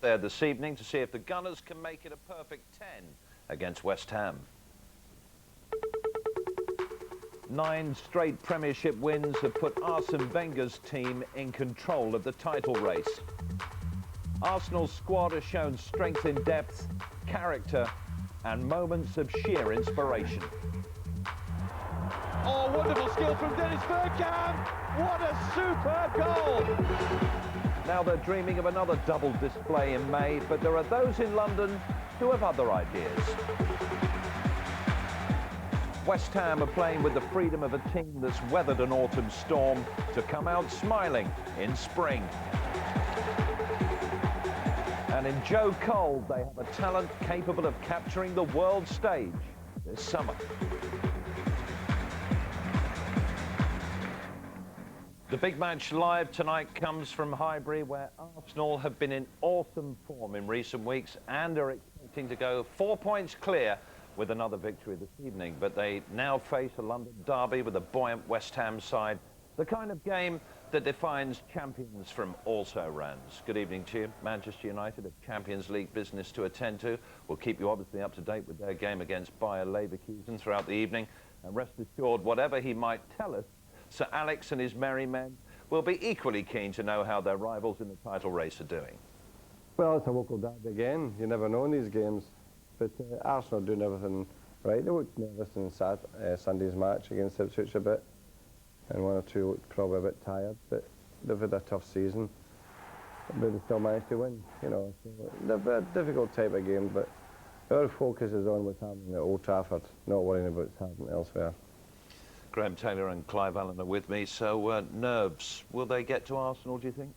there this evening to see if the Gunners can make it a perfect 10 against West Ham. 9 straight Premiership wins have put Arsene Wenger's team in control of the title race. Arsenal's squad has shown strength in depth, character and moments of sheer inspiration. Oh, wonderful skill from Dennis Bergkamp! What a superb goal! Now they're dreaming of another double display in May, but there are those in London who have other ideas. West Ham are playing with the freedom of a team that's weathered an autumn storm to come out smiling in spring. And in Joe Cole, they have a talent capable of capturing the world stage this summer. The big match live tonight comes from Highbury, where Arsenal have been in awesome form in recent weeks and are expecting to go 4 points clear with another victory this evening. But they now face a London derby with a buoyant West Ham side, the kind of game that defines champions from also-rans. Good evening to you. Manchester United have Champions League business to attend to. We'll keep you obviously up to date with their game against Bayer Leverkusen throughout the evening. And rest assured, whatever he might tell us, Sir Alex and his merry men will be equally keen to know how their rivals in the title race are doing. Well, it's a local derby again. You never know in these games. But Arsenal are doing everything right. They looked nervous in Sunday's match against Ipswich a bit. And 1 or 2 looked probably a bit tired. But they've had a tough season. But they still managed to win, you know. So they've a difficult type of game, but our focus is on what's happening at Old Trafford, not worrying about what's happening elsewhere. Graham Taylor and Clive Allen are with me, so nerves, will they get to Arsenal, do you think?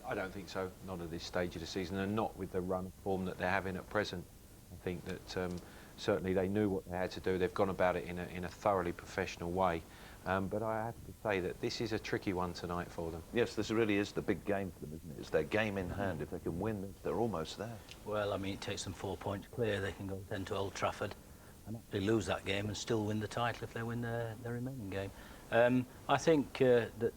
I don't think so, not at this stage of the season, and not with the run of form that they're having at present. I think that certainly they knew what they had to do. They've gone about it in a thoroughly professional way. But I have to say that this is a tricky one tonight for them. Yes, this really is the big game for them, isn't it? It's their game in hand. If they can win this, they're almost there. Well, I mean, it takes them 4 points clear. They can go then to Old Trafford and actually lose that game and still win the title if they win their remaining game. I think that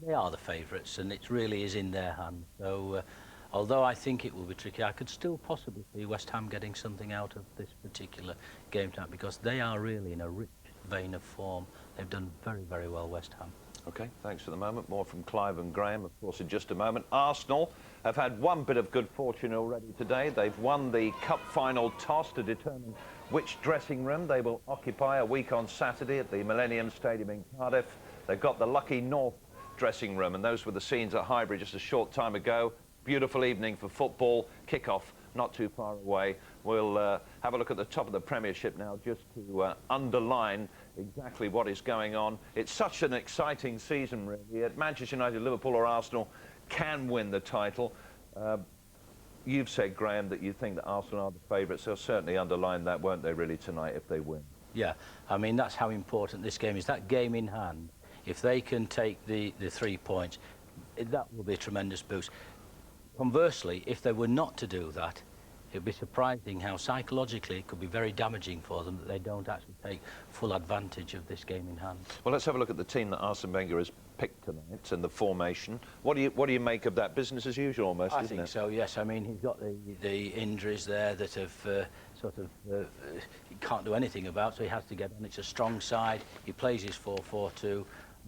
they are the favourites, and it really is in their hands. So, although I think it will be tricky, I could still possibly see West Ham getting something out of this particular game tonight, because they are really in a rich vein of form. They've done very, very well, West Ham. OK, thanks for the moment. More from Clive and Graham, of course, in just a moment. Arsenal have had one bit of good fortune already today. They've won the cup final toss to determine which dressing room they will occupy a week on Saturday at the Millennium Stadium in Cardiff. They've got the lucky North dressing room, and those were the scenes at Highbury just a short time ago. Beautiful evening for football. Kick-off not too far away. We'll have a look at the top of the Premiership now, just to underline exactly what is going on. It's such an exciting season, really. At Manchester United, Liverpool or Arsenal can win the title. You've said, Graham, that you think that Arsenal are the favourites. They'll certainly underline that, won't they, really, tonight, if they win? Yeah, I mean, that's how important this game is. That game in hand, if they can take the 3 points, that will be a tremendous boost. Conversely, if they were not to do that, it would be surprising how psychologically it could be very damaging for them that they don't actually take full advantage of this game in hand. Well, let's have a look at the team that Arsene Wenger has picked tonight and the formation. What do you make of that? Business as usual, almost, isn't it? I think so, yes. I mean, he's got the injuries there that have he can't do anything about, so he has to get on. It's a strong side. He plays his 4-4-2.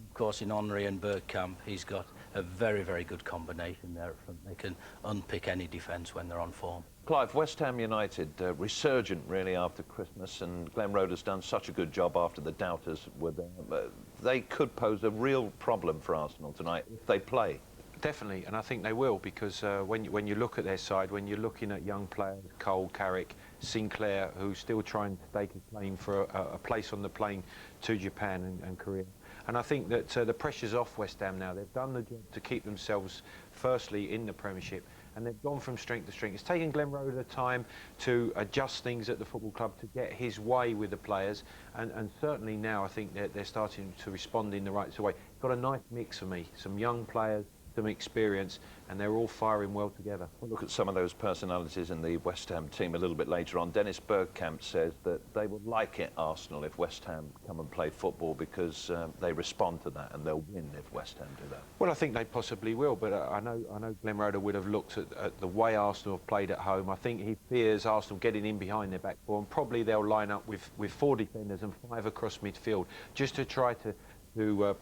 Of course, in Henry and Bergkamp, he's got a very, very good combination there up front. They can unpick any defence when they're on form. Clive, West Ham United, resurgent really after Christmas, and Glenn Roeder's has done such a good job after the doubters were there. They could pose a real problem for Arsenal tonight if they play. Definitely, and I think they will, because when you look at their side, when you're looking at young players, Cole, Carrick, Sinclair, who's still trying to stake a claim for a place on the plane to Japan and Korea. And I think that the pressure's off West Ham now. They've done the job to keep themselves firstly in the Premiership, and they've gone from strength to strength. It's taken Glenn Roeder time to adjust things at the football club, to get his way with the players, and certainly now I think they're starting to respond in the right way. Got a nice mix for me, some young players some experience, and they're all firing well together. We'll look at some of those personalities in the West Ham team a little bit later on. Dennis Bergkamp says that they would like it, Arsenal, if West Ham come and play football, because they respond to that and they'll win if West Ham do that. Well, I think they possibly will, but I know Glenn Roeder would have looked at the way Arsenal have played at home. I think he fears Arsenal getting in behind their back four, and probably they'll line up with 4 defenders and 5 across midfield, just to try to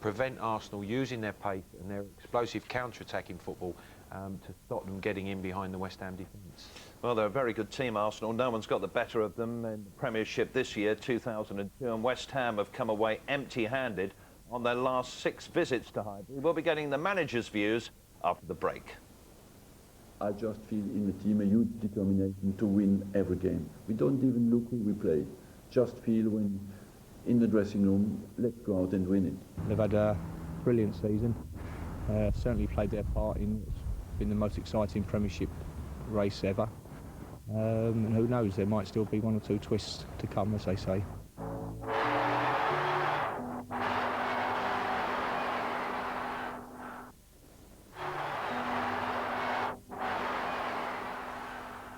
prevent Arsenal using their pace and their explosive counter-attacking football to stop them getting in behind the West Ham defence. Well, they're a very good team, Arsenal. No one's got the better of them in the Premiership this year, 2002, and West Ham have come away empty-handed on their last 6 visits to Highbury. We'll be getting the manager's views after the break. I just feel in the team a huge determination to win every game. We don't even look who we play. Just feel when in the dressing room, let's go out and win it. They've had a brilliant season. Certainly played their part in what's been the most exciting Premiership race ever. And who knows, there might still be 1 or 2 twists to come, as they say.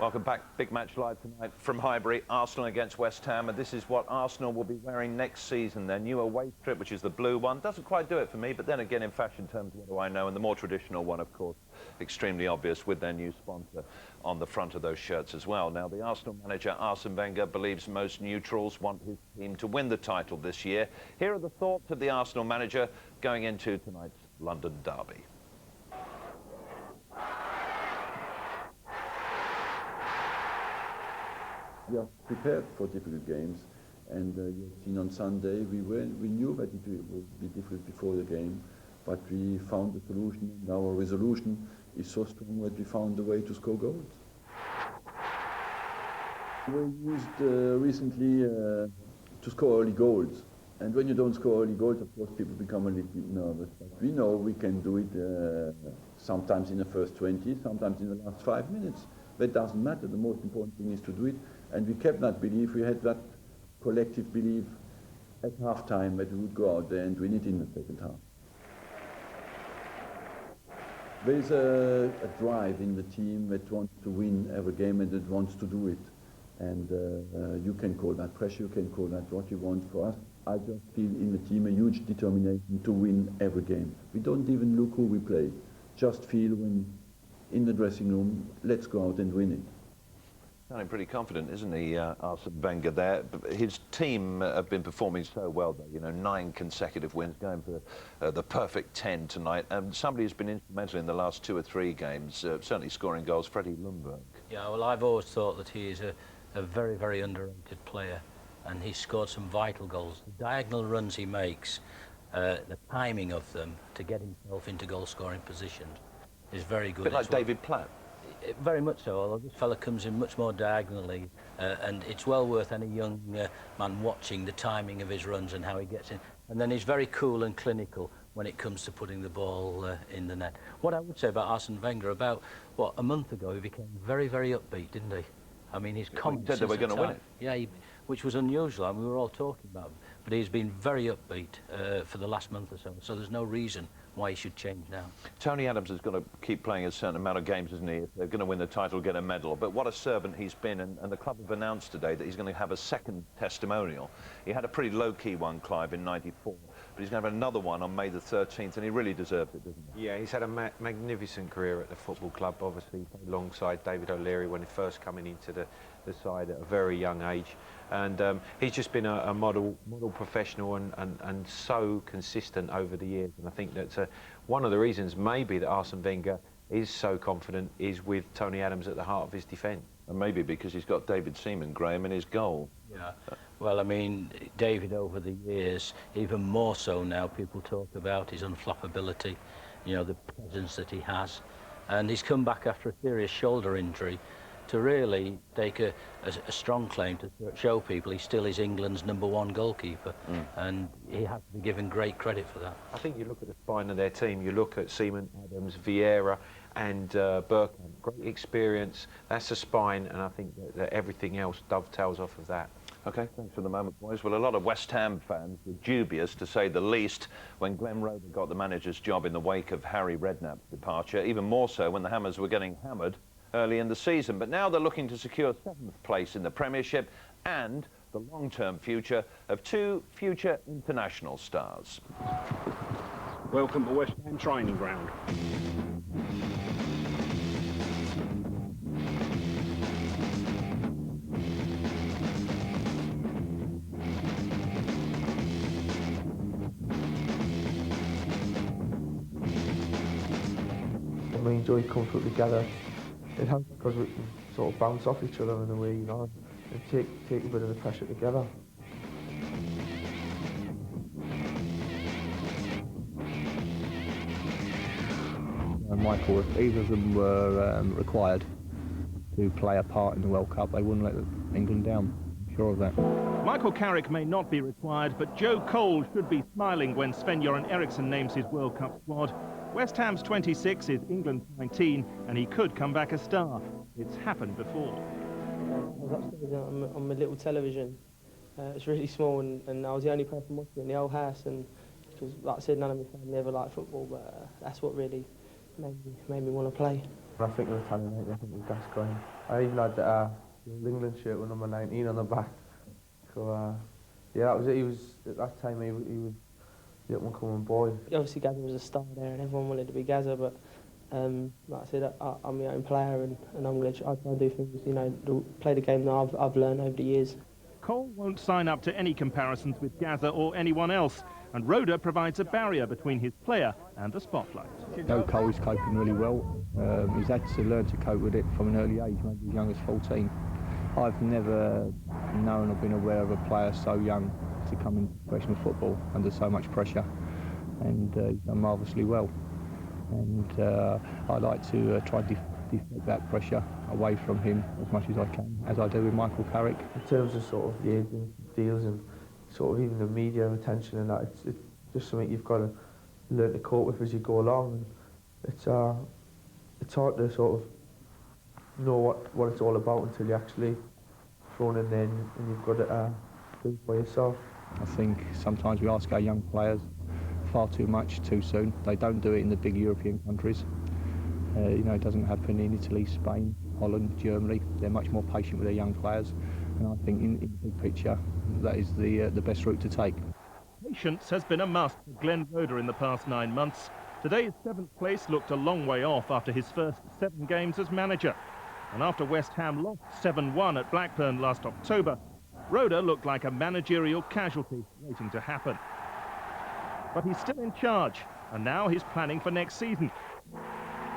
Welcome back. Big match live tonight from Highbury. Arsenal against West Ham, and this is what Arsenal will be wearing next season. Their new away strip, which is the blue one, doesn't quite do it for me, but then again, in fashion terms, what do I know? And the more traditional one, of course, extremely obvious with their new sponsor on the front of those shirts as well. Now, the Arsenal manager, Arsene Wenger, believes most neutrals want his team to win the title this year. Here are the thoughts of the Arsenal manager going into tonight's London derby. We are prepared for difficult games, and you've seen on Sunday we knew that it would be difficult before the game, but we found a solution, and our resolution is so strong that we found a way to score goals. We used recently to score early goals, and when you don't score early goals, of course, people become a little bit nervous. But we know we can do it sometimes in the first 20, sometimes in the last 5 minutes. That doesn't matter. The most important thing is to do it. And we kept that belief. We had that collective belief at half-time that we would go out there and win it in the second half. There is a drive in the team that wants to win every game and that wants to do it. And you can call that pressure, you can call that what you want. For us, I just feel in the team a huge determination to win every game. We don't even look who we play. Just feel when in the dressing room, let's go out and win it. Sounding pretty confident, isn't he, Arsene Wenger there? His team have been performing so well, though. You know, 9 consecutive wins, going for the perfect 10 tonight. And somebody who's been instrumental in the last 2 or 3 games, certainly scoring goals, Freddie Ljungberg. Yeah, well, I've always thought that he is a very, very underrated player, and he's scored some vital goals. The diagonal runs he makes, the timing of them to get himself into goal-scoring positions is very good. A bit like David Platt. Very much so, although this fella comes in much more diagonally, and it's well worth any young man watching the timing of his runs and how he gets in. And then he's very cool and clinical when it comes to putting the ball in the net. What I would say about Arsene Wenger, about, what, a month ago, he became very, very upbeat, didn't he? I mean, his confidence. He said they were going to win it. Yeah, which was unusual. I mean, we were all talking about him. But he's been very upbeat for the last month or so. So there's no reason why he should change now. Tony Adams is going to keep playing a certain amount of games, isn't he? If they're going to win the title, get a medal. But what a servant he's been. And the club have announced today that he's going to have a second testimonial. He had a pretty low-key one, Clive, in '94. But he's going to have another one on May the 13th, and he really deserved it, doesn't he? Yeah, he's had a magnificent career at the football club, obviously, alongside David O'Leary when he first coming into the side at a very young age. And he's just been a model professional and so consistent over the years. And I think that's one of the reasons maybe that Arsene Wenger is so confident is with Tony Adams at the heart of his defence. And maybe because he's got David Seaman, Graham, in his goal. Yeah. Well, I mean, David, over the years, even more so now, people talk about his unflappability, you know, the presence that he has. And he's come back after a serious shoulder injury to really take a strong claim to show people he still is England's #1 goalkeeper. And he has to be given great credit for that. I think you look at the spine of their team, you look at Seaman, Adams, Vieira and Bergkamp. Great experience, that's the spine, and I think that everything else dovetails off of that. OK, thanks for the moment, boys. Well, a lot of West Ham fans were dubious, to say the least, when Glenn Roeder got the manager's job in the wake of Harry Redknapp's departure, even more so when the Hammers were getting hammered early in the season. But now they're looking to secure 7th place in the Premiership and the long-term future of 2 future international stars. Welcome to West Ham training ground. We enjoy coming through together. It helps because we can sort of bounce off each other in a way, you know, and take a bit of the pressure together. Michael, if either of them were required to play a part in the World Cup, they wouldn't let England down. I'm sure of that. Michael Carrick may not be required, but Joe Cole should be smiling when Sven-Göran Eriksson names his World Cup squad. West Ham's 26 is England's 19, and he could come back a star. It's happened before. I was upstairs on my little television. It's really small, and I was the only person watching it in the whole house. And because, like I said, none of my family ever liked football, but that's what really made me want to play. When I think of Italian, I think of Gascoigne. I even had the England shirt with number 19 on the back. So yeah, that was it. He was at that time he was the up-and-coming boy. Obviously, Gazza was a star there, and everyone wanted to be Gazza. But like I said, I'm my own player, and I'm going to try and do things, you know, play the game that I've learned over the years. Cole won't sign up to any comparisons with Gazza or anyone else, and Roeder provides a barrier between his player and the spotlight. Joe Cole is coping really well. He's had to learn to cope with it from an early age, maybe as young as 14. I've never known or been aware of a player so young to come into professional football under so much pressure, and he's done marvellously well. And I like to try and deflect that pressure away from him as much as I can, as I do with Michael Carrick. In terms of sort of the agent deals and sort of even the media attention and that, it's just something you've got to learn to cope with as you go along. And it's hard to sort of know what it's all about until you're actually thrown in there and you've got to do it by yourself. I think sometimes we ask our young players far too much too soon. They don't do it in the big European countries. You know, it doesn't happen in Italy, Spain, Holland, Germany. They're much more patient with their young players, and I think in the big picture that is the best route to take. Patience has been a must for Glenn Roeder in the past 9 months. Today's 7th place looked a long way off after his first 7 games as manager. And after West Ham lost 7-1 at Blackburn last October, Roeder looked like a managerial casualty waiting to happen. But he's still in charge, and now he's planning for next season.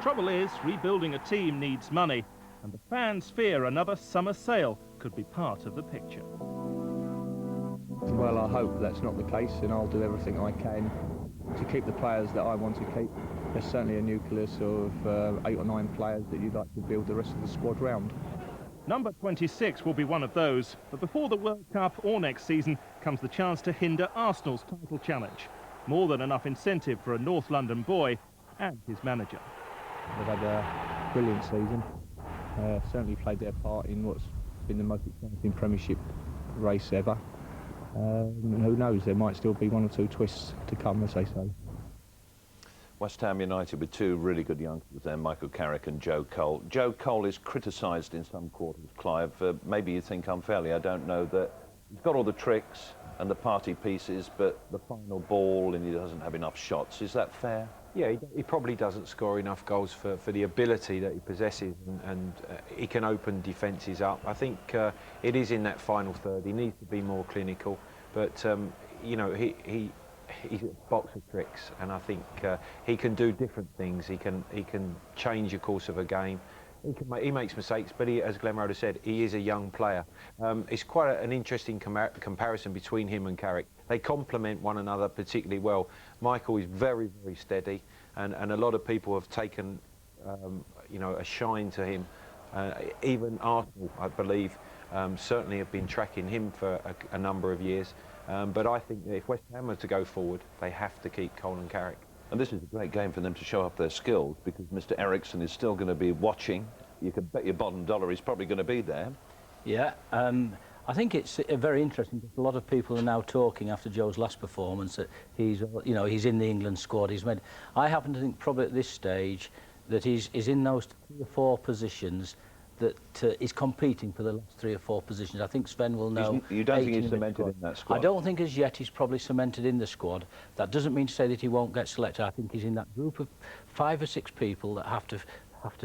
Trouble is, rebuilding a team needs money, and the fans fear another summer sale could be part of the picture. Well, I hope that's not the case, and I'll do everything I can to keep the players that I want to keep. There's certainly a nucleus of 8 or 9 players that you'd like to build the rest of the squad round. Number 26 will be one of those, but before the World Cup or next season comes the chance to hinder Arsenal's title challenge. More than enough incentive for a North London boy and his manager. They've had a brilliant season, certainly played their part in what's been the most exciting Premiership race ever. And who knows, there might still be 1 or 2 twists to come, as they say. West Ham United with 2 really good youngsters there, Michael Carrick and Joe Cole. Joe Cole is criticised in some quarters, Clive, maybe you think unfairly, I don't know, that he's got all the tricks and the party pieces, but the final ball and he doesn't have enough shots. Is that fair? Yeah, he probably doesn't score enough goals for the ability that he possesses, and he can open defences up. I think it is in that final third. He needs to be more clinical, but you know, he's a box of tricks, and I think he can do different things. He can change the course of a game. He makes mistakes, but as Glenn Roeder said, he is a young player. It's quite an interesting comparison between him and Carrick. They complement one another particularly well. Michael is very, very steady, and a lot of people have taken, you know, a shine to him. Even Arsenal, I believe, certainly have been tracking him for a number of years. But I think that if West Ham are to go forward, they have to keep Cole and Carrick. And this is a great game for them to show off their skills, because Mr. Eriksson is still going to be watching. You can bet your bottom dollar he's probably going to be there. Yeah, I think it's very interesting because a lot of people are now talking after Joe's last performance that he's, you know, he's in the England squad. He's made. I happen to think probably at this stage that he's in those 3 or 4 positions that is competing for the last 3 or 4 positions. I think Sven will know. You don't think he's cemented in that squad? I don't think as yet he's probably cemented in the squad. That doesn't mean to say that he won't get selected. I think he's in that group of 5 or 6 people that have to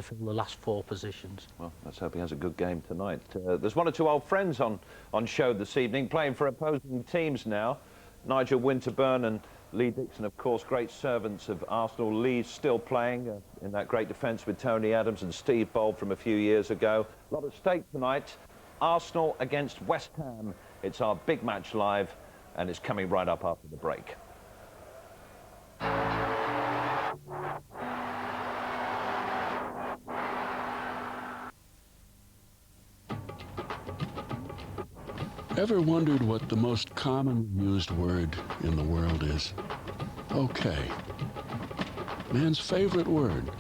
fill the last 4 positions. Well, let's hope he has a good game tonight. There's 1 or 2 old friends on show this evening, playing for opposing teams now. Nigel Winterburn and Lee Dixon, of course, great servants of Arsenal. Lee's still playing in that great defence with Tony Adams and Steve Bold from a few years ago. A lot at stake tonight. Arsenal against West Ham. It's our big match live, and it's coming right up after the break. Ever wondered what the most commonly used word in the world is? Okay. Man's favorite word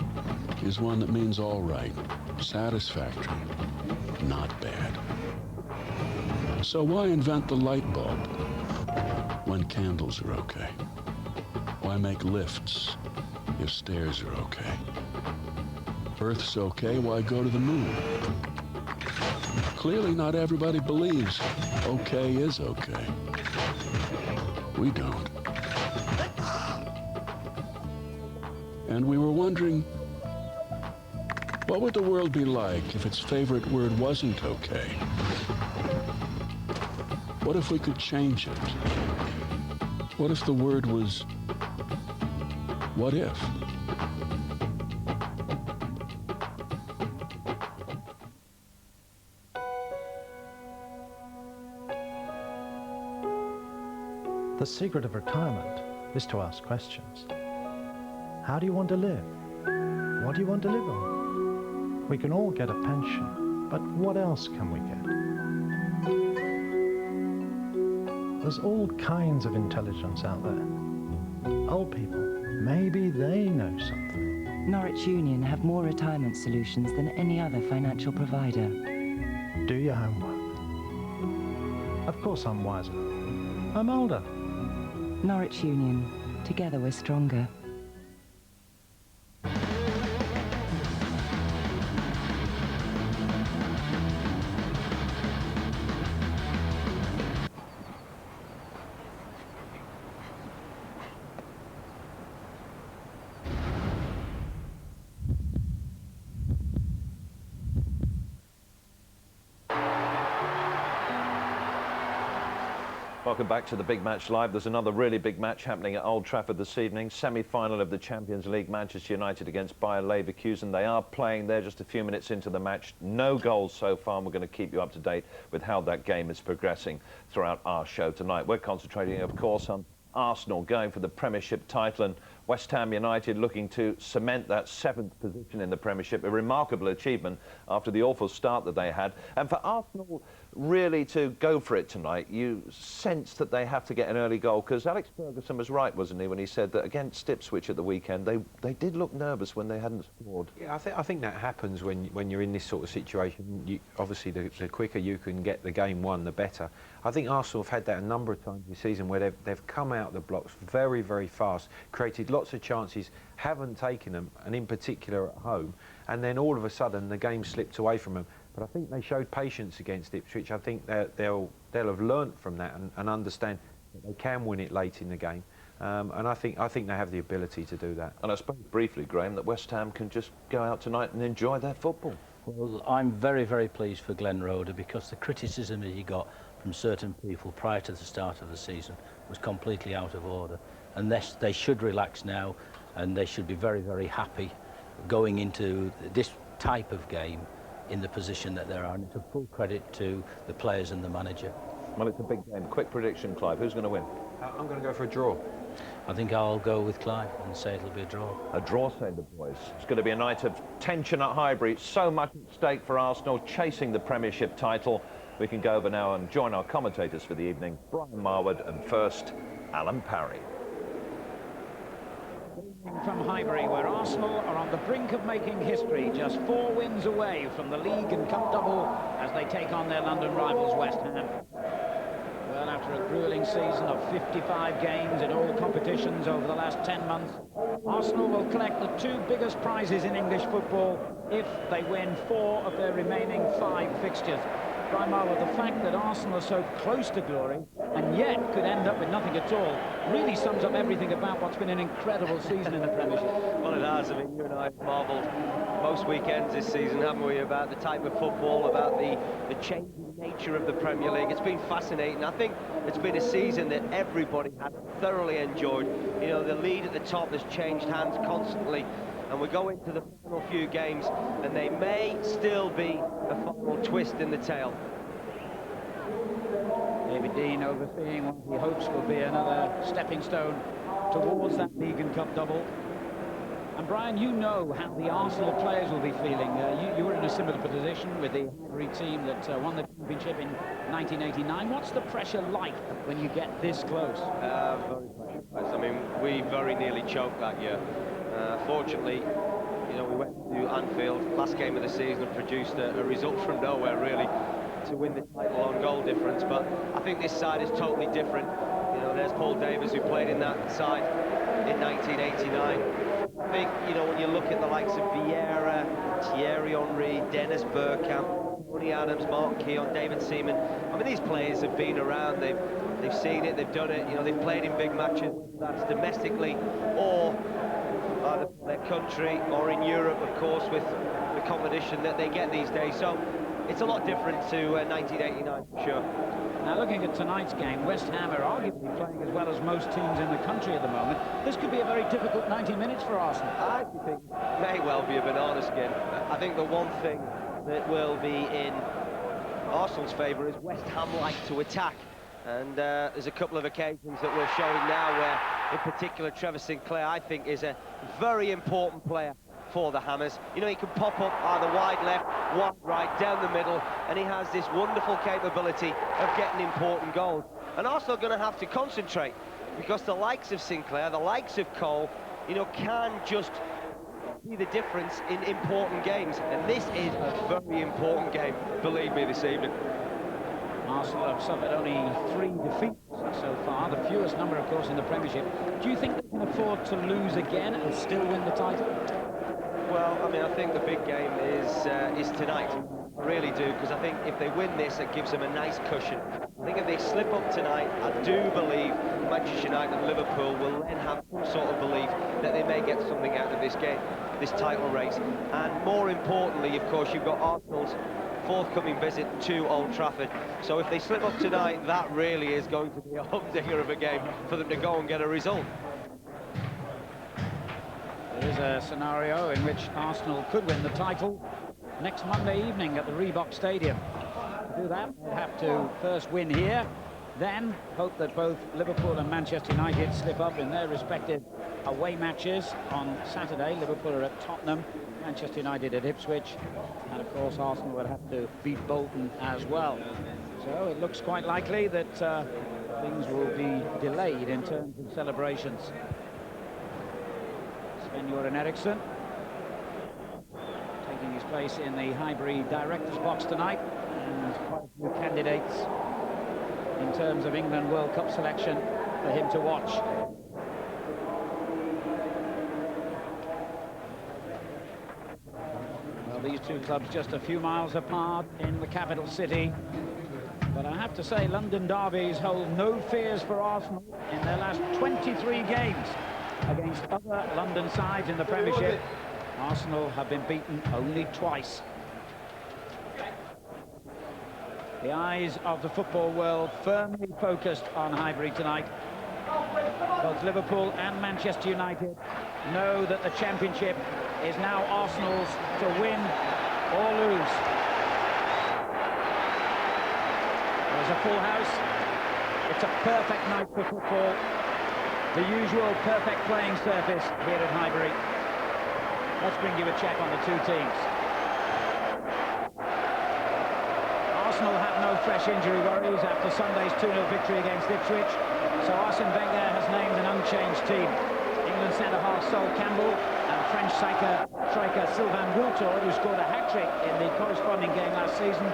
is one that means all right, satisfactory, not bad. So why invent the light bulb when candles are okay? Why make lifts if stairs are okay? Earth's okay, why go to the moon? Clearly not everybody believes okay is okay. We don't. And we were wondering, what would the world be like if its favorite word wasn't okay? What if we could change it? What if the word was, what if? The secret of retirement is to ask questions. How do you want to live? What do you want to live on? We can all get a pension, but what else can we get? There's all kinds of intelligence out there. Old people, maybe they know something. Norwich Union have more retirement solutions than any other financial provider. Do your homework. Of course I'm wiser. I'm older. Norwich Union. Together we're stronger. Welcome back to the Big Match Live. There's another really big match happening at Old Trafford this evening. Semi-final of the Champions League, Manchester United against Bayer Leverkusen. They are playing there just a few minutes into the match. No goals so far, and we're going to keep you up to date with how that game is progressing throughout our show tonight. We're concentrating, of course, on Arsenal going for the Premiership title and West Ham United looking to cement that 7th position in the Premiership, a remarkable achievement after the awful start that they had. And for Arsenal really to go for it tonight, you sense that they have to get an early goal, because Alex Ferguson was right, wasn't he, when he said that against Ipswich at the weekend, they did look nervous when they hadn't scored. Yeah, I think that happens when you're in this sort of situation. Obviously, the quicker you can get the game won, the better. I think Arsenal have had that a number of times this season where they've come out the blocks very, very fast, created lots of chances, haven't taken them, and in particular at home, and then all of a sudden the game slipped away from them. But I think they showed patience against Ipswich. I think they'll have learnt from that and understand that they can win it late in the game. And I think they have the ability to do that. And I suppose briefly, Graham, that West Ham can just go out tonight and enjoy their football. Well, I'm very, very pleased for Glenn Roeder, because the criticism that he got from certain people prior to the start of the season was completely out of order. And they should relax now, and they should be very, very happy going into this type of game in the position that they're in. It's a full credit to the players and the manager. Well, it's a big game. Quick prediction, Clive. Who's going to win? I'm going to go for a draw. I think I'll go with Clive and say it'll be a draw. A draw, say the boys. It's going to be a night of tension at Highbury. So much at stake for Arsenal, chasing the Premiership title. We can go over now and join our commentators for the evening, Brian Marwood, and first, Alan Parry. evening from Highbury, where Arsenal are on the brink of making history, just 4 wins away from the league and cup double as they take on their London rivals West Ham. Well, after a grueling season of 55 games in all competitions over the last 10 months, Arsenal will collect the 2 biggest prizes in English football if they win 4 of their remaining 5 fixtures. Primarily, the fact that Arsenal are so close to glory and yet could end up with nothing at all really sums up everything about what's been an incredible season in the Premiership. Well, it has. I mean, you and I have marvelled most weekends this season, haven't we, about the type of football, about the changing nature of the Premier League. It's been fascinating. I think it's been a season that everybody has thoroughly enjoyed. You know, the lead at the top has changed hands constantly, and we go into the final few games, and they may still be a final twist in the tail. David Dein overseeing what he hopes will be another stepping stone towards that league and cup double. And Brian, you know how the Arsenal players will be feeling. You were in a similar position with the Highbury team that won the championship in 1989. What's the pressure like when you get this close? Very pressure. I mean, we very nearly choked that year. Fortunately, you know, we went to Anfield, last game of the season, and produced a result from nowhere, really, to win the title on goal difference. But I think this side is totally different. You know, there's Paul Davis, who played in that side in 1989. I think, you know, when you look at the likes of Vieira, Thierry Henry, Dennis Bergkamp, Tony Adams, Mark Keown, David Seaman, I mean, these players have been around, they've seen it, they've done it, you know, they've played in big matches, that's domestically or either for their country or in Europe, of course, with the competition that they get these days. So it's a lot different to 1989, for sure. Now, looking at tonight's game, West Ham are arguably playing as well as most teams in the country at the moment. This could be a very difficult 90 minutes for Arsenal. I think it may well be a banana skin. I think the one thing that will be in Arsenal's favour is West Ham like to attack. And there's a couple of occasions that we're showing now where, in particular, Trevor Sinclair, I think, is a very important player for the Hammers. You know, he can pop up either wide left, wide right, down the middle, and he has this wonderful capability of getting important goals. And Arsenal are going to have to concentrate, because the likes of Sinclair, the likes of Cole, you know, can just be the difference in important games. And this is a very important game, believe me, this evening. Arsenal have suffered only 3 defeats so far, the fewest number, of course, in the Premiership. Do you think they can afford to lose again and still win the title? Well, I mean, I think the big game is tonight. I really do, because I think if they win this, it gives them a nice cushion. I think if they slip up tonight, I do believe Manchester United and Liverpool will then have some sort of belief that they may get something out of this game, this title race. And more importantly, of course, you've got Arsenal's forthcoming visit to Old Trafford. So if they slip up tonight, that really is going to be a humdinger of a game for them to go and get a result. There is a scenario in which Arsenal could win the title next Monday evening at the Reebok Stadium. To do that, they'll have to first win here, then hope that both Liverpool and Manchester United slip up in their respective away matches on Saturday. Liverpool are at Tottenham, Manchester United at Ipswich, and of course Arsenal will have to beat Bolton as well. So it looks quite likely that things will be delayed in terms of celebrations. Sven-Göran Eriksson taking his place in the Highbury director's box tonight, and quite a few candidates in terms of England World Cup selection for him to watch. Well, these two clubs just a few miles apart in the capital city, but I have to say London derbies hold no fears for Arsenal. In their last 23 games against other London sides in the Premiership, Arsenal have been beaten only twice. The eyes of the football world firmly focused on Highbury tonight. Both Liverpool and Manchester United know that the championship is now Arsenal's to win or lose. There's a full house. It's a perfect night for football. The usual perfect playing surface here at Highbury. Let's bring you a check on the two teams. Arsenal have no fresh injury worries after Sunday's 2-0 victory against Ipswich, so Arsene Wenger has named an unchanged team. England centre-half Sol Campbell and French striker Sylvain Wiltord, who scored a hat-trick in the corresponding game last season,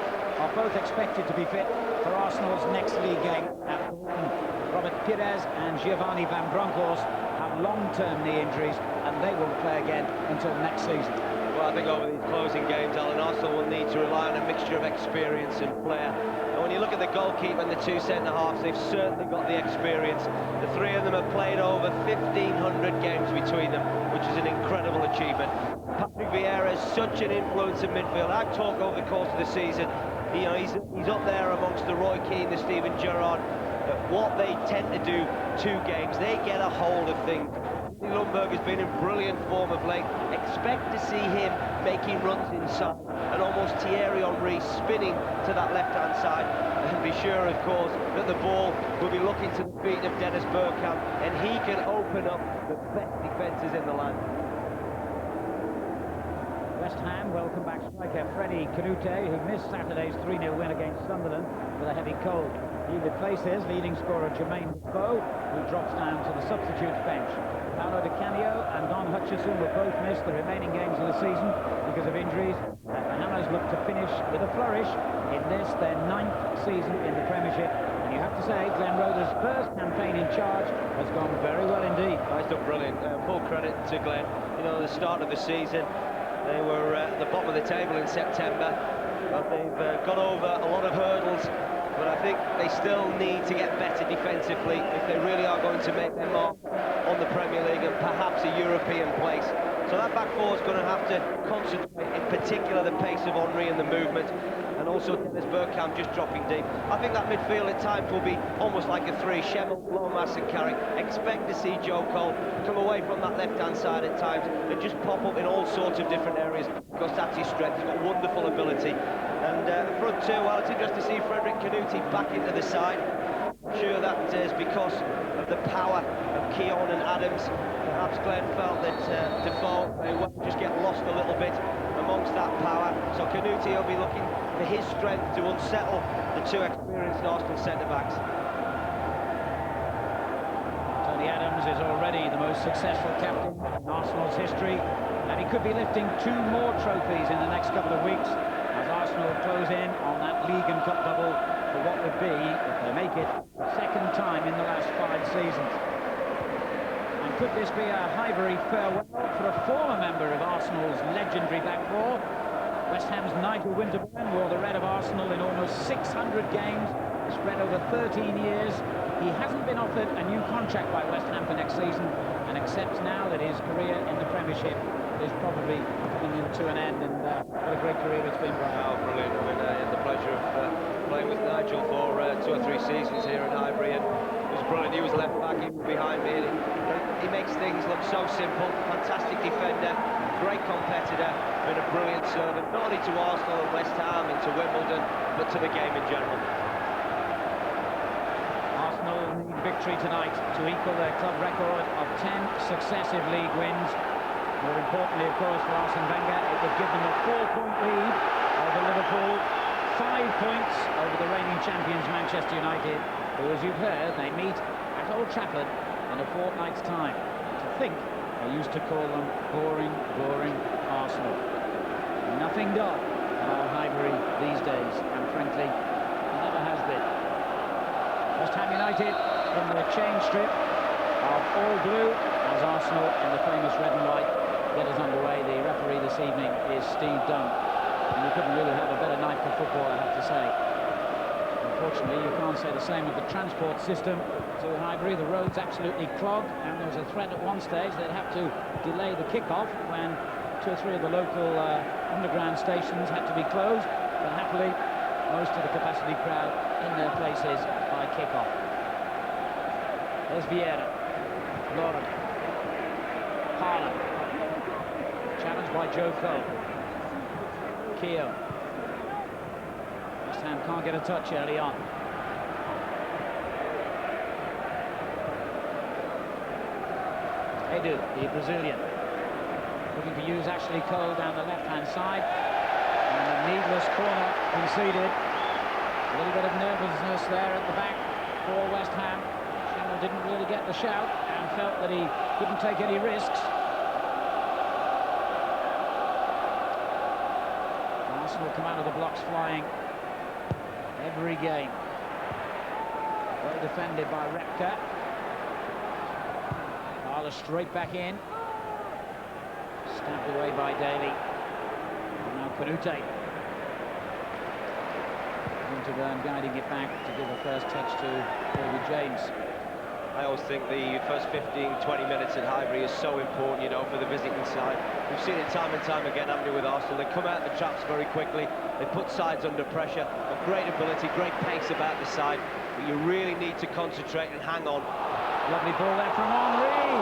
are both expected to be fit for Arsenal's next league game at Bolton. Robert Pires and Giovanni Van Bronckhorst have long-term knee injuries, and they won't play again until next season. Well, I think over these closing games, Alan, Arsenal will need to rely on a mixture of experience and flair. And when you look at the goalkeeper and the two centre-halves, they've certainly got the experience. The three of them have played over 1,500 games between them, which is an incredible achievement. Patrick Vieira is such an influence in midfield. I've talked over the course of the season, you know, he's up there amongst the Roy Keane, the Steven Gerrard. What they tend to do 2 games, they get a hold of things. Lundberg has been in brilliant form of late. Expect to see him making runs inside and almost Thierry Henry spinning to that left-hand side. And be sure, of course, that the ball will be looking to the feet of Dennis Bergkamp, and he can open up the best defences in the land. West Ham welcome back striker Freddie Kanouté, who missed Saturday's 3-0 win against Sunderland with a heavy cold. He replaces leading scorer Jermaine Defoe, who drops down to the substitutes bench. Paolo Di Canio and Don Hutchison will both miss the remaining games of the season because of injuries. The Hammers look to finish with a flourish in this, their 9th season in the Premiership. And you have to say, Glenn Roeder's first campaign in charge has gone very well indeed. He's done brilliant. Full credit to Glenn. You know, the start of the season, they were at the bottom of the table in September, but they've got over a lot of hurdles. But I think they still need to get better defensively if they really are going to make their mark on the Premier League and perhaps a European place. So that back four is going to have to concentrate, in particular, the pace of Henry and the movement, and also Dennis Bergkamp just dropping deep. I think that midfield at times will be almost like a 3. Schemmel, Lomas and Carrick. Expect to see Joe Cole come away from that left-hand side at times and just pop up in all sorts of different areas, because that's his strength. He's got wonderful ability. And front two, well, it's interesting to see Frederick Kanouté back into the side. I'm sure that is because of the power of Keown and Adams. Perhaps Glenn felt that Defoe may well just get lost a little bit amongst that power. So Kanouté will be looking for his strength to unsettle the 2 experienced Arsenal centre-backs. Tony Adams is already the most successful captain in Arsenal's history, and he could be lifting 2 more trophies in the next couple of weeks as Arsenal close in on that League and Cup double for what would be, if they make it, the 2nd time in the last 5 seasons. And could this be a Highbury farewell for a former member of Arsenal's legendary back four? West Ham's Nigel Winterburn wore the red of Arsenal in almost 600 games, spread over 13 years. He hasn't been offered a new contract by West Ham for next season, and accepts now that his career in the Premiership is probably coming to an end. And what a great career it's been, Brian. Oh, brilliant. I mean, I had the pleasure of playing with Nigel for 2 or 3 seasons here at Highbury, and it was brilliant. He was left back, he was behind me, and he makes things look so simple. Fantastic defender, great competitor, and a brilliant servant, not only to Arsenal and West Ham and to Wimbledon, but to the game in general. Arsenal need victory tonight to equal their club record of 10 successive league wins. More importantly, of course, for Arsene Wenger, it would give them a 4-point lead over Liverpool, 5 points over the reigning champions Manchester United, who, as you've heard, they meet at Old Trafford in a fortnight's time. To think I used to call them boring, boring Arsenal. Nothing done at our Highbury these days, and frankly, never has been. West Ham United in the change strip of all blue, as Arsenal in the famous red and white get us underway. The referee this evening is Steve Dunn, and you couldn't really have a better night for football, I have to say. Unfortunately, you can't say the same of the transport system to Highbury. The road's absolutely clogged, and there was a threat at one stage they'd have to delay the kick-off when 2 or 3 of the local underground stations had to be closed, but happily most of the capacity crowd in their places by kick-off. There's Vieira, Lauren, Haaland, challenged by Joe Cole, Keown. West Ham can't get a touch early on. Edu, the Brazilian, looking to use Ashley Cole down the left-hand side, and a needless corner conceded. A little bit of nervousness there at the back for West Ham. Schimmel didn't really get the shout and felt that he couldn't take any risks. Arsenal come out of the blocks flying every game. Well defended by Repka. Parler straight back in. Stabbed away by Daly. And now Canute. Winterburn guiding it back to give a first touch to David James. I always think the first 15-20 minutes at Highbury is so important, you know, for the visiting side. We've seen it time and time again, haven't we, with Arsenal. They come out the traps very quickly. They put sides under pressure. A great ability, great pace about the side. But you really need to concentrate and hang on. Lovely ball there from Henry.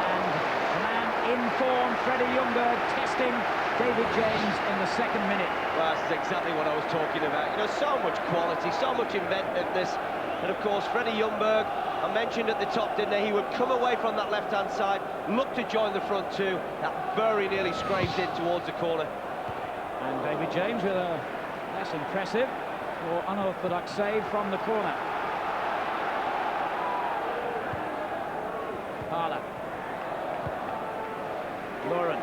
And the man in form, Freddie Ljungberg, testing David James in the second minute. Well, that's exactly what I was talking about. You know, so much quality, so much inventiveness. And of course, Freddie Ljungberg, I mentioned at the top, didn't I? He would come away from that left-hand side, look to join the front two. That very nearly scraped in towards the corner. And David James with a less impressive or unorthodox save from the corner. Parler. Lauren.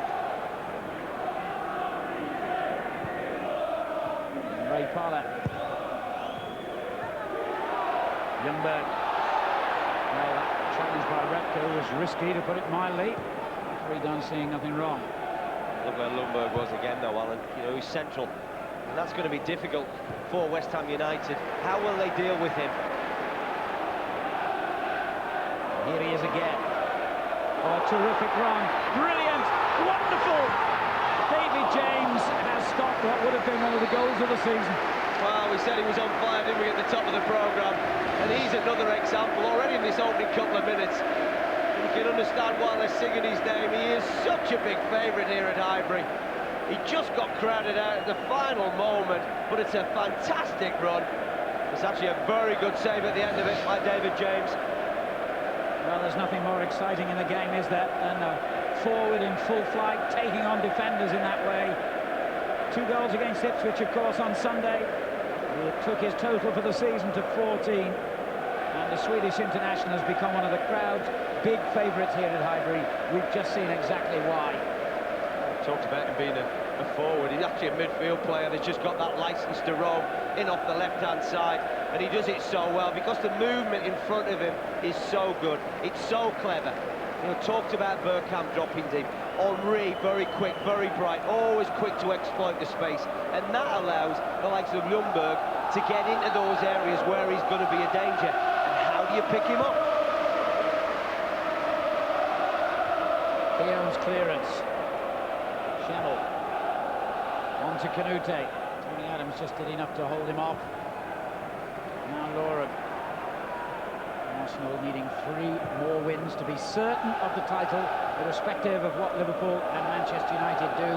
Ray Parler. Ljungberg. Well, that challenge by Repka was risky, to put it mildly. Referee done, seeing nothing wrong. Look where Ljungberg was again, though, Alan. You know, he's central. And that's going to be difficult for West Ham United. How will they deal with him? Here he is again. Oh, terrific run. Brilliant. Wonderful. David James has stopped what would have been one of the goals of the season. Well, we said he was on fire, didn't we, at the top of the programme? And he's another example already in this opening couple of minutes. You can understand why they're singing his name. He is such a big favourite here at Highbury. He just got crowded out at the final moment, but it's a fantastic run. It's actually a very good save at the end of it by David James. Well, there's nothing more exciting in the game, is there, than a forward in full flight, taking on defenders in that way. 2 goals against Ipswich, of course, on Sunday. It took his total for the season to 14. And the Swedish international has become one of the crowd's big favourites here at Highbury. We've just seen exactly why. Talked about him being a forward. He's actually a midfield player that's just got that licence to roam in off the left-hand side. And he does it so well because the movement in front of him is so good. It's so clever. You know, talked about Bergkamp dropping deep. Henry, very quick, very bright, always quick to exploit the space. And that allows the likes of Ljungberg to get into those areas where he's going to be a danger. And how do you pick him up? Keown's clearance. Schimmel. On to Canute. Tony Adams just did enough to hold him off. Now Lauren. Arsenal needing 3 more wins to be certain of the title, irrespective of what Liverpool and Manchester United do.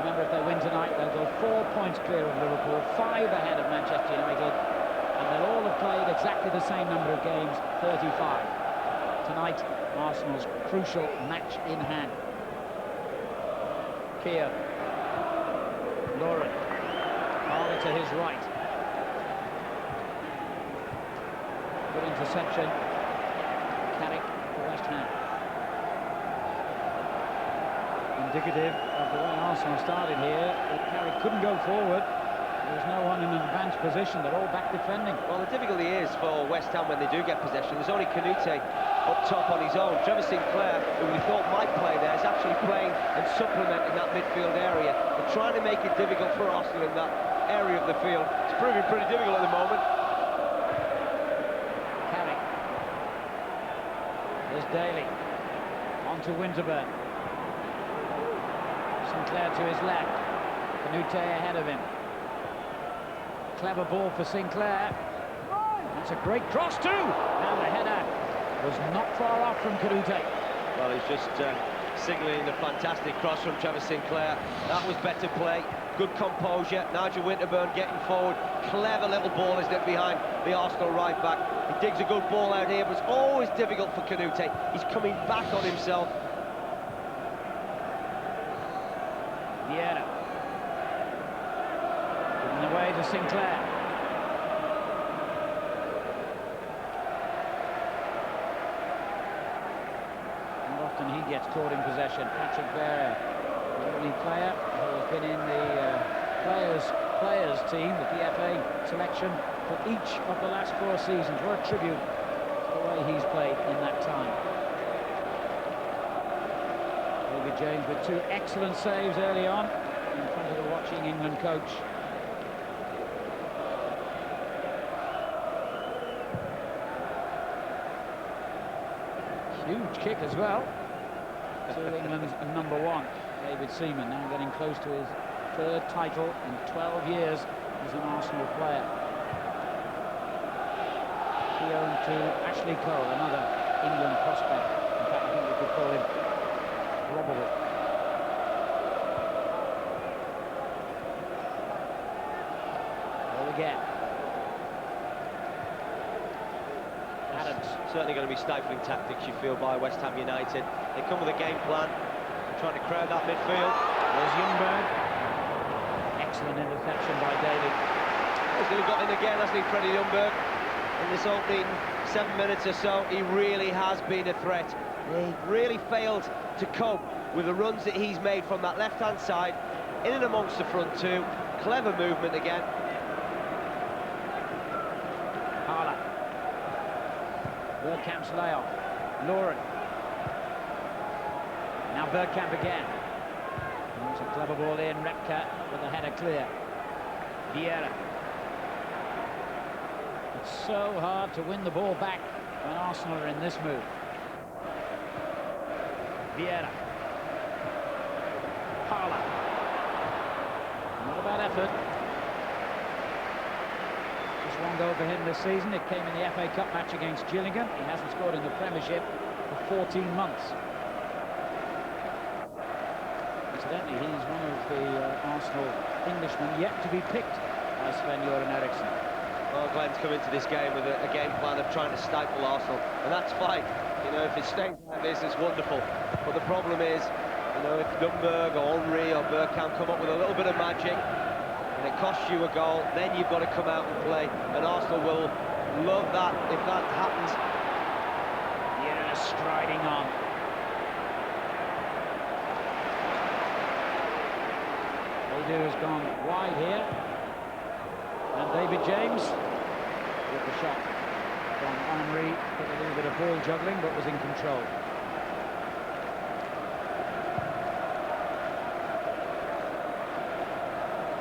Remember, if they win tonight, they'll go 4 points clear of Liverpool, 5 ahead of Manchester United, and they'll all have played exactly the same number of games, 35. Tonight, Arsenal's crucial match in hand. Keown. Lauren. Parler to his right. Good interception. Carrick for West Ham. Indicative of the way Arsenal started here, that Carrick couldn't go forward. There was no one in an advanced position. They're all back defending. Well, the difficulty is for West Ham when they do get possession, there's only Canute up top on his own. Trevor Sinclair, who we thought might play there, is actually playing and supplementing that midfield area. They're trying to make it difficult for Arsenal in that area of the field. It's proving pretty difficult at the moment. There's Daly. On to Winterburn. Sinclair to his left. Canute ahead of him. Clever ball for Sinclair. That's a great cross too. Now the header was not far off from Canute. Well, he's just signalling a fantastic cross from Trevor Sinclair. That was better play. Good composure. Nigel Winterburn getting forward. Clever little ball, isn't it, behind the Arsenal right back. He digs a good ball out here, but it's always difficult for Canute. He's coming back on himself. Vieira. Giving away to Sinclair. gets caught in possession. Patrick Vieira, the only player who has been in the players team, the PFA selection, for each of the last 4 seasons. What a tribute to the way he's played in that time. David James with 2 excellent saves early on in front of the watching England coach. Huge kick as well to England's #1, David Seaman, now getting close to his 3rd title in 12 years as an Arsenal player. Keown to Ashley Cole, another England prospect. In fact, I think we could call him probable. Ball again. Adams. Certainly going to be stifling tactics, you feel, by West Ham United. They come with a game plan, trying to crowd that midfield. There's Ljungberg. Excellent interception by David. He's going to got in again, hasn't he, Freddie Ljungberg? In this opening 7 minutes or so, he really has been a threat. He really failed to cope with the runs that he's made from that left-hand side, in and amongst the front 2. Clever movement again. Harlan. Bergkamp's layoff. Lauren. Now Bergkamp again. It's a clever ball in. Repka with the header clear. Vieira. It's so hard to win the ball back when Arsenal are in this move. Vieira. Harlan. Not a bad effort. Just 1 goal for him this season. It came in the FA Cup match against Gillingham. He hasn't scored in the Premiership for 14 months. Incidentally, he's one of the Arsenal Englishmen yet to be picked by Sven-Göran Eriksson. Well, Glenn's come into this game with a game plan of trying to stifle Arsenal, and that's fine. You know, if it stays like this, it's wonderful. But the problem is, you know, if Ljungberg or Henry or Bergkamp come up with a little bit of magic, and it costs you a goal, then you've got to come out and play, and Arsenal will love that if that happens. Yeah, striding on. Edu has gone wide here, and David James with the shot from Henry, did a little bit of ball juggling but was in control.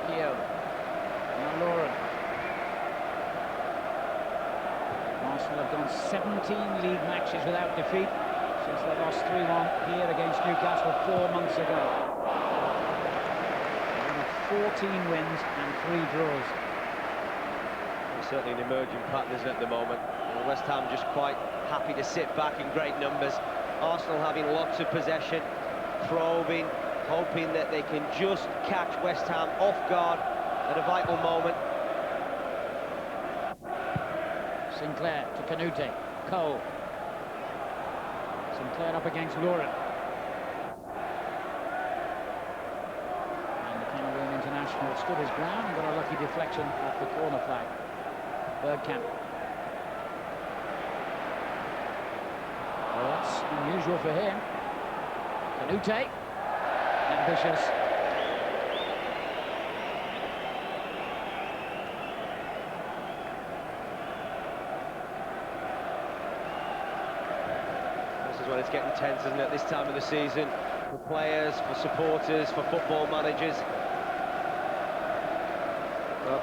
Keown. Now Lauren. Arsenal have gone 17 league matches without defeat since they lost 3-1 here against Newcastle 4 months ago. 14 wins and 3 draws. There's certainly an emerging pattern at the moment. West Ham just quite happy to sit back in great numbers. Arsenal having lots of possession, probing, hoping that they can just catch West Ham off guard at a vital moment. Sinclair to Canute. Cole. Sinclair up against Lauren. Stood his ground and got a lucky deflection at the corner flag. Bergkamp. Well, that's unusual for him. Canute. Ambitious. This is when it's getting tense, isn't it, this time of the season? For players, for supporters, for football managers. Well,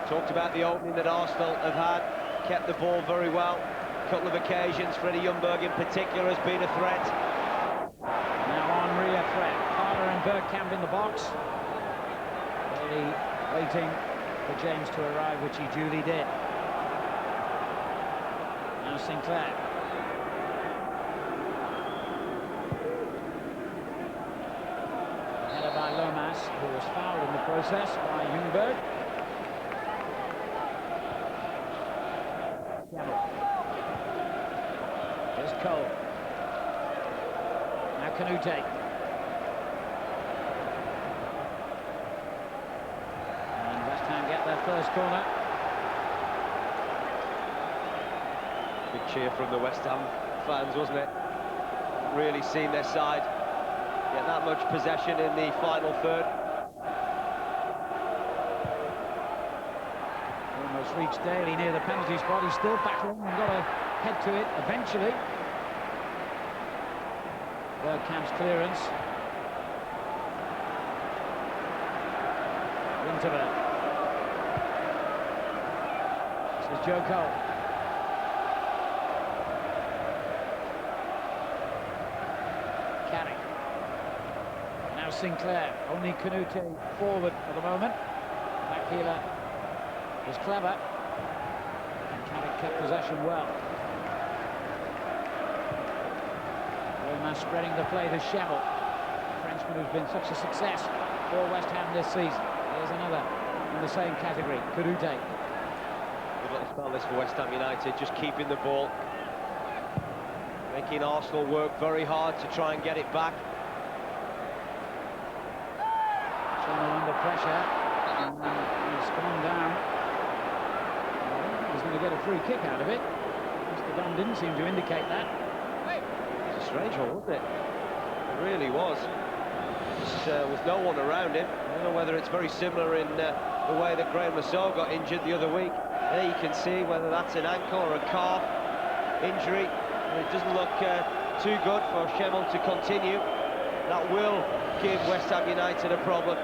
talked about the opening that Arsenal have had, kept the ball very well. A couple of occasions, Freddie Ljungberg in particular has been a threat. Now Henry a threat. Harder and Bergkamp in the box. Really waiting for James to arrive, which he duly did. Now Sinclair. Header by Lomas, who was fouled in the process by Ljungberg. Here's Cole. Now Canute. And West Ham get their first corner. Big cheer from the West Ham fans, wasn't it? haven't really seen their side get that much possession in the final third. Almost reached Daly near the penalty spot. He's still battling and got to head to it eventually. Bergkamp's clearance. Winterburn. This is Joe Cole. Carrick. Now Sinclair. Only Canute forward at the moment. Back heeler was clever. And Carrick kept possession well. Romas spreading the play to Schemmel. The Frenchman who's been such a success for West Ham this season. Here's another in the same category, Canute. Good little spell this for West Ham United, just keeping the ball. Making Arsenal work very hard to try and get it back. Schemmel under pressure. And he's gone down. He's going to get a free kick out of it. Mr. Dunn didn't seem to indicate that. It was a strange one, wasn't it? It really was. Just, with no one around him. I don't know whether it's very similar in the way that Graham Lassau got injured the other week. There you can see whether that's an ankle or a calf injury. And it doesn't look too good for Schemmel to continue. That will give West Ham United a problem,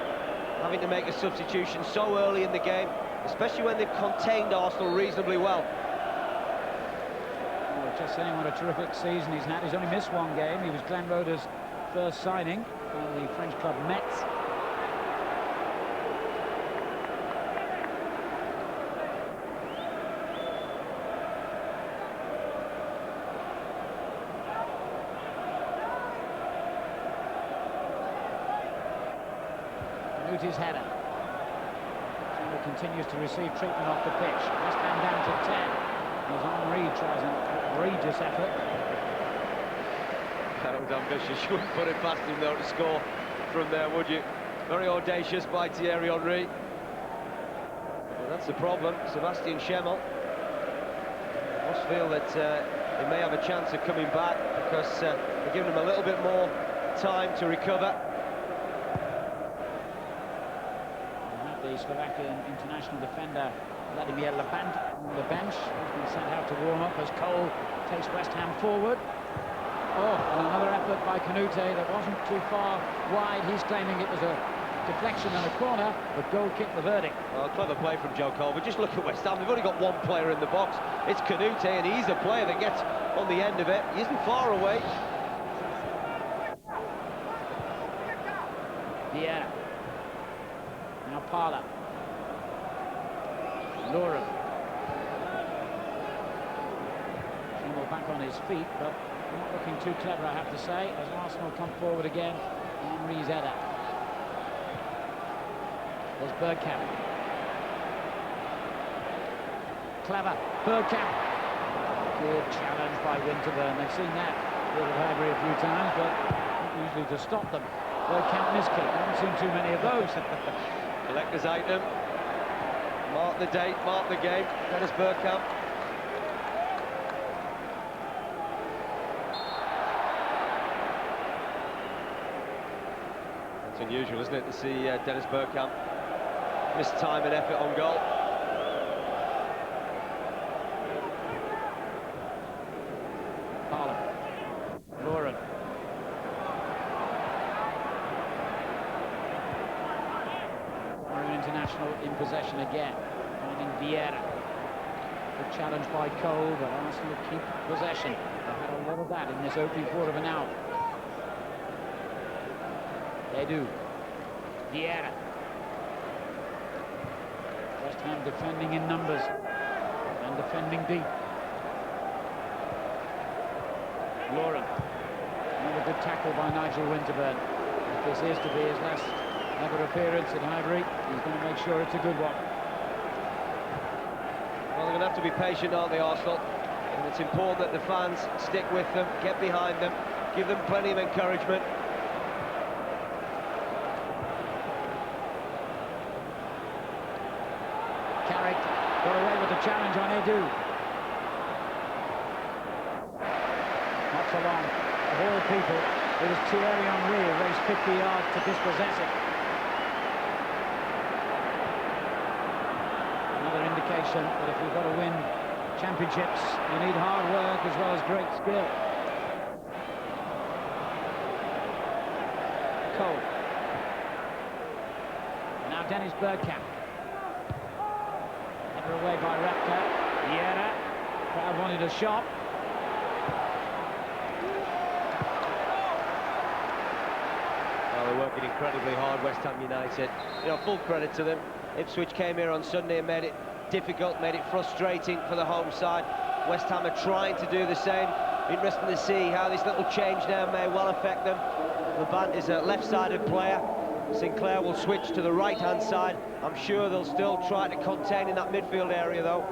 having to make a substitution so early in the game, especially when they've contained Arsenal reasonably well. Well, just saying what a terrific season he's had. He's only missed one game. He was Glenn Roeder's first signing for the French club Metz. Canute's header. Schemmel continues to receive treatment off the pitch. West Ham down to 10. As Henry tries an outrageous effort. That was ambitious. You wouldn't put it past him, though, to score from there, would you? Very audacious by Thierry Henry. Well, that's the problem. Sebastian Schemmel must feel that he may have a chance of coming back because they're giving him a little bit more time to recover. The Slovakian international defender Vladimir Labant on the bench. He's been sent out to warm up as Cole takes West Ham forward. Oh, and another effort by Canute that wasn't too far wide. He's claiming it was a deflection and a corner, but goal kicked the verdict. Well, clever play from Joe Cole, but just look at West Ham. They've only got one player in the box. It's Canute, and he's the player that gets on the end of it. He isn't far away. Yeah. Now Parla. Lauren. Schemmel back on his feet, but not looking too clever, I have to say, as Arsenal come forward again. Henry's header. There's Bergkamp. Clever. Bergkamp. Good challenge by Winterburn. They've seen that with Highbury a few times, but not usually to stop them. Bergkamp miskick. I haven't seen too many of those. Collector's item. Mark the date, mark the game. Dennis Bergkamp. It's unusual, isn't it, to see Dennis Bergkamp miss time and effort on goal. Parla. Lauren. International in possession again, finding Vieira. Good challenge by Cole, but Arsenal keep possession. They've had a lot of that in this opening quarter of an hour. They do. Vieira. West Ham defending in numbers and defending deep. Lauren. Another good tackle by Nigel Winterburn. If this is to be his last ever appearance in Highbury, he's going to make sure it's a good one. Well, they're going to have to be patient, aren't they, Arsenal? And it's important that the fans stick with them, get behind them, give them plenty of encouragement. Carrick got away with the challenge on Edu. Not for long. of all people, it was Thierry Henry who raced 50 yards to dispossess it. Another indication that if you've got to win championships, you need hard work as well as great skill. Cole. Now Dennis Bergkamp. Header away by Repka. Vieira. Crowd wanted a shot. Well, they're working incredibly hard, West Ham United. You know, full credit to them. Ipswich came here on Sunday and made it difficult, made it frustrating for the home side. West Ham are trying to do the same. Interesting to see how this little change now may well affect them. Laban is a left-sided player. Sinclair will switch to the right-hand side. I'm sure they'll still try to contain in that midfield area, though.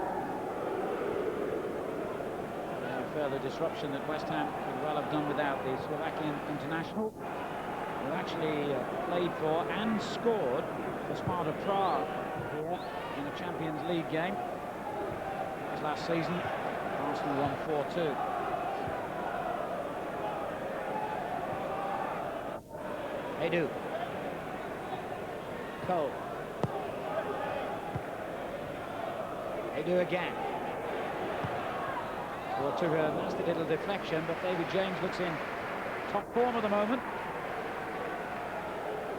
Further disruption that West Ham could well have done without the Slovakian international, who actually played for and scored for Sparta Prague here in a Champions League game. That was last season. Arsenal won 4-2. Edu. Cole. Edu again. Well, to a nasty little deflection, but David James looks in top form at the moment.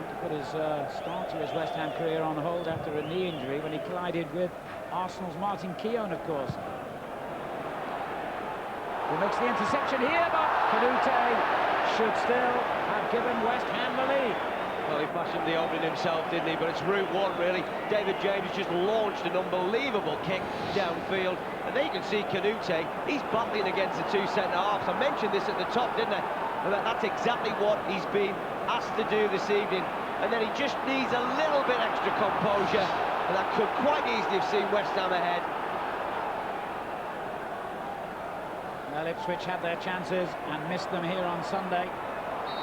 To put his start to his West Ham career on hold after a knee injury when he collided with Arsenal's Martin Keown, of course. He makes the interception here, but Canute should still have given West Ham the lead. Well, he fashioned the opening himself, didn't he? But it's route one, really. David James just launched an unbelievable kick downfield. And there you can see Canute. He's battling against the two centre-halves. I mentioned this at the top, didn't I? And that's exactly what he's been asked to do this evening. And then he just needs a little bit extra composure. And that could quite easily have seen West Ham ahead. Well, Ipswich had their chances and missed them here on Sunday.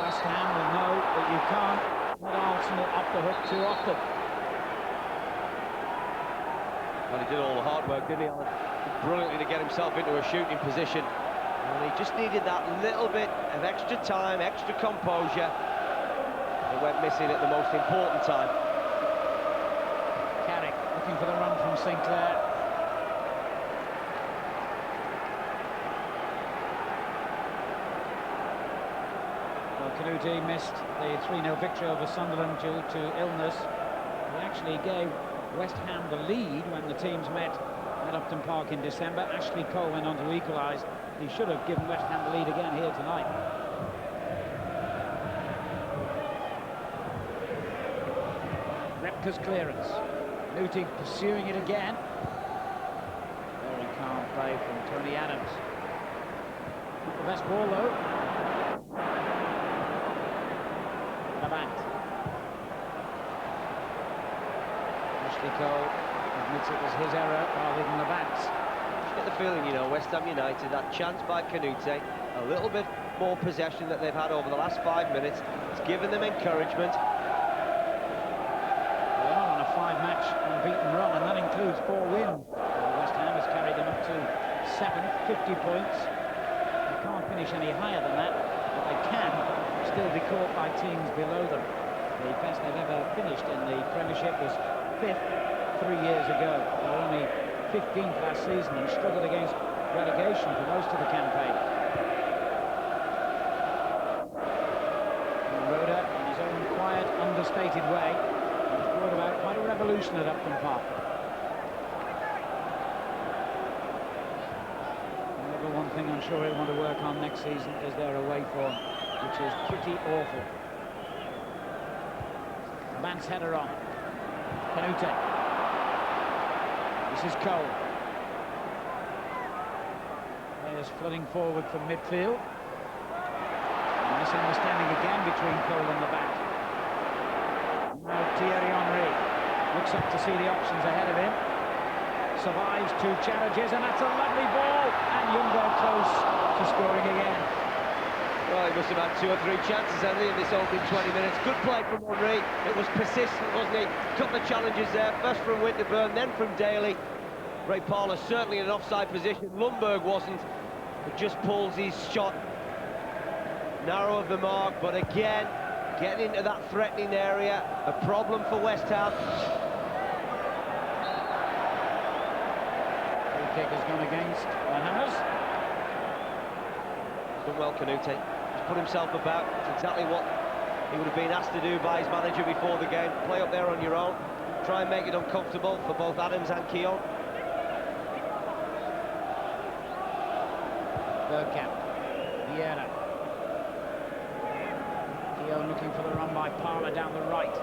West Ham will know that you can't let Arsenal off the hook too often. Well, he did all the hard work, didn't he, Alan? Brilliantly to get himself into a shooting position. And he just needed that little bit of extra time, extra composure. It went missing at the most important time. Carrick looking for the run from Sinclair. Canute missed the 3-0 victory over Sunderland due to illness. He actually gave West Ham the lead when the teams met at Upton Park in December. Ashley Cole went on to equalise. He should have given West Ham the lead again here tonight. Repka's clearance. Canute pursuing it again. Very calm play from Tony Adams. Not the best ball though. Ashley Cole admits it was his error rather than Labant's. You get the feeling, you know, West Ham United, that chance by Canute, a little bit more possession that they've had over the last 5 minutes. It's given them encouragement. They are on a 5-match unbeaten run, and that includes 4 wins. West Ham has carried them up to 50 points. They can't finish any higher than that, but they can still be caught by teams below them. The best they've ever finished in the Premiership was 5th 3 years ago. They were only 15th last season and struggled against relegation for most of the campaign. And Roda, in his own quiet, understated way, has brought about quite a revolution at Upton Park. And one thing I'm sure he'll want to work on next season is their away form, which is pretty awful. Vance header on. Canute. This is Cole. Players flooding forward from midfield. A misunderstanding again between Cole and the back. Now Thierry Henry looks up to see the options ahead of him. Survives 2 challenges, and that's a lovely ball. And Ljungberg close to scoring again. Well, he must have had 2 or 3 chances, Henry, in this opening 20 minutes. Good play from Henry. It was persistent, wasn't he? Couple of challenges there, first from Winterburn, then from Daly. Ray Parlour certainly in an offside position. Ljungberg wasn't, but just pulls his shot narrow of the mark, but again, getting into that threatening area, a problem for West Ham. Free kick has gone against the Hammers. Done well, Canute. He's put himself about. It's exactly what he would have been asked to do by his manager before the game. Play up there on your own. Try and make it uncomfortable for both Adams and Keown. Bergkamp, Vieira. Keown looking for the run by Parlour down the right.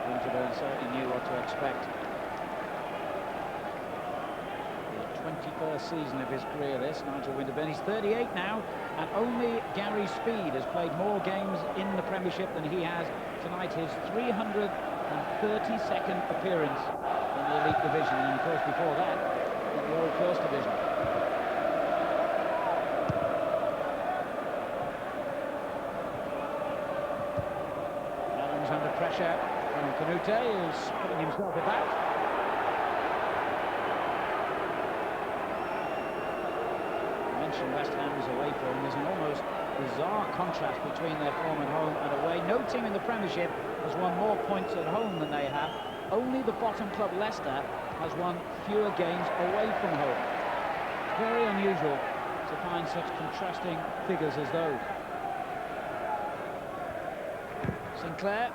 Winterburn certainly knew what to expect. The 21st season of his career, this, Nigel Winterburn. He's 38 now, and only Gary Speed has played more games in the Premiership than he has tonight. His 332nd appearance in the Elite Division, and of course before that, in the old First Division. Adams under pressure from Canute, who's putting himself about. West Ham's away form. There's an almost bizarre contrast between their form at home and away. No team in the Premiership has won more points at home than they have. Only the bottom club Leicester has won fewer games away from home. Very unusual to find such contrasting figures as those. Sinclair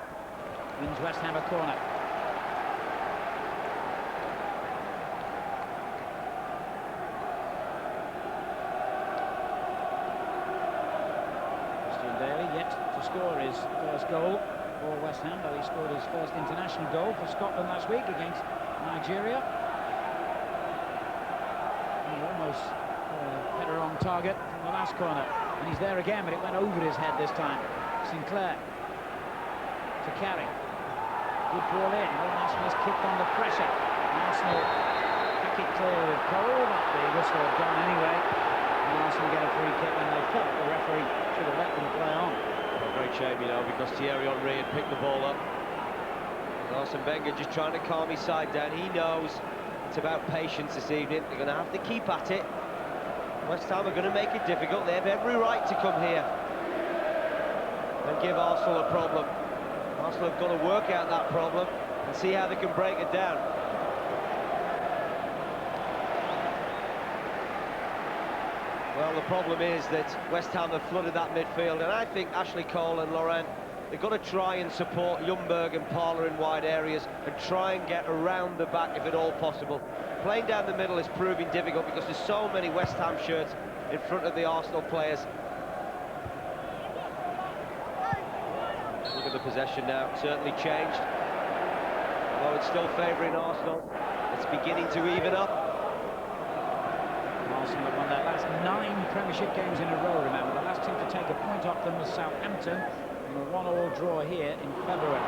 wins West Ham a corner. Score his first goal for West Ham, but he scored his first international goal for Scotland last week against Nigeria. He almost header on target from the last corner, and he's there again, but it went over his head this time. Sinclair to Carey. Good ball in. Arsenal has kicked under pressure. Arsenal pack it clear with Cole, but the whistle had gone anyway. And Arsenal get a free kick, and they felt the referee should have let them play on. Great shame, you know, because Thierry Henry had picked the ball up. Arsene Wenger just trying to calm his side down. He knows it's about patience this evening. They're going to have to keep at it. West Ham are going to make it difficult. They have every right to come here and give Arsenal a problem. Arsenal have got to work out that problem and see how they can break it down. Well, the problem is that West Ham have flooded that midfield, and I think Ashley Cole and Laurent, they've got to try and support Ljungberg and Parlour in wide areas and try and get around the back if at all possible. Playing down the middle is proving difficult because there's so many West Ham shirts in front of the Arsenal players. Look at the possession now, certainly changed. Although it's still favouring Arsenal, it's beginning to even up. Arsenal have won their last 9 Premiership games in a row, remember. The last team to take a point off them was Southampton in a 1-1 draw here in February.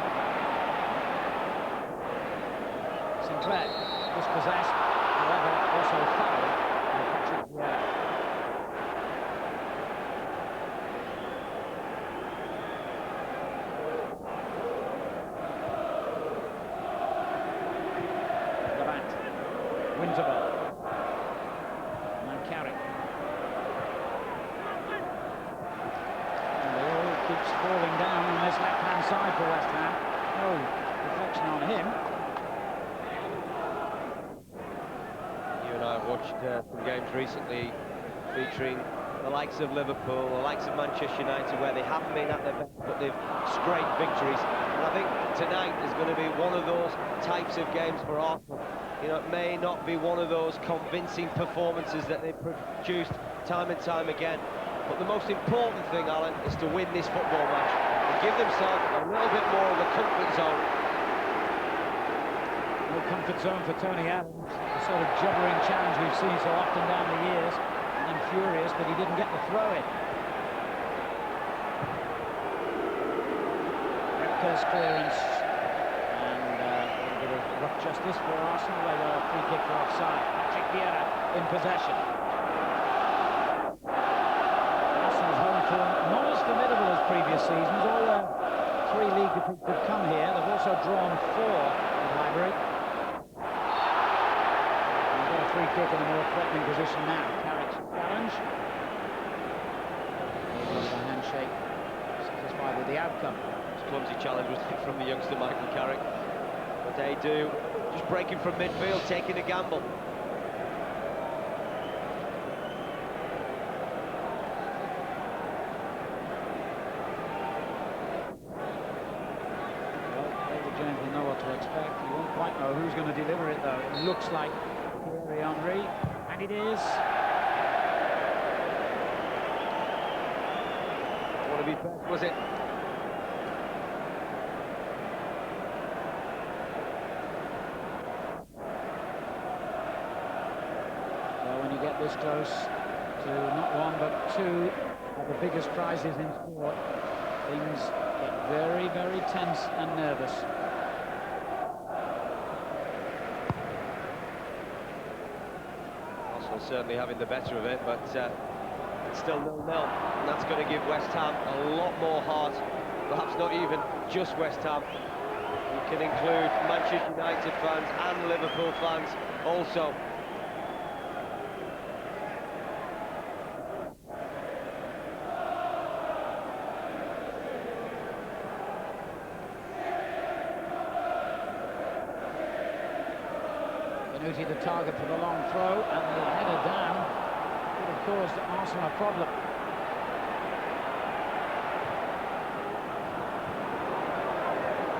Sinclair, dispossessed, however, also fouled by Patrick Vieira. Levant, Winterburn. Falling down on this left-hand side for West Ham. No reflection on him. You and I have watched some games recently featuring the likes of Liverpool, the likes of Manchester United, where they haven't been at their best, but they've scraped victories. And I think tonight is going to be one of those types of games for Arsenal. You know, it may not be one of those convincing performances that they've produced time and time again. But the most important thing, Alan, is to win this football match and give themselves a little bit more of a comfort zone. No comfort zone for Tony Adams. The sort of jubbering challenge we've seen so often down the years. And I'm furious that he didn't get the throw in. Repka's clearance. And a bit of rough justice for Arsenal. They got a free kick for offside. Patrick Vieira in possession. Not as formidable as previous seasons. All their 3 league defeats have come here. They've also drawn 4 at Highbury. They've got a free kick in a more threatening position now. Carrick's challenge. O'Shea satisfied with the outcome. It's a clumsy challenge was from the youngster Michael Carrick. But they do, just breaking from midfield, taking a gamble. David James will know what to expect. He won't quite know who's going to deliver it, though. It looks like Thierry Henry, and it is. Want to be best, was it? Well, when you get this close to not one but two of the biggest prizes in sport, things get very, very tense and nervous. Arsenal certainly having the better of it, but it's still 0-0, and that's going to give West Ham a lot more heart. Perhaps not even just West Ham. You can include Manchester United fans and Liverpool fans also. Benuti the target for the long throw, and the header down could have caused Arsenal a problem.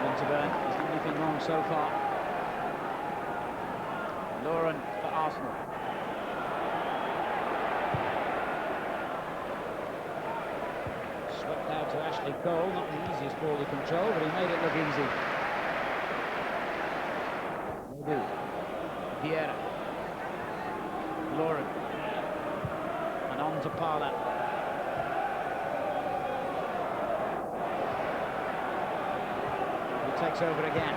Winterburn has done anything wrong so far. Lauren for Arsenal. Swept out to Ashley Cole, not the easiest ball to control, but he made it look easy. They do. Vieira. Lauren. And on to Parla. He takes over again.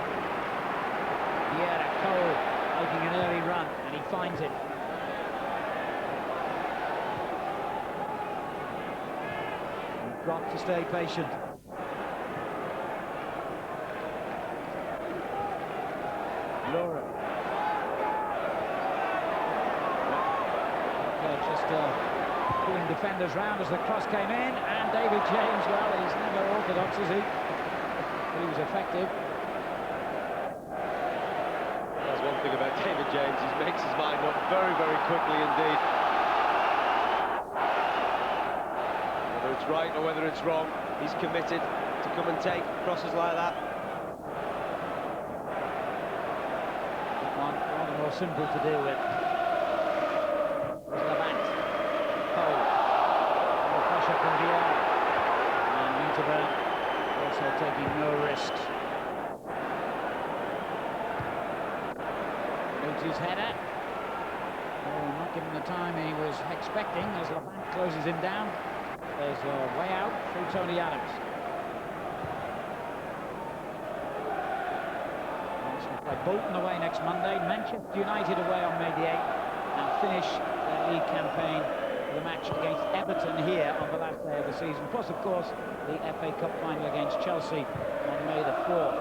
Vieira, Cole making an early run, and he finds it. You've got to stay patient. Laura. Pulling defenders round as the cross came in, and David James, well, he's never orthodox, is he? But he was effective. That's one thing about David James, he makes his mind up very, very quickly indeed. Whether it's right or whether it's wrong, he's committed to come and take crosses like that. One rather more simple to deal with. Also taking no risks. Nuti's header. Oh, not given the time he was expecting as Levant closes him down. There's a way out through Tony Adams. Arsenal play Bolton away next Monday, Manchester United away on May the 8th, and finish their league campaign the match against Everton here on the last day of the season, plus of course the FA Cup final against Chelsea on May the 4th.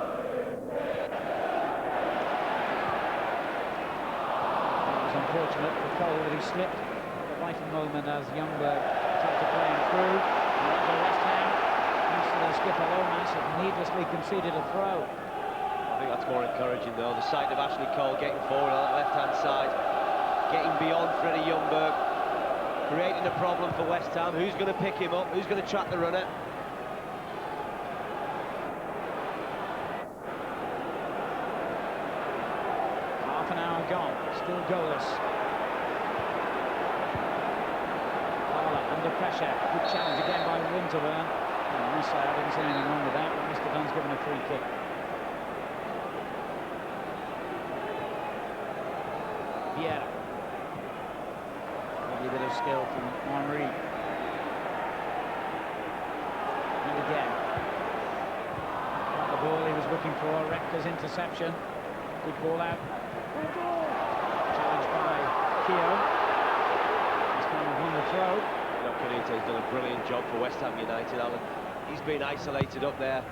It was unfortunate for Cole that he slipped at the vital moment as Youngberg tried to play him through. And West Ham, thanks to their skipper Lomas, have needlessly conceded a throw. I think that's more encouraging though, the sight of Ashley Cole getting forward on that left-hand side, getting beyond Freddie Youngberg, creating a problem for West Ham. Who's going to pick him up? Who's going to track the runner? Half an hour gone, still goalless. Parla under pressure. Good challenge again by Winterburn. I must say, I didn't see anything wrong with that. Mr. Dunn's given a free kick. Vieira. A bit of skill from Henry. And again. Got the ball he was looking for. Rector's interception. Good ball out. Challenged by Keogh. He's kind of won the throw. Konate's done a brilliant job for West Ham United, Alan. He's been isolated up there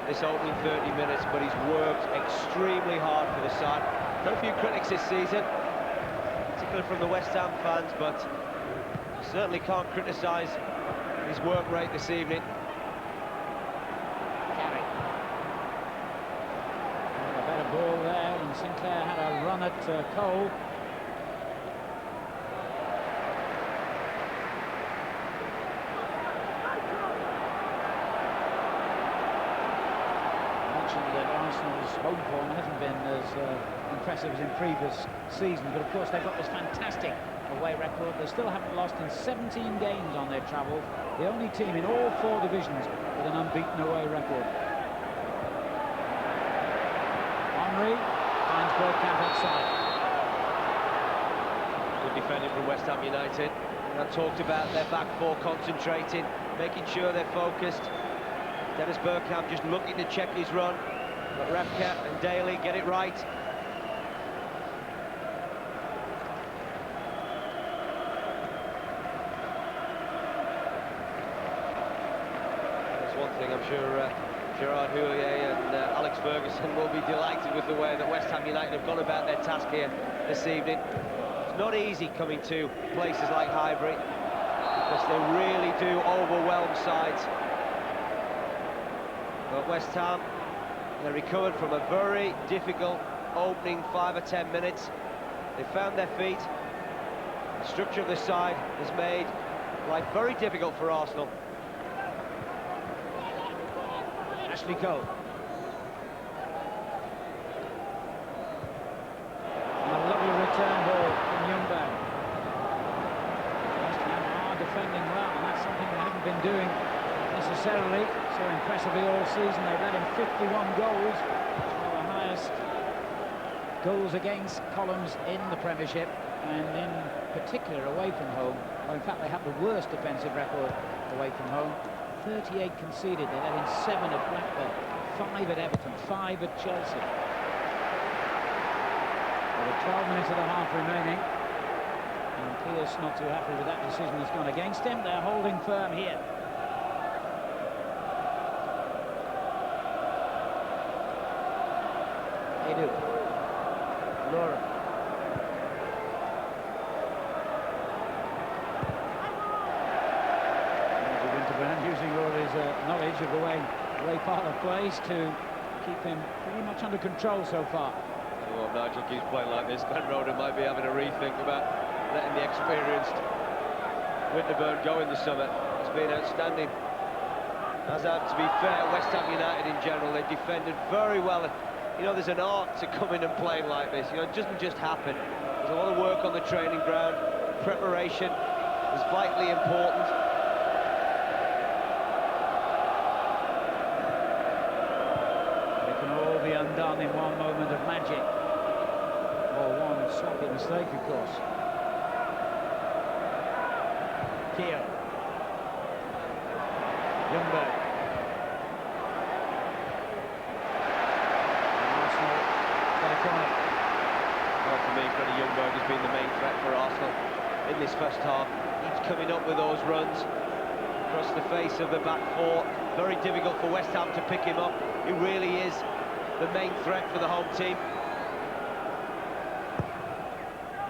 this opening 30 minutes, but he's worked extremely hard for the side. Got a few critics this season, particularly from the West Ham fans, but you certainly can't criticise his work rate this evening. Carrick. A better ball there, and Sinclair had a run at Cole. Arsenal's home form hasn't been as impressive as in previous seasons, but of course they've got this fantastic away record. They still haven't lost in 17 games on their travels. The only team in all 4 divisions with an unbeaten away record. Henry finds Bergkamp outside. Good defending from West Ham United. I talked about their back 4 concentrating, making sure they're focused. Dennis Bergkamp just looking to check his run. But Repka and Daly get it right. There's one thing I'm sure Gerard Houllier and Alex Ferguson will be delighted with the way that West Ham United have gone about their task here this evening. It's not easy coming to places like Highbury because they really do overwhelm sides. But West Ham, they recovered from a very difficult opening 5 or 10 minutes. They found their feet. The structure of the side has made life very difficult for Arsenal. Ashley Cole. And a lovely return ball from Ljungberg. West Ham are defending well, and that's something they haven't been doing necessarily so impressively all season. They've led in 51 goals, one of the highest goals against columns in the Premiership, and in particular away from home. Well, in fact, they have the worst defensive record away from home. 38 conceded. They led in 7 at Blackburn, 5 at Everton, 5 at Chelsea. With 12 minutes of the half remaining, and Pearce not too happy with that decision that's gone against him. They're holding firm here. They do. Laura. Winterburn using all his knowledge of the way part of plays to keep him pretty much under control so far. Well, Nigel keeps playing like this. Glenn Roden might be having a rethink about letting the experienced Winterburn go in the summer. It's been outstanding. As to be fair, West Ham United in general, they defended very well. You know, there's an art to coming and playing like this. You know, it doesn't just happen. There's a lot of work on the training ground. Preparation is vitally important. They can all be undone in one moment of magic. Or one sloppy mistake, of course. Keogh. Ljungberg. Well, for me, Freddie Ljungberg has been the main threat for Arsenal in this first half. He's coming up with those runs across the face of the back 4. Very difficult for West Ham to pick him up. He really is the main threat for the home team.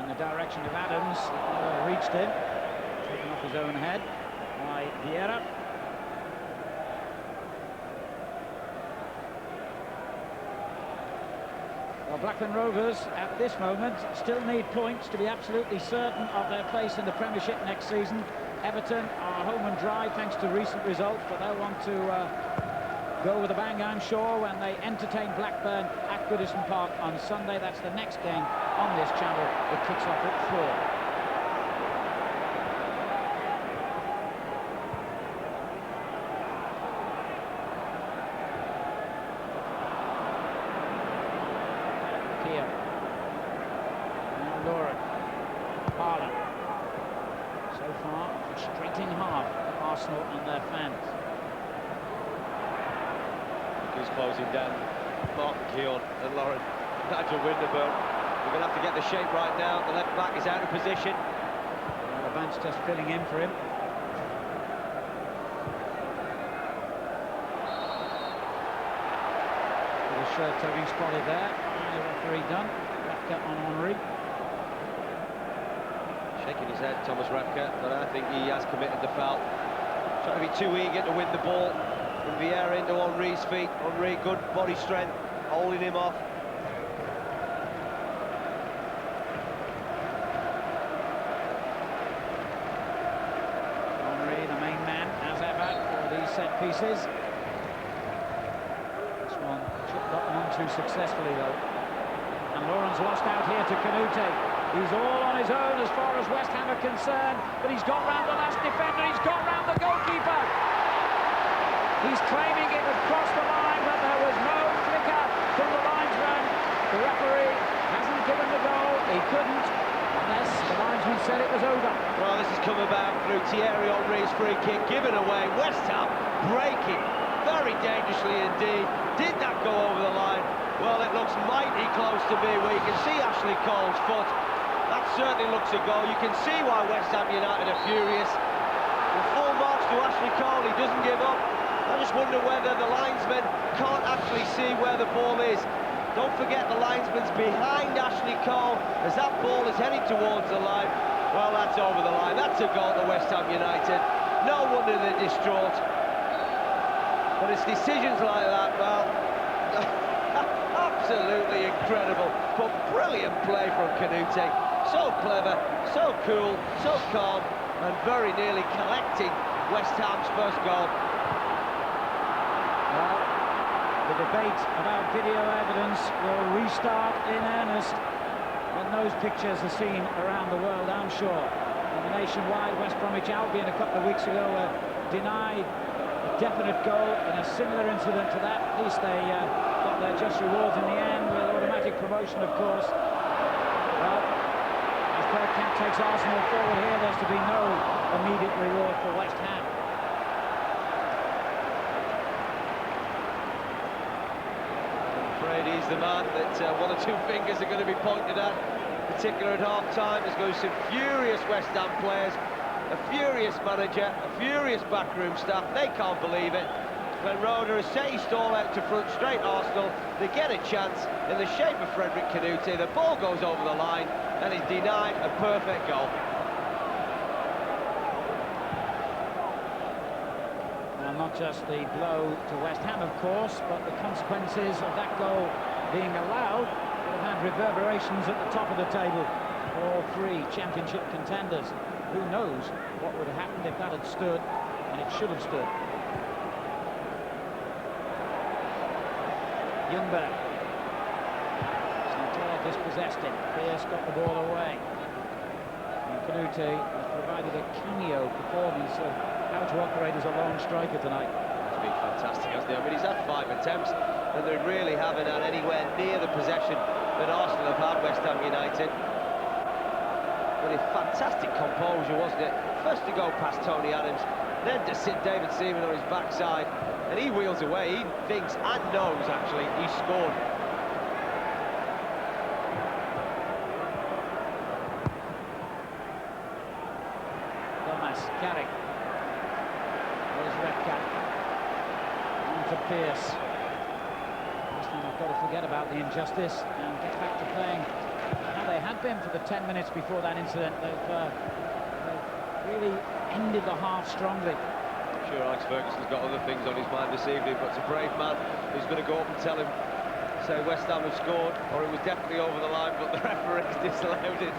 In the direction of Adams, it never reached him. Taken off his own head by Vieira. Well, Blackburn Rovers, at this moment, still need points to be absolutely certain of their place in the Premiership next season. Everton are home and dry thanks to recent results, but they'll want to go with a bang, I'm sure, when they entertain Blackburn at Goodison Park on Sunday. That's the next game on this channel. It kicks off at 4. Closing down Martin Keown and Lauren Nigel Winterburn. We're going to have to get the shape right now. The left back is out of position. And the bench just filling in for him. The shirt tugging spotted there. The referee done. Repka on Henry. Shaking his head, Thomas Repka, but I think he has committed the foul. trying to be too eager to win the ball. From Vieira into Henry's feet. Henry, good body strength, holding him off. Henry, the main man, as ever, for these set pieces. This one gotten onto successfully, though. And Lawrence lost out here to Canute. He's all on his own as far as West Ham are concerned, but he's got round the last defender, he's got round the goalkeeper. He's claiming it had crossed the line, but there was no flicker from the linesman. The referee hasn't given the goal. He couldn't, unless the linesman said it was over. Well, this has come about through Thierry Henry's free kick, given away. West Ham breaking very dangerously indeed. Did that go over the line? Well, it looks mighty close to me, where you can see Ashley Cole's foot. That certainly looks a goal. You can see why West Ham United are furious. The full marks to Ashley Cole, he doesn't give up. I just wonder whether the linesman can't actually see where the ball is. Don't forget the linesman's behind Ashley Cole as that ball is heading towards the line. Well, that's over the line. That's a goal to West Ham United. No wonder they're distraught. But it's decisions like that, well, absolutely incredible. But brilliant play from Canute. So clever, so cool, so calm, and very nearly collecting West Ham's first goal. Well, the debate about video evidence will restart in earnest when those pictures are seen around the world, I'm sure. In the nationwide, West Bromwich Albion a couple of weeks ago denied a definite goal in a similar incident to that. At least they got their just rewards in the end with automatic promotion, of course. Well, as Bergkamp takes Arsenal forward here, there's to be no immediate reward for West Ham. He's the man that one or two fingers are going to be pointed at, particularly at half-time. There's going to be some furious West Ham players, a furious manager, a furious backroom staff. They can't believe it. Glenn Roeder has set his stall out to front, straight Arsenal. They get a chance in the shape of Frederick Canute. The ball goes over the line and is denied a perfect goal. Not just the blow to West Ham, of course, but the consequences of that goal being allowed would have had reverberations at the top of the table for all three championship contenders. Who knows what would have happened if that had stood, and it should have stood. Ljungberg. St. Clair dispossessed it. Pearce got the ball away. And Canute has provided a cameo performance of how to operate as a lone striker tonight. It's been fantastic, hasn't he? I mean, he's had 5 attempts, and they really haven't had anywhere near the possession that Arsenal have had, West Ham United. Really fantastic composure, wasn't it? First to go past Tony Adams, then to sit David Seaman on his backside, and he wheels away. He thinks and knows, actually, he scored. Thomas, Carrick. To Pearce. This time I've got to forget about the injustice and get back to playing how they had been for the 10 minutes before that incident. They've really ended the half strongly. I'm sure Alex Ferguson's got other things on his mind this evening, but it's a brave man who's going to go up and tell him, say West Ham have scored, or it was definitely over the line, but the referee's disallowed it.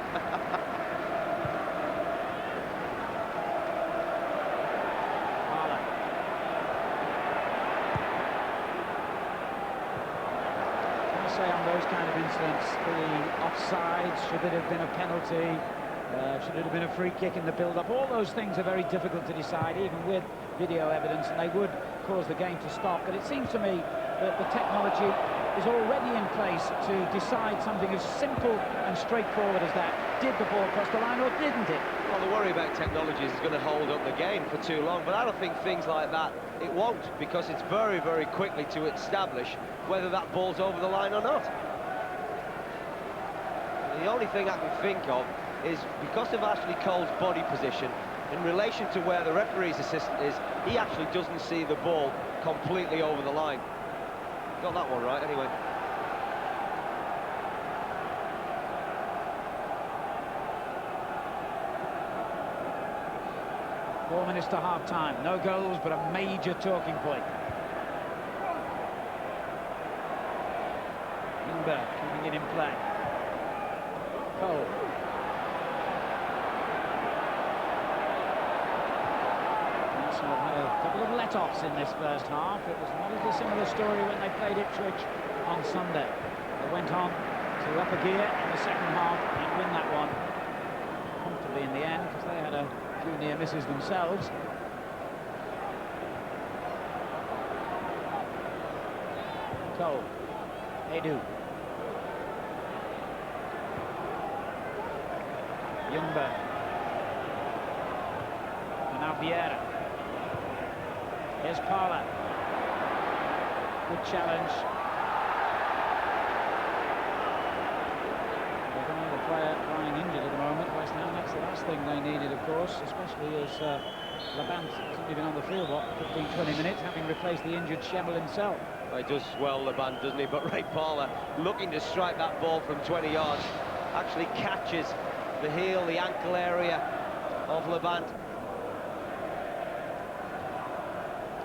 Those kind of incidents, the offside, should it have been a penalty, should it have been a free kick in the build-up, all those things are very difficult to decide, even with video evidence, and they would cause the game to stop. But it seems to me that the technology is already in place to decide something as simple and straightforward as that. Did the ball cross the line or didn't it? Well, the worry about technology is it's going to hold up the game for too long, but I don't think things like that, it won't, because it's very, very quickly to establish whether that ball's over the line or not. The only thing I can think of is, because of Ashley Cole's body position, in relation to where the referee's assistant is, he actually doesn't see the ball completely over the line. Got that one right, anyway. 4 minutes to half-time. No goals, but a major talking point. Ljungberg keeping it in play. Cole. Arsenal had a couple of let-offs in this first half. It was not a similar story when they played Ipswich on Sunday. They went on to up a gear in the second half and win that one comfortably in the end, because they had a few near misses themselves. Cole. Edu. Ljungberg. And now Vieira. Here's Parla. Good challenge. They don't have a player lying injured at the moment. West Ham, that's the last thing they needed, of course, especially as Labant hasn't been on the field, what, 15-20 minutes, having replaced the injured Schemmel himself. He does well, Labant, doesn't he? But Ray Parla, looking to strike that ball from 20 yards, actually catches the heel, the ankle area of Labant.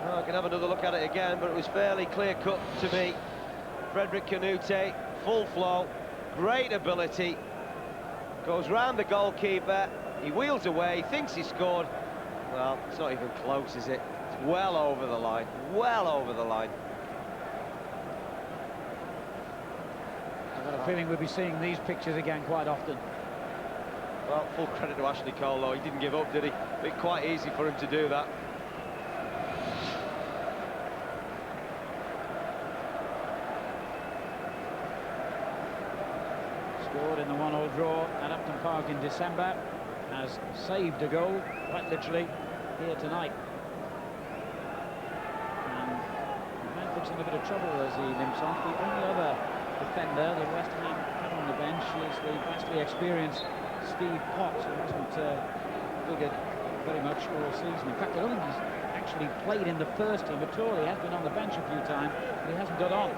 Well, I can have another look at it again, but it was fairly clear-cut to me. Frederick Kanouté, full flow, great ability, goes round the goalkeeper, he wheels away, thinks he scored. Well, it's not even close, is it? It's well over the line, well over the line. I've got a feeling we'll be seeing these pictures again quite often. Well, full credit to Ashley Cole, though. He didn't give up, did he? It's quite easy for him to do that. Scored in the 1-1 draw at Upton Park in December. Has saved a goal, quite literally, here tonight. And Manford's in a bit of trouble as he limps off. The only other defender that West Ham had on the bench is the vastly experienced Steve Potts, who hasn't figured very much all season. In fact, I don't think he's actually played in the first team at all. He has been on the bench a few times, but he hasn't got on.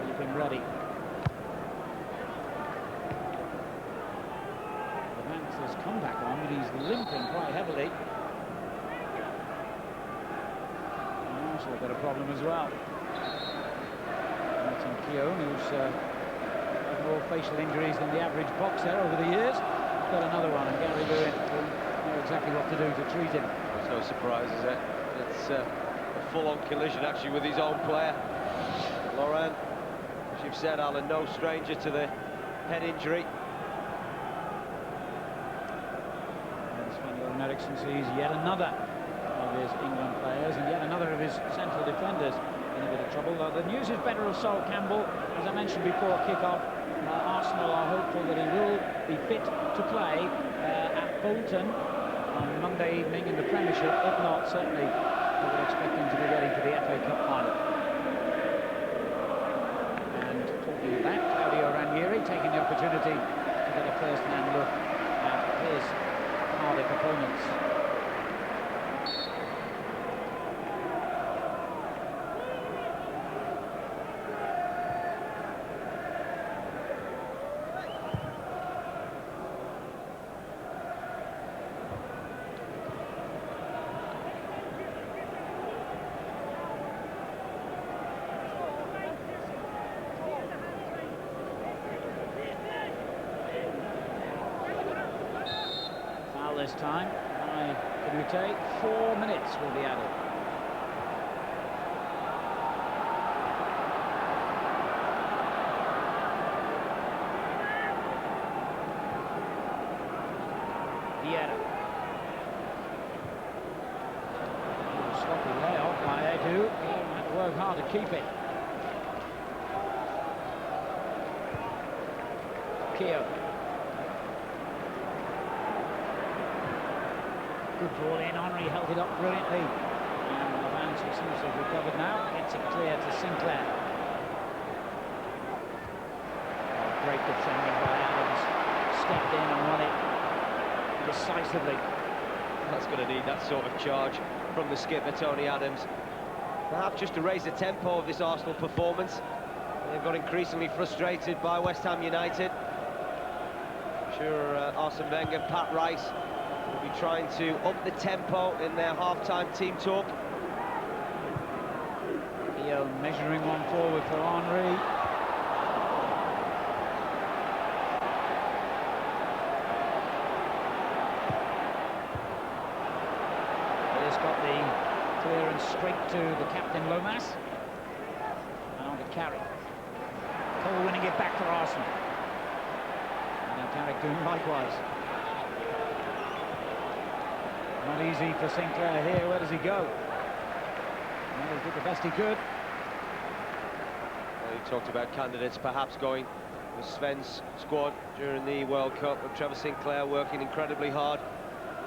Keeping ready. Levant has come back on, but he's limping quite heavily. And also got a problem as well. Martin Keown, who's had more facial injuries than the average boxer over the years, got another one, and Gary Lewin will know exactly what to do to treat him. There's no surprise, is it? It's a full-on collision, actually, with his own player. Laurent, as you've said, Alan, no stranger to the head injury. And Sven-Göran Eriksson sees yet another of his England players and yet another of his central defenders in a bit of trouble. The news is better of Sol Campbell. As I mentioned before kick-off, Arsenal are hopeful that he will be fit to play at Bolton on Monday evening in the Premiership. If not, certainly we would expect him to be ready for the FA Cup final. And talking of that, Claudio Ranieri taking the opportunity to get a first-hand look at his Cardiff opponents. This time by Kanouté. 4 minutes will be added. Vieira. Sloppy layoff by Edu. He had to work hard to keep it. Keown. Good ball in, Henry held it up brilliantly. And Levant, who seems to have recovered now, gets it clear to Sinclair. Oh, great defending by Adams. Stepped in and won it decisively. That's going to need that sort of charge from the skipper, Tony Adams. Perhaps just to raise the tempo of this Arsenal performance. They've got increasingly frustrated by West Ham United. sure Arsene Wenger and Pat Rice will be trying to up the tempo in their half-time team talk. Keown measuring one forward for Henry. He's got the clearance straight to the captain Lomas. And on to Carrick. Cole winning it back for Arsenal. And now Carrick doing likewise. Not easy for Sinclair here. Where does he go? Well, he did the best he could. Well, he talked about candidates perhaps going with Sven's squad during the World Cup, but Trevor Sinclair working incredibly hard,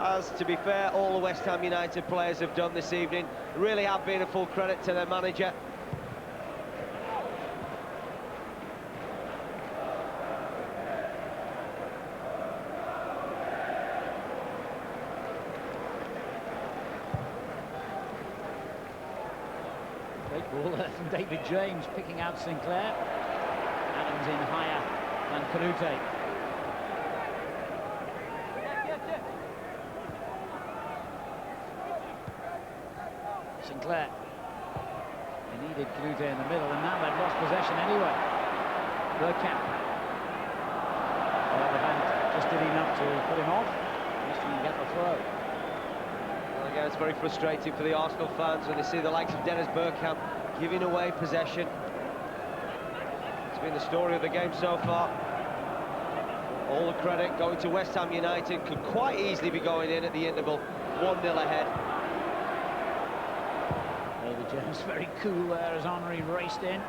as, to be fair, all the West Ham United players have done this evening. Really have been a full credit to their manager. Great ball there from David James, picking out Sinclair. Adams in higher than Kanute. Sinclair. They needed Kanute in the middle, and now they've lost possession anyway. Bergkamp. Well, the band just did enough to put him off. Just didn't get the throw. Well, again, it's very frustrating for the Arsenal fans when they see the likes of Dennis Bergkamp giving away possession. It's been the story of the game so far. All the credit going to West Ham United. Could quite easily be going in at the interval. 1-0 ahead. David James very cool there as Henry raced in.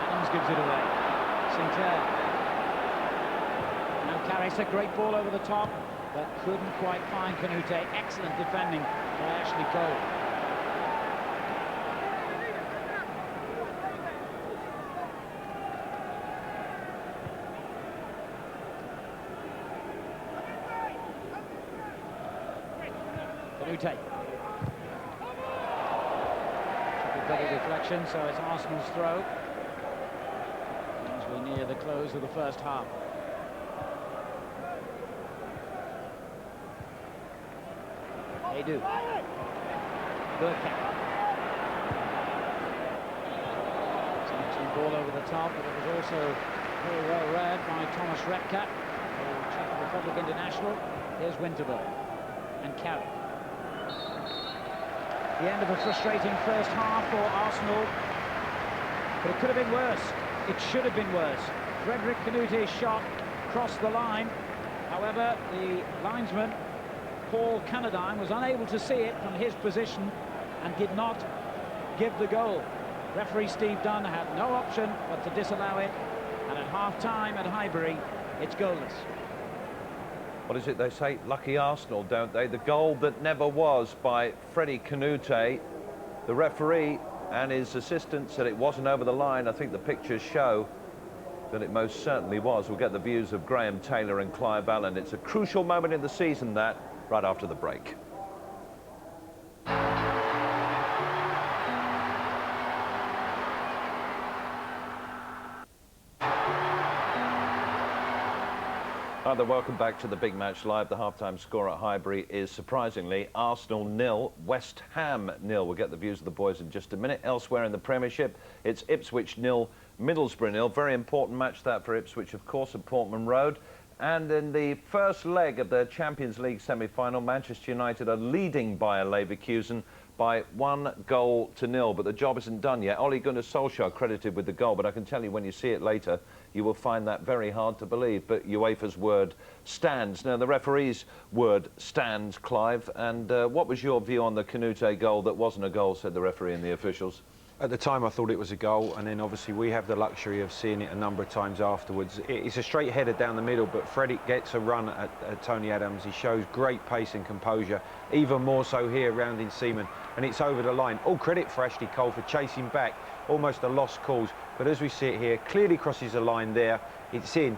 Adams gives it away. Sinclair. Now Carrick's a great ball over the top, but couldn't quite find Kanute. Excellent defending by Ashley Cole. Kanute. Double deflection, so it's Arsenal's throw. As we near the close of the first half. They do. Bergkamp. Some ball over the top, but it was also very well read by Thomas Repka, the Czech Republic international. Here's Winterberg and Carrick. The end of a frustrating first half for Arsenal, but it could have been worse. It should have been worse. Frederick Kanute's shot crossed the line. However, the linesman, Paul Canadine, was unable to see it from his position and did not give the goal. Referee Steve Dunn had no option but to disallow it, and at half-time at Highbury, it's goalless. What is it they say? Lucky Arsenal, don't they? The goal that never was by Freddie Kanute. The referee and his assistant said it wasn't over the line. I think the pictures show that it most certainly was. We'll get the views of Graham Taylor and Clive Allen. It's a crucial moment in the season, that, right after the break. Hi there, welcome back to the Big Match Live. The half-time score at Highbury is, surprisingly, Arsenal 0, West Ham 0. We'll get the views of the boys in just a minute. Elsewhere in the Premiership, it's Ipswich 0, Middlesbrough 0. Very important match that for Ipswich, of course, at Portman Road. And in the first leg of the Champions League semi-final, Manchester United are leading Bayer Leverkusen by 1-0. But the job isn't done yet. Ole Gunnar Solskjaer credited with the goal, but I can tell you when you see it later, you will find that very hard to believe. But UEFA's word stands. Now, the referee's word stands, Clive. And what was your view on the Kanute goal that wasn't a goal, said the referee and the officials? At the time, I thought it was a goal, and then obviously we have the luxury of seeing it a number of times afterwards. It's a straight header down the middle, but Freddie gets a run at Tony Adams. He shows great pace and composure, even more so here rounding Seaman, and it's over the line. All credit for Ashley Cole for chasing back, almost a lost cause. But as we see it here, clearly crosses the line there. It's in.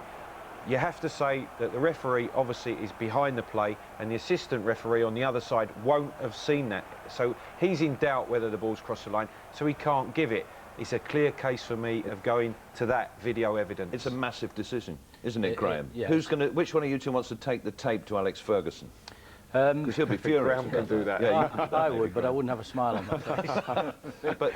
You have to say that the referee obviously is behind the play, and the assistant referee on the other side won't have seen that. So he's in doubt whether the ball's crossed the line, so he can't give it. it's a clear case for me of going to that video evidence. It's a massive decision, isn't it, Graham? Yeah. Which one of you two wants to take the tape to Alex Ferguson? Because he'll be furious. Graham can do that. Yeah, I would, but I wouldn't have a smile on my face. But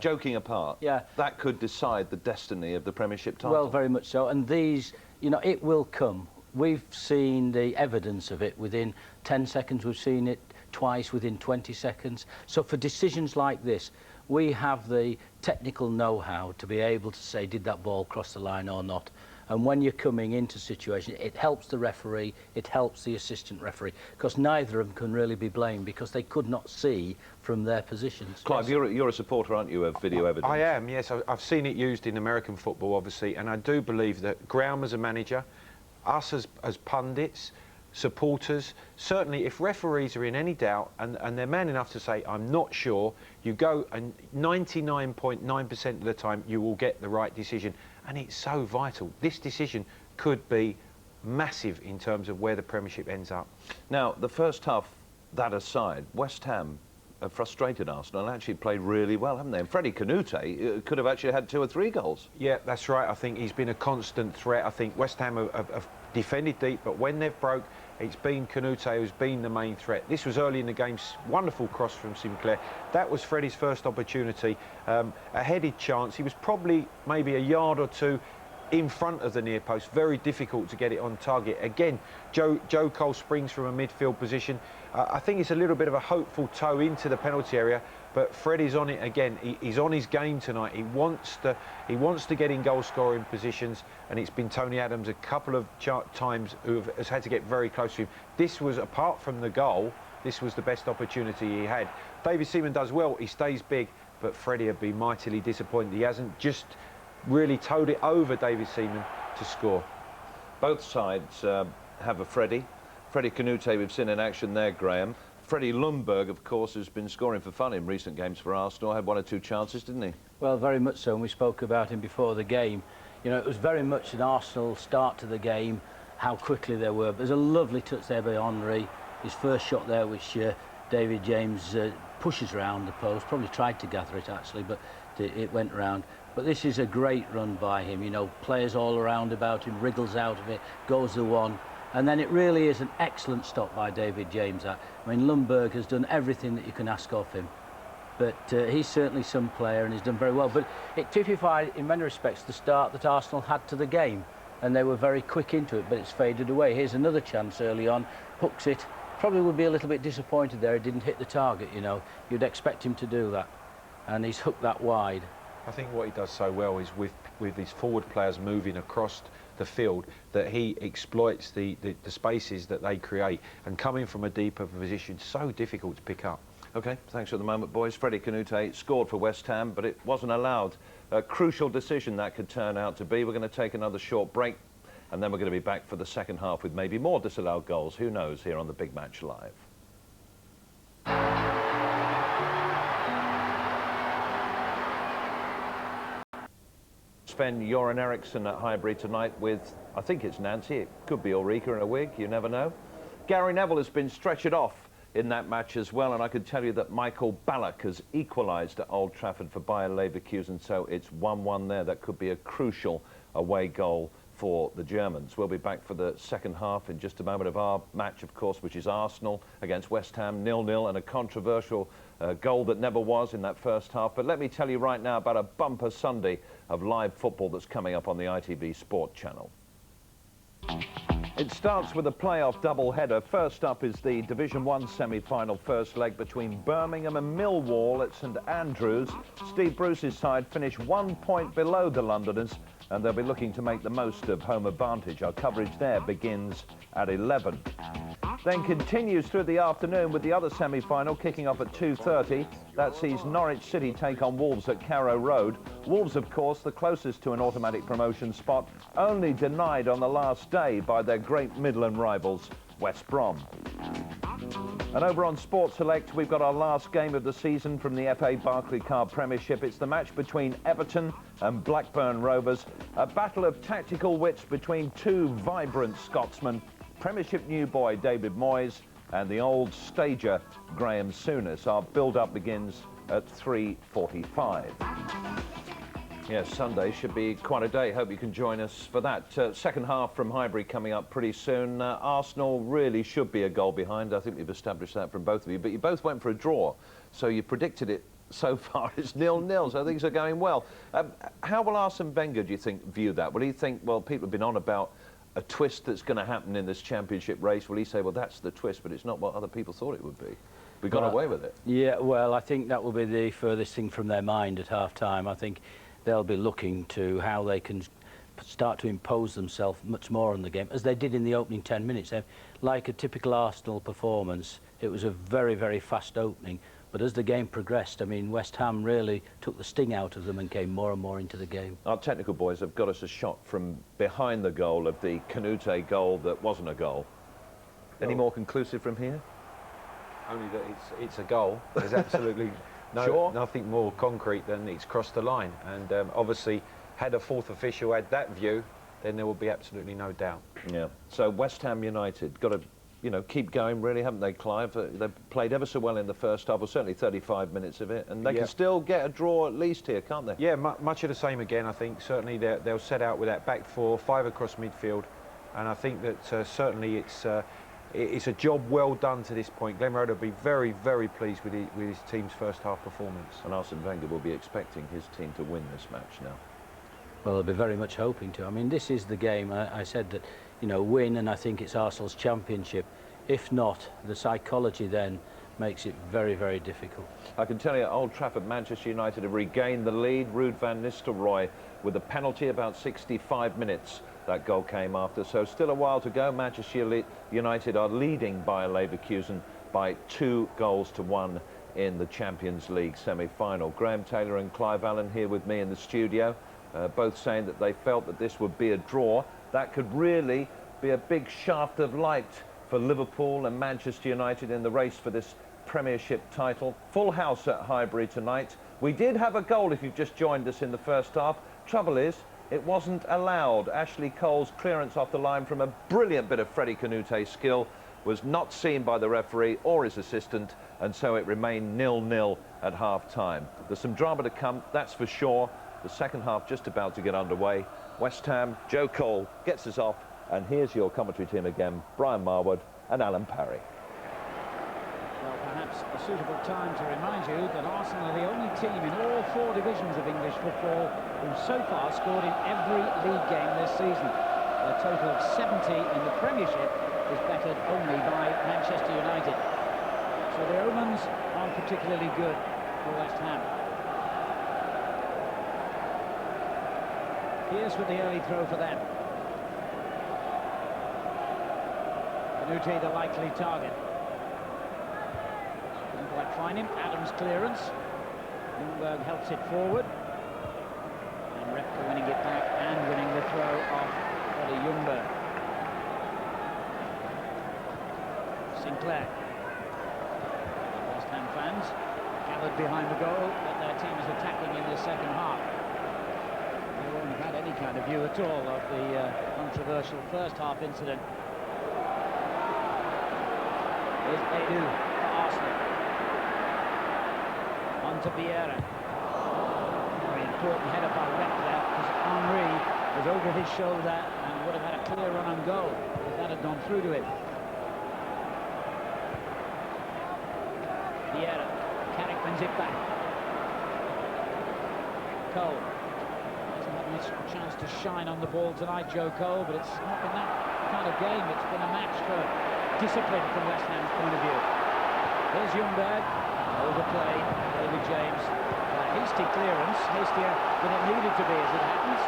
joking apart, yeah, that could decide the destiny of the Premiership title. Well, very much so. And these, you know, it will come. We've seen the evidence of it within 10 seconds. We've seen it twice within 20 seconds. So for decisions like this, we have the technical know-how to be able to say, did that ball cross the line or not? And when you're coming into situations, it helps the referee, it helps the assistant referee, because neither of them can really be blamed because they could not see from their positions. Clive, you're a supporter, aren't you, of video evidence? I am, yes. I've seen it used in American football, obviously, and I do believe that Graham as a manager, us as pundits, supporters, certainly if referees are in any doubt and they're man enough to say, I'm not sure, you go and 99.9% of the time you will get the right decision. And it's so vital. This decision could be massive in terms of where the Premiership ends up. Now, the first half, that aside, West Ham have frustrated Arsenal and actually played really well, haven't they? And Freddie Kanouté could have actually had 2 or 3 goals. Yeah, that's right. I think he's been a constant threat. I think West Ham have defended deep, but when they've broke, it's been Kanouté who's been the main threat. This was early in the game, wonderful cross from Sinclair. That was Freddie's first opportunity, a headed chance. He was probably maybe a yard or 2 in front of the near post, very difficult to get it on target. Again, Joe Cole springs from a midfield position. I think it's a little bit of a hopeful toe into the penalty area, but Freddie's on it again. He's on his game tonight. He wants to get in goal scoring positions, and it's been Tony Adams a couple of times who has had to get very close to him. This was, apart from the goal, this was the best opportunity he had. David Seaman does well. He stays big, but Freddie would be mightily disappointed. He hasn't just really towed it over David Seaman to score. Both sides have a Freddie. Freddie Kanouté we've seen in action there, Graham. Freddie Ljungberg, of course, has been scoring for fun in recent games for Arsenal. Had 1 or 2 chances, didn't he? Well, very much so, and we spoke about him before the game. You know, it was very much an Arsenal start to the game, how quickly they were. But there's a lovely touch there by Henry. His first shot there, which David James pushes round the post. Probably tried to gather it, actually, but it went round. But this is a great run by him, you know, players all around about him, wriggles out of it, goes the one. And then it really is an excellent stop by David James. I mean, Ljungberg has done everything that you can ask of him. But he's certainly some player and he's done very well. But it typified, in many respects, the start that Arsenal had to the game. And they were very quick into it, but it's faded away. Here's another chance early on, hooks it. Probably would be a little bit disappointed there. He didn't hit the target, you know. You'd expect him to do that. And he's hooked that wide. I think what he does so well is with his forward players moving across the field, that he exploits the spaces that they create, and coming from a deeper position, so difficult to pick up. OK, thanks for the moment, boys. Freddie Kanouté scored for West Ham, but it wasn't allowed. A crucial decision that could turn out to be. We're going to take another short break, and then we're going to be back for the second half with maybe more disallowed goals. Who knows, here on the Big Match Live. Sven Göran Eriksson at Highbury tonight with, I think it's Nancy, it could be Ulrika in a wig, you never know. Gary Neville has been stretchered off in that match as well, and I could tell you that Michael Ballack has equalised at Old Trafford for Bayer Leverkusen, so it's 1-1 there. That could be a crucial away goal for the Germans. We'll be back for the second half in just a moment of our match, of course, which is Arsenal against West Ham, 0-0, and a controversial goal that never was in that first half. But let me tell you right now about a bumper Sunday of live football that's coming up on the ITV Sport channel. It starts with a playoff double-header. First up is the Division 1 semi-final first leg between Birmingham and Millwall at St Andrews. Steve Bruce's side finish 1 point below the Londoners, and they'll be looking to make the most of home advantage. Our coverage there begins at 11. Then continues through the afternoon with the other semi-final kicking off at 2:30. That sees Norwich City take on Wolves at Carrow Road. Wolves, of course, the closest to an automatic promotion spot, only denied on the last day by their Great Midland rivals, West Brom. And over on Sports Select, we've got our last game of the season from the FA Barclaycard Premiership. It's the match between Everton and Blackburn Rovers. A battle of tactical wits between 2 vibrant Scotsmen, Premiership new boy David Moyes and the old stager Graham Souness. Our build-up begins at 3:45. Yes, Sunday should be quite a day. Hope you can join us for that. Second half from Highbury coming up pretty soon. Arsenal really should be a goal behind. I think we've established that from both of you. But you both went for a draw, so you predicted it so far. It's 0-0, so things are going well. How will Arsene Wenger, do you think, view that? Will he think, well, people have been on about a twist that's going to happen in this championship race? Will he say, well, that's the twist, but it's not what other people thought it would be? We got away with it. Yeah, well, I think that will be the furthest thing from their mind at half-time. I think they'll be looking to how they can start to impose themselves much more on the game, as they did in the opening 10 minutes. Like a typical Arsenal performance, it was a very, very fast opening. But as the game progressed, I mean, West Ham really took the sting out of them and came more and more into the game. Our technical boys have got us a shot from behind the goal of the Canute goal that wasn't a goal. Any more conclusive from here? Only that it's a goal. There's absolutely nothing more concrete than it's crossed the line. And obviously, had a fourth official had that view, then there would be absolutely no doubt. Yeah. So West Ham United got to, you know, keep going, really, haven't they, Clive? They've played ever so well in the first half, or certainly 35 minutes of it, and they can still get a draw at least here, can't they? Yeah, much of the same again. I think certainly they'll set out with that back four, 5 across midfield, and I think that certainly it's a job well done to this point. Glenn Roeder will be very, very pleased with his team's first half performance. And Arsene Wenger will be expecting his team to win this match now. Well, they'll be very much hoping to. I mean, this is the game. I said that, you know, win, and I think it's Arsenal's championship. If not, the psychology then makes it very, very difficult. I can tell you, at Old Trafford, Manchester United have regained the lead. Ruud van Nistelrooy with a penalty about 65 minutes. That goal came after, so still a while to go. Manchester United are leading Bayer Leverkusen by 2-1 in the Champions League semi-final. Graham Taylor and Clive Allen here with me in the studio, both saying that they felt that this would be a draw. That could really be a big shaft of light for Liverpool and Manchester United in the race for this Premiership title. Full house at Highbury tonight. We did have a goal if you've just joined us in the first half. Trouble is, it wasn't allowed. Ashley Cole's clearance off the line from a brilliant bit of Freddie Canute's skill was not seen by the referee or his assistant, and so it remained 0-0 at half-time. There's some drama to come, that's for sure. The second half just about to get underway. West Ham, Joe Cole gets us off, and here's your commentary team again, Brian Marwood and Alan Parry. Well, perhaps a suitable time to remind you that Arsenal are the only team in all 4 divisions of English football who've so far scored in every league game this season. A total of 70 in the Premiership is bettered only by Manchester United. So the omens aren't particularly good for West Ham. Here's with the early throw for them. Canute the likely target. Didn't quite find him. Adams clearance. Ljungberg helps it forward. And Repka winning it back and winning the throw off Freddie Ljungberg. Sinclair. West Ham fans gathered behind the goal that their team is attacking in the second half. They won't have had any kind of view at all of the controversial first half incident. Here's Edu for Arsenal. On to Vieira. Very important header by Repka, because Henry was over his shoulder and would have had a clear run on goal if that had gone through to him. Vieira. Carrick wins it back. Cole. Hasn't had much chance to shine on the ball tonight, Joe Cole, but it's not been that kind of game. It's been a match for discipline from West Ham's point of view. Here's Ljungberg. Overplayed. David James. Hasty clearance. Hastier than it needed to be, as it happens.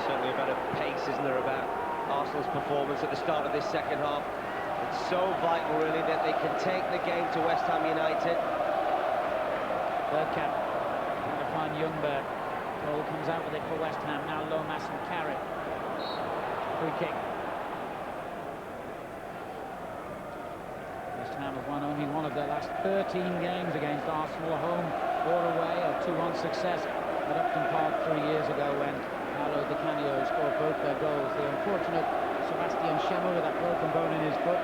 Certainly a better pace, isn't there, about Arsenal's performance at the start of this second half. It's so vital, really, that they can take the game to West Ham United. Bergkamp trying to find Ljungberg. Cole comes out with it for West Ham. Now Lomas and Carrick. Free kick. West Ham have won only one of their last 13 games against Arsenal, home or away, a 2-1 success at Upton Park 3 years ago when Paolo Di Canio scored both their goals. The unfortunate Sebastian Schemmel with that broken bone in his foot,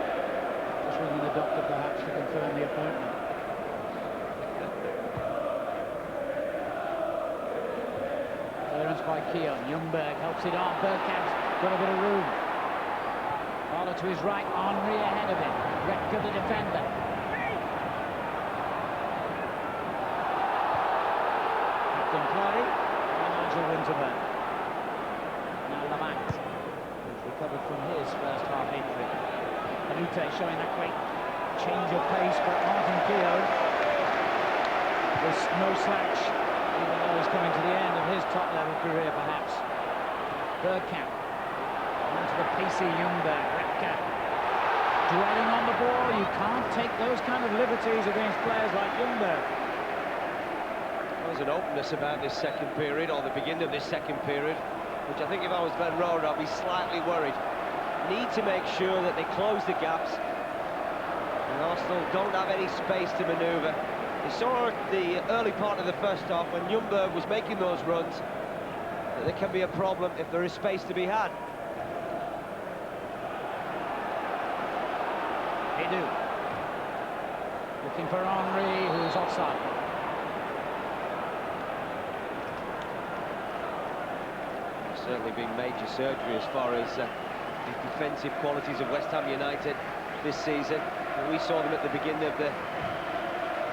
just ringing the doctor perhaps to confirm the appointment. Clearance by Keown. Ljungberg helps it on. Bergkamp's got a bit of room. Fowler to his right. Henry ahead of him. Repka the defender. Captain play. Nigel Winterburn. Now Lamont, who's recovered from his first half injury. Canute showing that great change of pace, but Martin Keown with no slouch, even though he's coming to the end of his top-level career, perhaps. Bergkamp onto the pacey Ljungberg. Repka dwelling on the ball. You can't take those kind of liberties against players like Ljungberg. There's an openness about this second period, or the beginning of this second period, which I think if I was Ben Rohrer, I'd be slightly worried. Need to make sure that they close the gaps, and Arsenal don't have any space to manoeuvre. You saw at the early part of the first half when Ljungberg was making those runs that there can be a problem if there is space to be had. Edu looking for Henry, who's offside. Certainly been major surgery as far as the defensive qualities of West Ham United this season. And we saw them at the beginning of the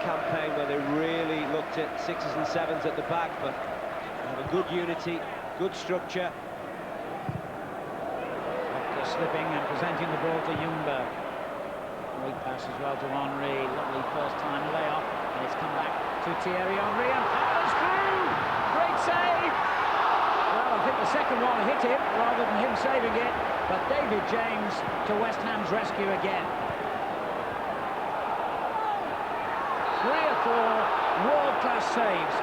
campaign where they really looked at 6s and 7s at the back, but they have a good unity, good structure. After slipping and presenting the ball to Ljungberg. Great pass as well to Henry. Lovely first-time layoff, and it's come back to Thierry Henry, and powers through! Great save! Well, I think the second one hit him rather than him saving it, but David James to West Ham's rescue again. 3 or 4 world-class saves.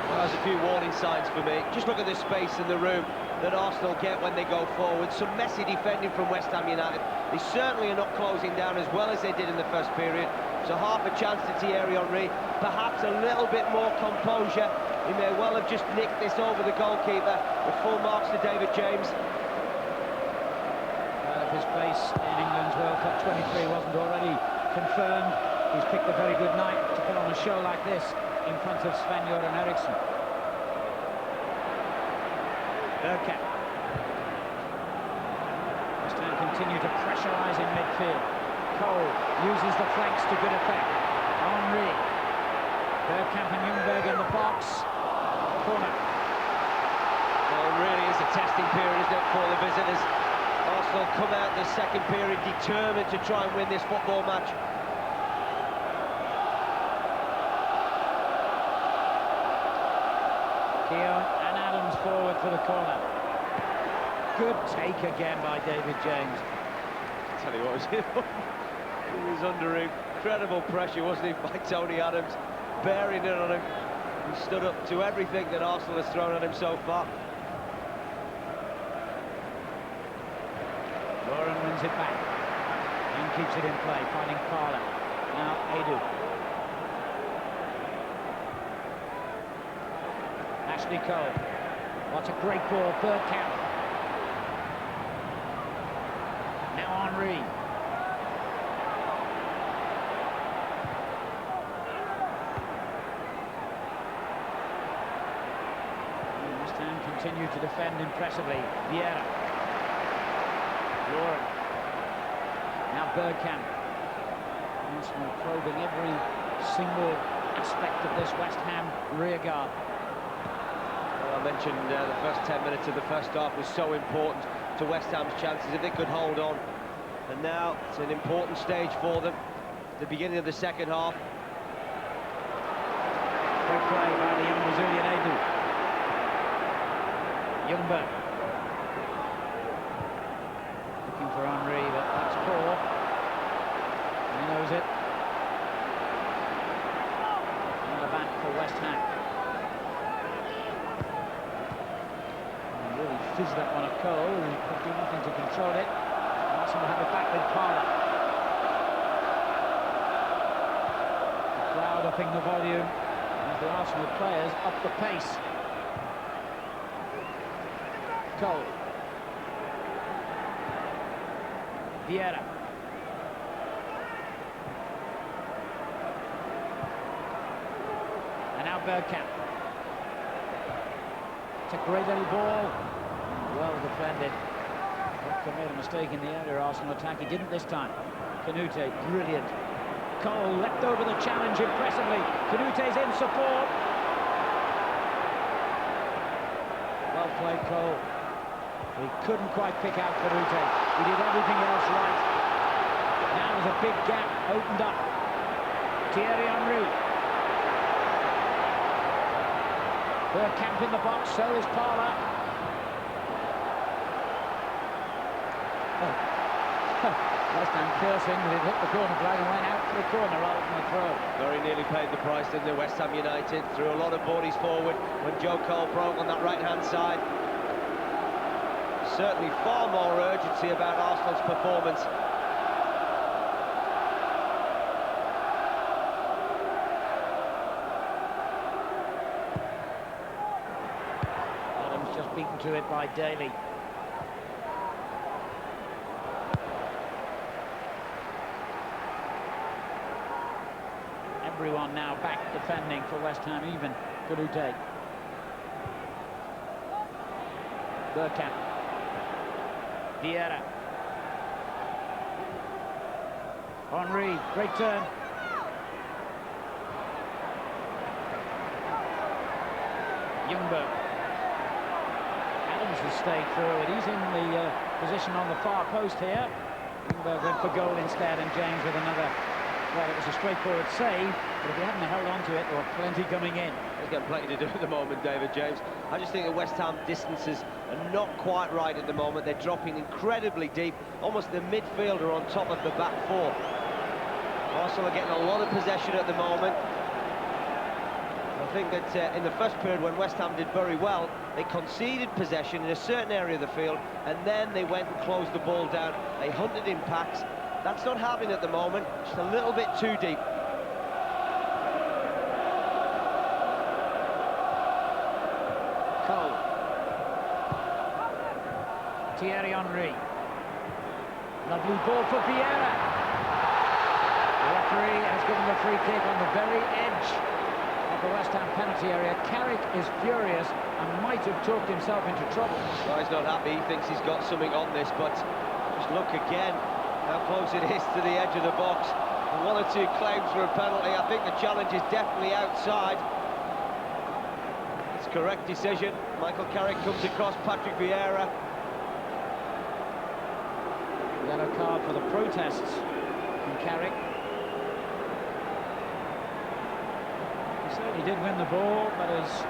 Well, there's a few warning signs for me. Just look at the space in the room that Arsenal get when they go forward. Some messy defending from West Ham United. They certainly are not closing down as well as they did in the first period. So half a chance to Thierry Henry. Perhaps a little bit more composure. He may well have just nicked this over the goalkeeper. The full marks to David James. Well, if his place in England's World Cup 23 wasn't already confirmed, he's picked a very good night to put on a show like this in front of Sven-Göran Eriksson. Bergkamp. West Ham continue to pressurise in midfield. Cole uses the flanks to good effect. Henry. Bergkamp and Ljungberg in the box. Corner. Well, it really is a testing period, isn't it, for the visitors? Arsenal come out the second period determined to try and win this football match. Keown and Adams forward for the corner. Good take again by David James. I'll tell you what, he was under incredible pressure, wasn't he, by Tony Adams, bearing it on him. He stood up to everything that Arsenal has thrown at him so far. Lauren wins it back and keeps it in play, finding Fowler. Now Edu. Ashley Cole. What a great ball, Bergkamp. Now Henry. West Ham continue to defend impressively. Vieira. Lauren. Now Bergkamp. Arsenal probing every single aspect of this West Ham rearguard. Well, I mentioned the first 10 minutes of the first half was so important to West Ham's chances if they could hold on. And now it's an important stage for them. The beginning of the second half. Great play by the young Brazilian Edu. Ljungberg. Looking for Henry, but that's poor. And he knows it. Another back for West Ham. And really fizzed that one at Cole, who could do nothing to control it. Arsenal have it back with Fowler. The crowd upping the volume as the Arsenal players up the pace. Cole. Vieira. And now Bergkamp. That's a great little ball. Well defended. Walker made a mistake in the area. Arsenal attack. He didn't this time. Canute, brilliant. Cole leapt over the challenge impressively. Canute's in support. Well played, Cole. He couldn't quite pick out Canute. He did everything else right. Now there's a big gap opened up. Thierry Henry. Bergkamp in the box, so is Parler. West Ham cursing, but it hit the corner flag and went out for the corner rather than the throw. Very nearly paid the price, didn't they, West Ham United? Threw a lot of bodies forward when Joe Cole broke on that right-hand side. Certainly far more urgency about Arsenal's performance. Adams just beaten to it by Daly. Everyone now back defending for West Ham, even Canute. Bergkamp. Vieira. Henry, great turn. Ljungberg. Adams has stayed forward. He's in the position on the far post here. Ljungberg went for goal instead, and James with another. Well, it was a straightforward save, but if he hadn't held on to it, there were plenty coming in. He's got plenty to do at the moment, David James. I just think the West Ham distances are not quite right at the moment. They're dropping incredibly deep, almost the midfielder on top of the back four. Arsenal are getting a lot of possession at the moment. I think that in the first period, when West Ham did very well, they conceded possession in a certain area of the field, and then they went and closed the ball down. They hunted in packs. That's not happening at the moment, just a little bit too deep. Cole. Thierry Henry. Lovely ball for Vieira. The referee has given the free kick on the very edge of the West Ham penalty area. Carrick is furious and might have talked himself into trouble. No, he's not happy. He thinks he's got something on this, but just look again how close it is to the edge of the box. And one or two claims for a penalty. I think the challenge is definitely outside. It's a correct decision. Michael Carrick comes across Patrick Vieira. Yellow card for the protests from Carrick. He certainly did win the ball, but his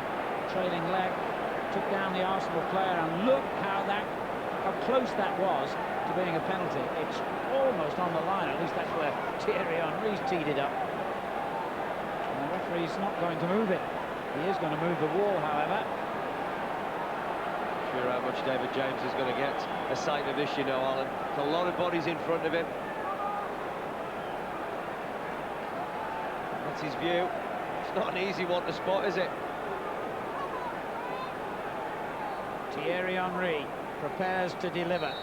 trailing leg took down the Arsenal player, and look how close that was to being a penalty. It's almost on the line, at least that's where Thierry Henry's teed it up. And the referee's not going to move it. He is going to move the wall, however. Sure how much David James is going to get a sight of this, you know, Alan. A lot of bodies in front of him. That's his view. It's not an easy one to spot, is it? Thierry Henry prepares to deliver.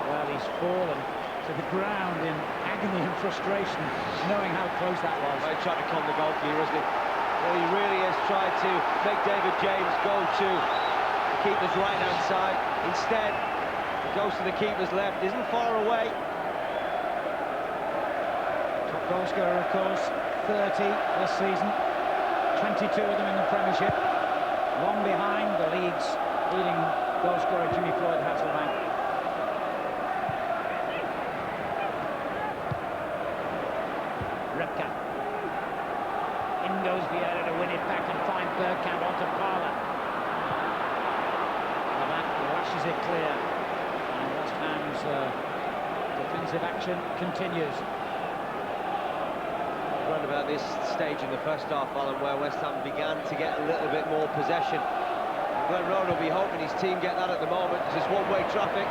Well, he's fallen to the ground in agony and frustration, knowing how close that was. He's trying to calm the goalkeeper, isn't he? Well, he really has tried to make David James go to the keeper's right-hand side. Instead, he goes to the keeper's left, isn't far away. Top goal scorer, of course, 30 this season. 22 of them in the Premiership. Long behind the league's leading goal scorer, Jimmy Floyd Hasselbank. Repka. In goes Vieira to win it back and find Bergkamp onto Parler. That lashes it clear. And West Ham's defensive action continues. Around about this stage in the first half, Alan, where West Ham began to get a little bit more possession. Glenn Rowan will be hoping his team get that at the moment, because it's one-way traffic.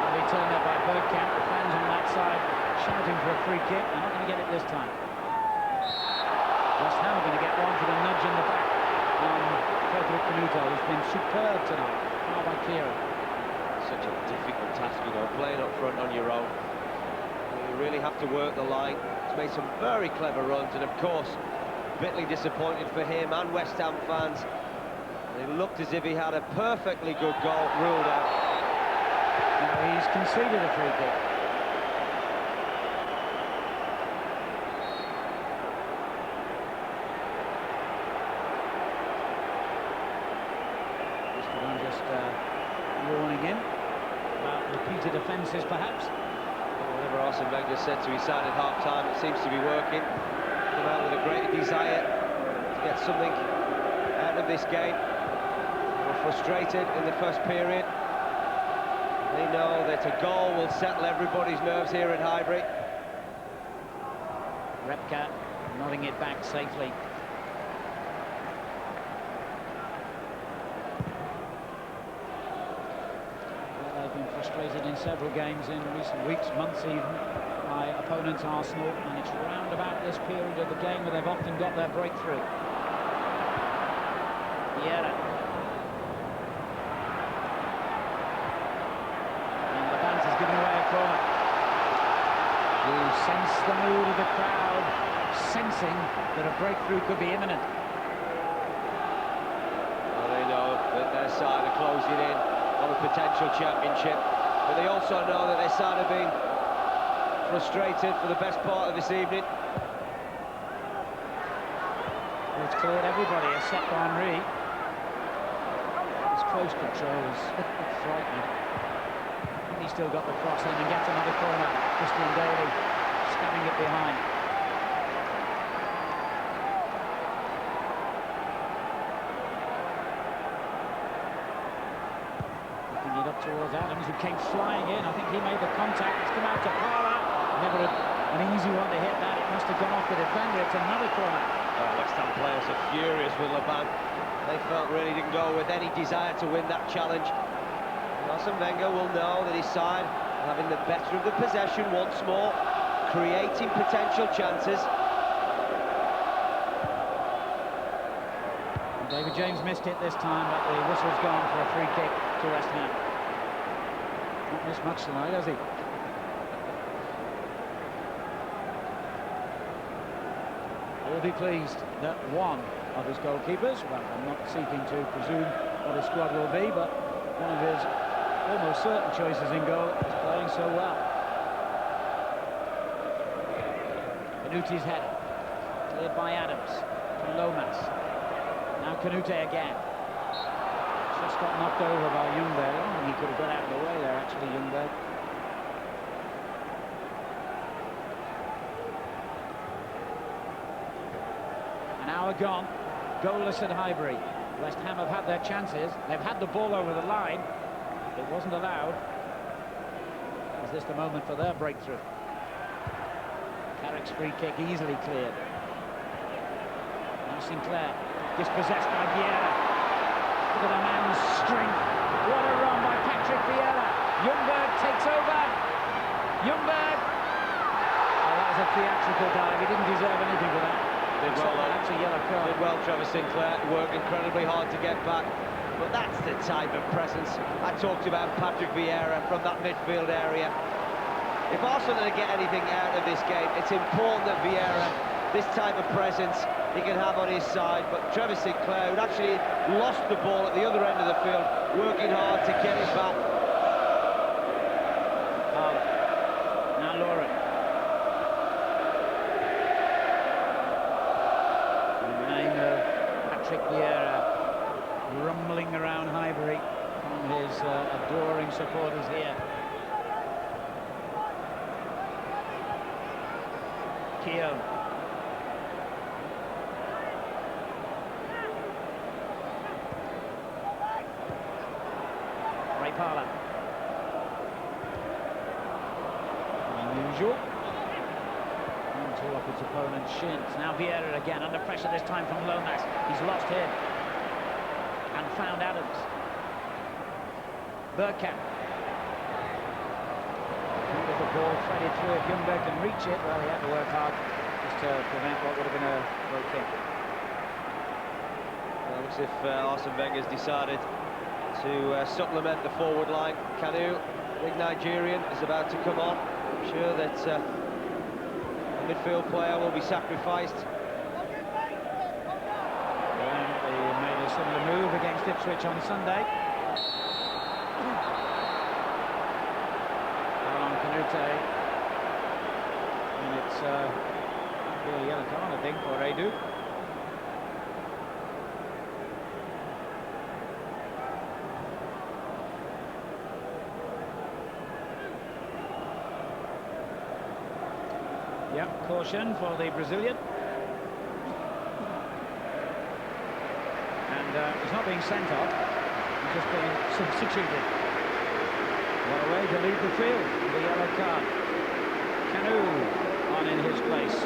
Really turned up by Bergkamp. The fans on that side shouting for a free kick. They're not going to get it this time. West Ham are going to get one for the nudge in the back on Frederick Canute, who's been superb tonight. How about Kieran? Such a difficult task, you know, playing up front on your own. You really have to work the line. He's made some very clever runs, and of course, bitterly disappointed for him and West Ham fans. It looked as if he had a perfectly good goal ruled out. Now he's conceded a free kick. Just warning him about repeated offences, perhaps. Whatever Arsene Wenger said to his side at half-time, it seems to be working. Come out with a great desire to get something out of this game. They were frustrated in the first period. They know that a goal will settle everybody's nerves here at Highbury. Repka nodding it back safely. They've been frustrated in several games in recent weeks, months even, by opponents Arsenal, and it's round about this period of the game where they've often got their breakthrough. Vieira. And the bounce is giving away a corner. You sense the mood of the crowd, sensing that a breakthrough could be imminent. Well, they know that their side are closing in on a potential championship, but they also know that their side have been frustrated for the best part of this evening. It's cleared everybody except Henry. His close control is frightening. He's still got the cross in and gets another corner. Christian Daly stabbing it behind. Up towards Adams, who came flying in. I think he made the contact. It's come out to Parla. Never an easy one to hit that. It must have gone off the defender. It's another corner. West Ham players are furious with Laban. They felt really didn't go with any desire to win that challenge. Arsene Wenger will know that his side are having the better of the possession once more, creating potential chances. David James missed it this time, but the whistle's gone for a free kick to West Ham. Not missed much tonight, has he? We'll be pleased that one of his goalkeepers, well, I'm not seeking to presume what his squad will be, but one of his almost certain choices in goal is playing so well. Canuti's header, cleared by Adams to Lomas. Now Canute again. Just got knocked over by Ljungberg, and he could have got out of the way there, actually, Ljungberg. An hour gone, goalless at Highbury. West Ham have had their chances. They've had the ball over the line. It wasn't allowed. Is this the moment for their breakthrough? Carrick's free kick easily cleared. Now Sinclair, dispossessed by Vieira. Look at the man's strength. What a run by Patrick Vieira. Ljungberg takes over. Ljungberg. Oh, that was a theatrical dive. He didn't deserve anything for that. Did well, that's a yellow card. Did well, Trevor Sinclair. Worked incredibly hard to get back. But that's the type of presence I talked about, Patrick Vieira from that midfield area. If Arsenal are to get anything out of this game, it's important that Vieira, this type of presence, he can have on his side. But Trevor Sinclair, who'd actually lost the ball at the other end of the field, working hard to get it back. Now Lauren. The name of Patrick Vieira rumbling around Highbury from his adoring supporters here. Keown. Ray Parla. Unusual. Into off his opponent's shins. Now Vieira again under pressure, this time from Lomas. He's lost him. And found Adams. Bergkamp. With the ball threaded through, if Ljungberg can reach it, well, he had to work hard just to prevent what would have been a low kick. Well, looks as if Arsene Wenger's decided to supplement the forward line. Kanu, big Nigerian, is about to come on. I'm sure that a midfield player will be sacrificed. They made a similar move against Ipswich on Sunday. On Canute. And it's a yellow card, I think, for Edu. Yep, caution for the Brazilian. And he's not being sent off, he's just being substituted. What a way to leave the field with a yellow card. Kanu on in his place.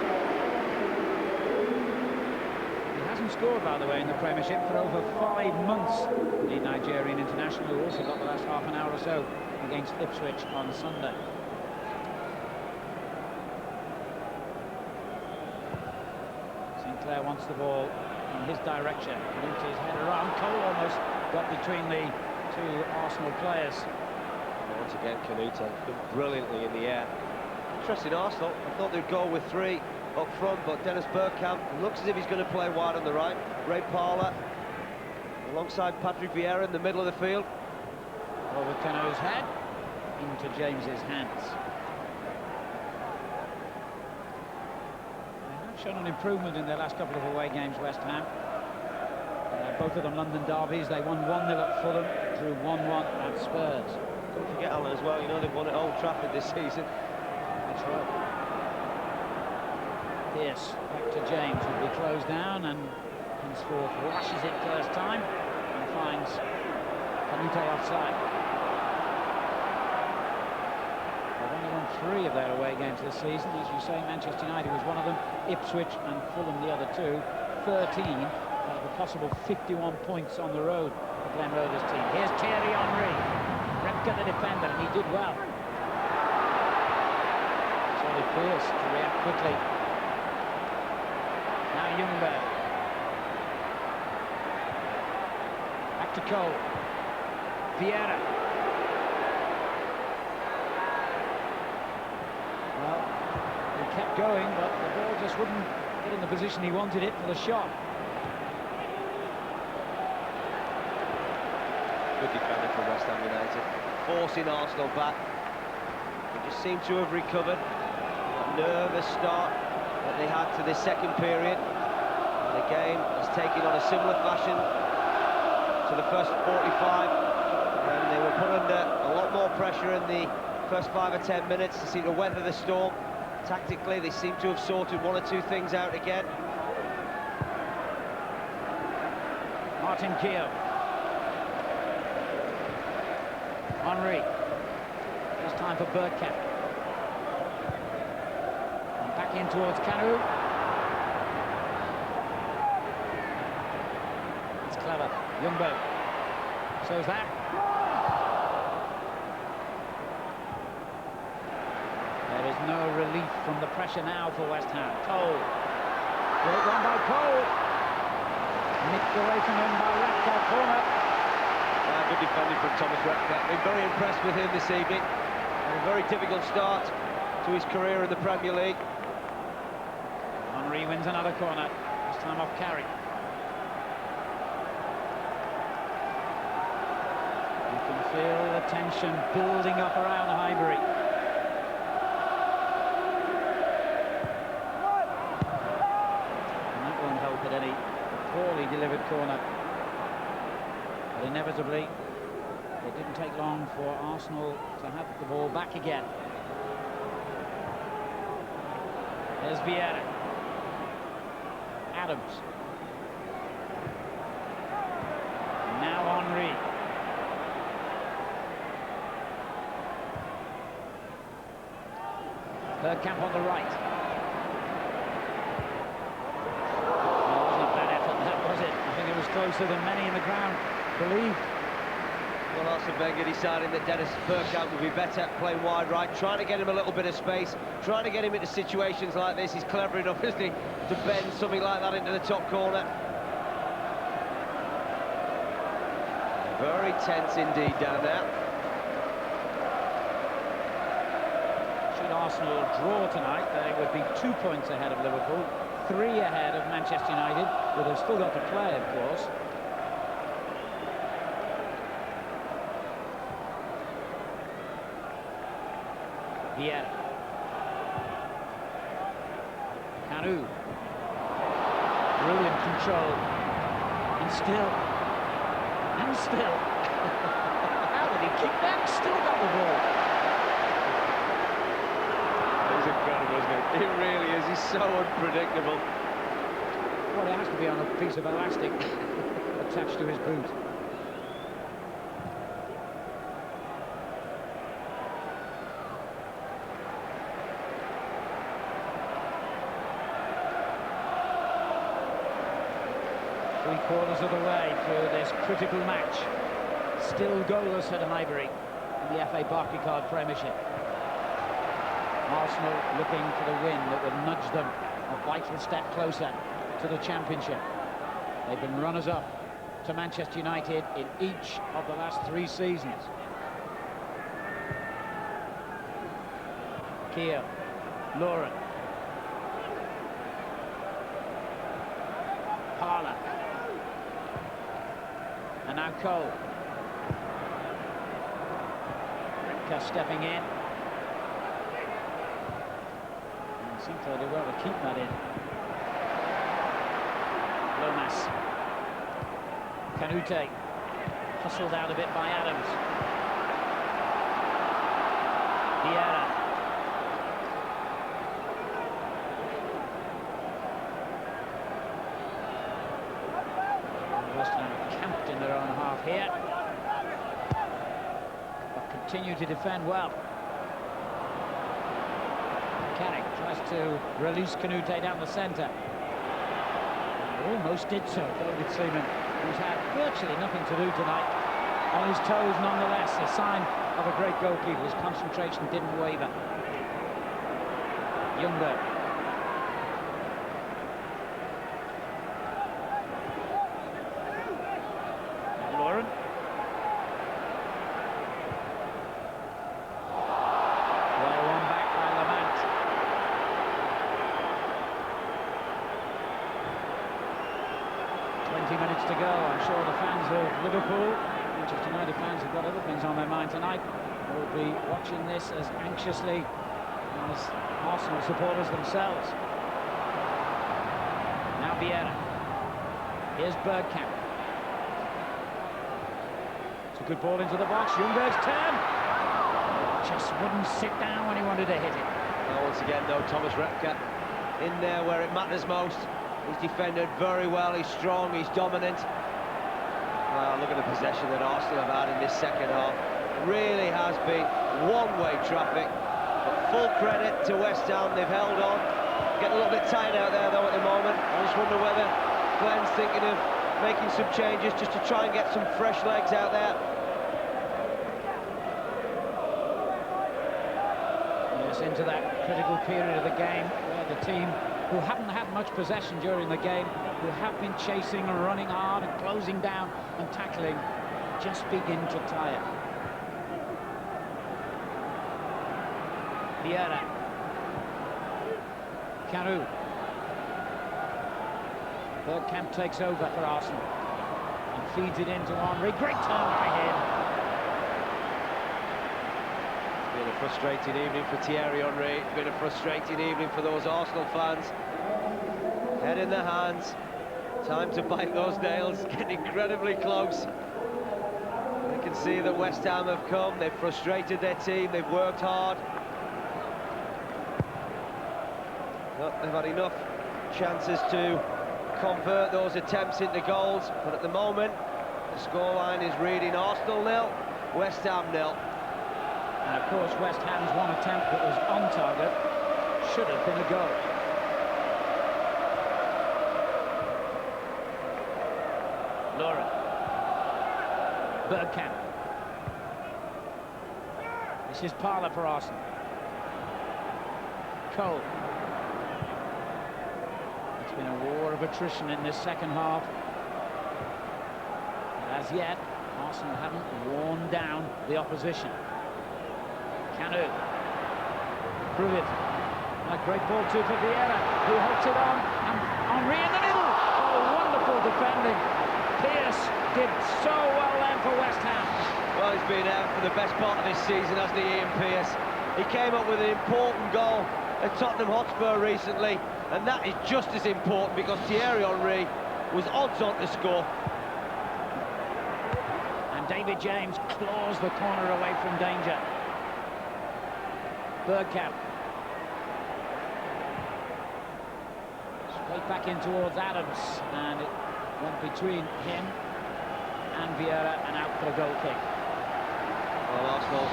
He hasn't scored, by the way, in the Premiership for over 5 months. The Nigerian international, who also got the last half an hour or so against Ipswich on Sunday. Sinclair wants the ball in his direction. Moved his head around. Cole almost got between the two Arsenal players. Once again, Canute done brilliantly in the air. Interesting, Arsenal. I thought they'd go with 3 up front, but Dennis Bergkamp looks as if he's going to play wide on the right. Ray Parlour alongside Patrick Vieira in the middle of the field. Over Canute's head into James's hands. They have shown an improvement in their last couple of away games, West Ham. Both of them London derbies. They won 1-0 at Fulham, drew 1-1 at Spurs. Don't forget, Alan, as well, you know, they've won at Old Trafford this season. That's right. Pierce back to James, will be closed down, and henceforth lashes it first time and finds Canute offside. They've only won 3 of their away games this season. As you say, Manchester United was one of them, Ipswich and Fulham the other 2. 13 out of a possible 51 points on the road for Glenn Roeder's team. Here's Thierry Henry. Repka the defender, and he did well. Solid Pierce to react quickly. Now Ljungberg. Back to Cole. Vieira. Well, he kept going, but the ball just wouldn't get in the position he wanted it for the shot. Good defender from West Ham United, forcing Arsenal back. They just seem to have recovered that nervous start that they had to this second period. And the game has taken on a similar fashion to the first 45, and they were put under a lot more pressure in the first 5 or 10 minutes to seem to weather the storm. Tactically, they seem to have sorted 1 or 2 things out again. Martin Keough. Henry. It's time for Bergkamp. And back in towards Kanu. It's clever. Ljungberg. So's that. There is no relief from the pressure now for West Ham. Cole. Great run by Cole. Nicked away from him by Repka. Corner. Good defending from Thomas Repka. Been very impressed with him this evening. And a very difficult start to his career in the Premier League. Henry wins another corner. This time off Carrick. You can feel the tension building up around Highbury. And that won't help at any poorly delivered corner. But inevitably, it didn't take long for Arsenal to have the ball back again. There's Vieira. Adams. Now Henry. Bergkamp on the right. Well, it wasn't a bad effort, that was it? I think it was closer than many in the ground believed. Well, Arsene Wenger deciding that Dennis Bergkamp would be better playing wide right, trying to get him a little bit of space, trying to get him into situations like this. He's clever enough, isn't he, to bend something like that into the top corner. Very tense indeed down there. Should Arsenal draw tonight, they would be 2 points ahead of Liverpool, 3 ahead of Manchester United, but they've still got to play, of course. Vieira. Kanu. Brilliant control. And still. How did he kick that? Still got the ball. He's incredible, isn't he? He really is. He's so unpredictable. Well, it has to be on a piece of elastic attached to his boot. Three-quarters of the way through this critical match. Still goalless at Highbury in the FA Barclaycard Premiership. Arsenal looking for the win that would nudge them a vital step closer to the Championship. They've been runners-up to Manchester United in each of the last 3 seasons. Keogh, Lauren, Parler, and now Cole. Ripka stepping in. And seems to do well to keep that in. Lomas. Kanute. Hustled out a bit by Adams. Vieira. West Ham camped in their own half here, but continue to defend well. Carrick tries to release Kanute down the centre. Almost did so, David Seaman, who's had virtually nothing to do tonight. On his toes nonetheless, a sign of a great goalkeeper. His concentration didn't waver. Ljungberg. Lauren. Well won back by Lamant. Minutes to go. I'm sure the fans of Liverpool, Manchester United fans, have got other things on their mind tonight. Will be watching this as anxiously as Arsenal supporters themselves. Now Vieira. Here's Bergkamp. It's a good ball into the box. Ljungberg's turn. Just wouldn't sit down when he wanted to hit it. Well, once again, though, Thomas Repka in there where it matters most. He's defended very well, he's strong, he's dominant. Well, look at the possession that Arsenal have had in this second half. Really has been one-way traffic. But full credit to West Ham, they've held on. Getting a little bit tired out there, though, at the moment. I just wonder whether Glenn's thinking of making some changes just to try and get some fresh legs out there. Yes, into that critical period of the game where the team who haven't had much possession during the game, who have been chasing and running hard and closing down and tackling, just begin to tire. Vieira. Carew. Bergkamp takes over for Arsenal and feeds it into Henry. Great turn by him. It's been a frustrating evening for Thierry Henry. It's been a frustrating evening for those Arsenal fans. Head in their hands. Time to bite those nails. Getting incredibly close. You can see that West Ham have come. They've frustrated their team. They've worked hard. Well, they've had enough chances to convert those attempts into goals. But at the moment, the scoreline is reading Arsenal 0, West Ham 0. And of course, West Ham's one attempt that was on target should have been a goal. Lauren. Bergkamp. This is Parler for Arsenal. Cole. It's been a war of attrition in this second half. But as yet, Arsenal haven't worn down the opposition. Kanu. Through it. A great ball too for Vieira, who holds it on and Henry in the middle. Oh, wonderful defending. Pearce did so well then for West Ham. Well, he's been out for the best part of this season, hasn't he, Ian Pearce? He came up with an important goal at Tottenham Hotspur recently, and that is just as important because Thierry Henry was odds on to score. And David James claws the corner away from danger. Bergkamp. Straight back in towards Adams, and it went between him and Vieira and out for a goal kick. Well, Arsenal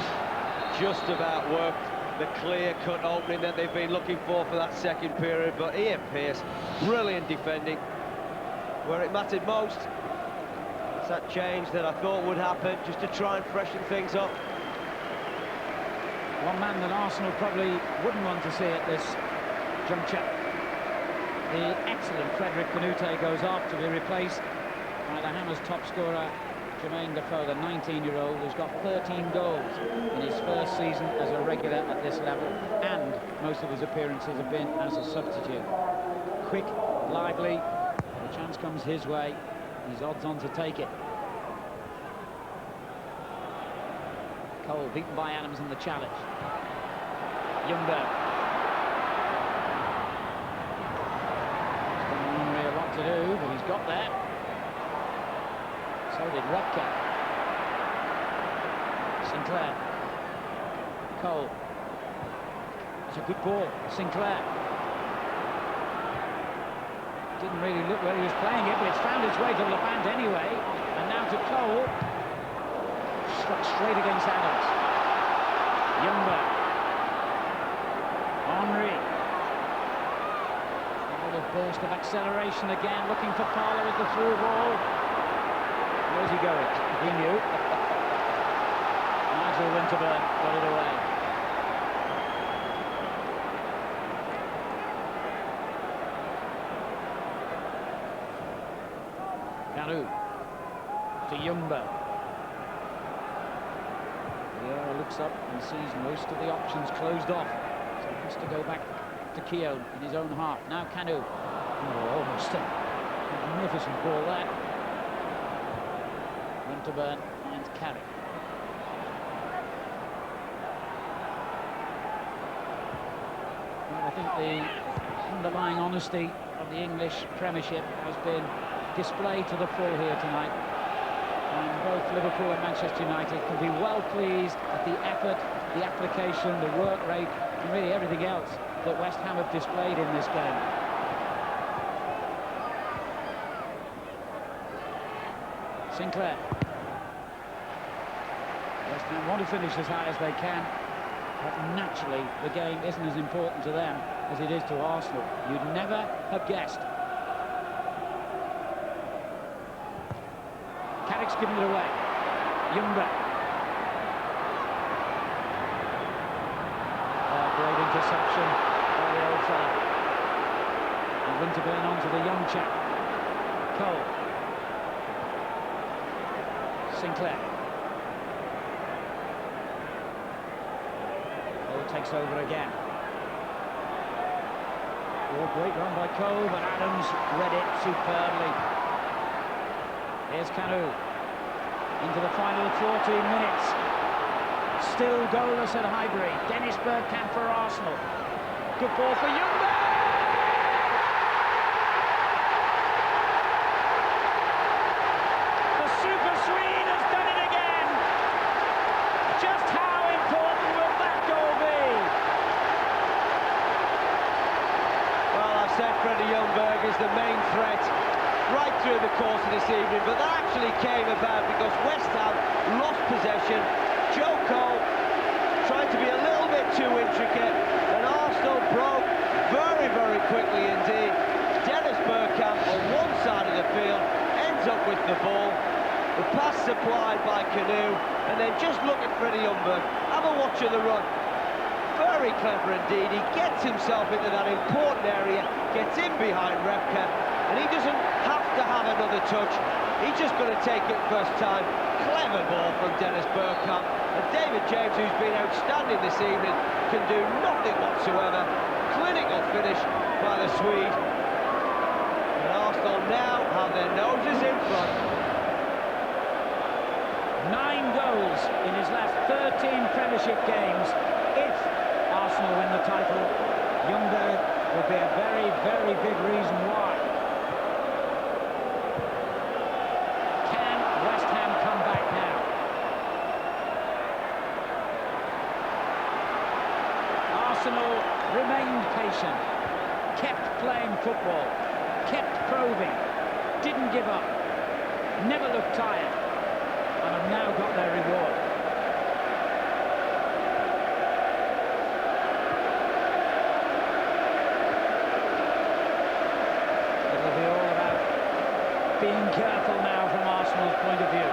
just about worked the clear-cut opening that they've been looking for that second period, but Ian Pearce, brilliant defending. Where it mattered most, it's that change that I thought would happen, just to try and freshen things up. One man that Arsenal probably wouldn't want to see at this juncture. The excellent Frederick Canute goes off to be replaced by the Hammers' top scorer, Jermaine Defoe, the 19-year-old who's got 13 goals in his first season as a regular at this level, and most of his appearances have been as a substitute. Quick, lively, the chance comes his way, he's odds on to take it. Cole beaten by Adams in the challenge. Ljungberg. He's got Henry a lot to do, but he's got there. So did Repka. Sinclair. Cole. It's a good ball. Sinclair. Didn't really look where he was playing it, but it's found its way to Levant anyway. And now to Cole. Struck straight against Adams. Ljungberg. Henry. A little burst of acceleration again, looking for Parlour with the through ball. Where's he going? He knew. Nigel Winterburn got it away. Kanu to Ljungberg. Vieira looks up and sees most of the options closed off, so he has to go back to Keown in his own half. Now Kanu. Oh, almost a magnificent ball there. Winterburn finds Carrick. Well, I think the underlying honesty of the English Premiership has been displayed to the full here tonight. And both Liverpool and Manchester United can be well pleased at the effort, the application, the work rate, and really everything else that West Ham have displayed in this game. Sinclair. West Ham want to finish as high as they can, but naturally the game isn't as important to them as it is to Arsenal. You'd never have guessed. Carrick's given it away. Ljungberg. Great interception by the old fella. And Winterburn onto the young chap. Cole. Sinclair. Cole takes over again. Oh, great run by Cole, but Adams read it superbly. Here's Kanu. Into the final 14 minutes. Still goalless at Highbury. Dennis Bergkamp for Arsenal. Good ball for Ljungberg. The Super Swede has done it again. Just how important will that goal be? Well, I've said Freddie Ljungberg is the main threat right through the course of this evening, but that actually came about because West Ham lost possession. Joe Cole tried to be a little bit too intricate, and Arsenal broke very, very quickly indeed. Dennis Bergkamp on one side of the field ends up with the ball. The pass supplied by Kanu, and then just look at Freddie Ljungberg. Have a watch of the run. Very clever indeed. He gets himself into that important area, gets in behind Repka, and he doesn't have to have another touch. He's just going to take it first time. Clever ball from Dennis Bergkamp. And David James, who's been outstanding this evening, can do nothing whatsoever. Clinical finish by the Swede. now have their noses in front. 9 goals in his last 13 Premiership games. If Arsenal win the title, Ljungberg will be a very, very big reason why. Can West Ham come back now? Arsenal remained patient, kept playing football, kept probing, didn't give up, never looked tired, and have now got their reward. It'll be all about being careful now from Arsenal's point of view.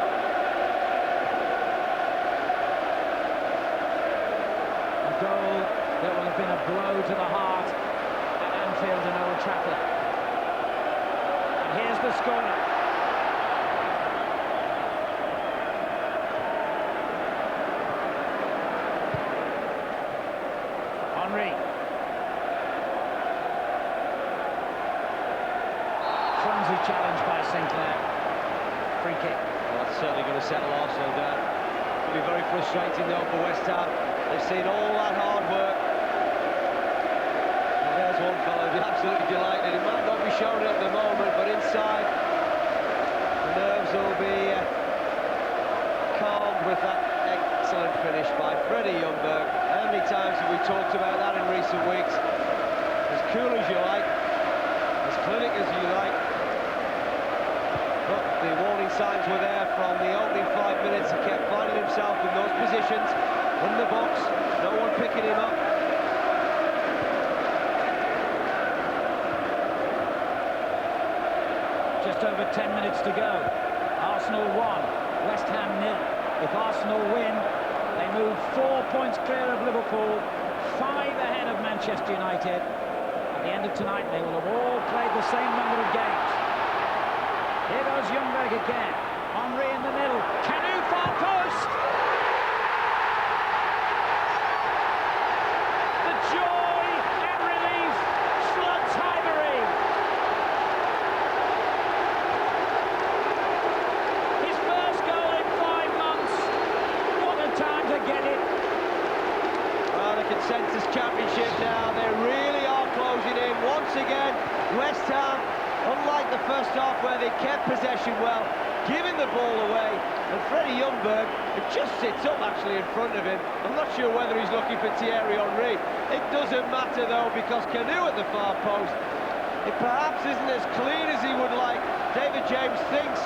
A goal that will have been a blow to the heart at Anfield and Old Trafford. And here's the scorer. Henry. Clumsy challenge by Sinclair. Free kick. Well, that's certainly going to settle Arsenal down. It'll be very frustrating though for West Ham. They've seen all that hard work. And there's one fellow who's absolutely delighted. He might not be showing it at the moment, but inside, the nerves will be calmed with that excellent finish by Freddie Ljungberg. How many times have we talked about that in recent weeks? As cool as you like, as clinic as you like. But the warning signs were there from the opening 5 minutes. He kept finding himself in those positions, in the box, no one picking him up. Just over 10 minutes to go. Arsenal 1, West Ham 0. If Arsenal win, they move 4 points clear of Liverpool, 5 ahead of Manchester United. At the end of tonight, they will have all played the same number of games. Here goes Ljungberg again. Henry in the middle. Kanu far post! The joy and relief floods Highbury. His first goal in 5 months. What a time to get it. Well, the consensus championship now, they really are closing in. Once again, West Ham, unlike the first half where they kept possession well, giving the ball away, and Freddie Ljungberg, it just sits up actually in front of him. I'm not sure whether he's looking for Thierry Henry. It doesn't matter though, because Kanu at the far post, it perhaps isn't as clean as he would like. David James thinks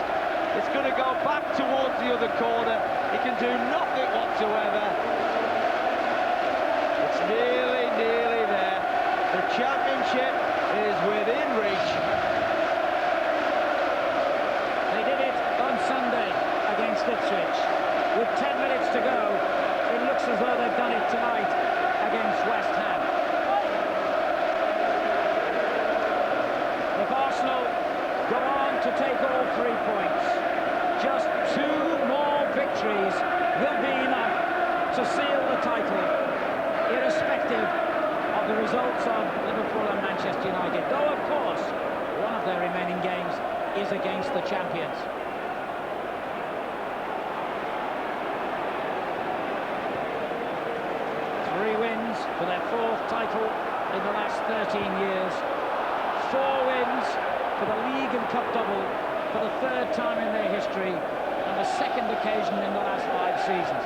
it's going to go back towards the other corner. He can do nothing whatsoever. It's nearly there. The championship is within reach. They did it on Sunday against Ipswich. With 10 minutes to go, it looks as though they've done it tonight against West Ham. If Arsenal go on to take all 3 points, just 2 more victories will be enough to seal the title, irrespective of the results of Liverpool and Manchester United. Though, of course, one of their remaining games is against the champions. Three wins for their 4th title in the last 13 years. 4 wins for the league and cup double for the 3rd time in their history, and the 2nd occasion in the last 5 seasons.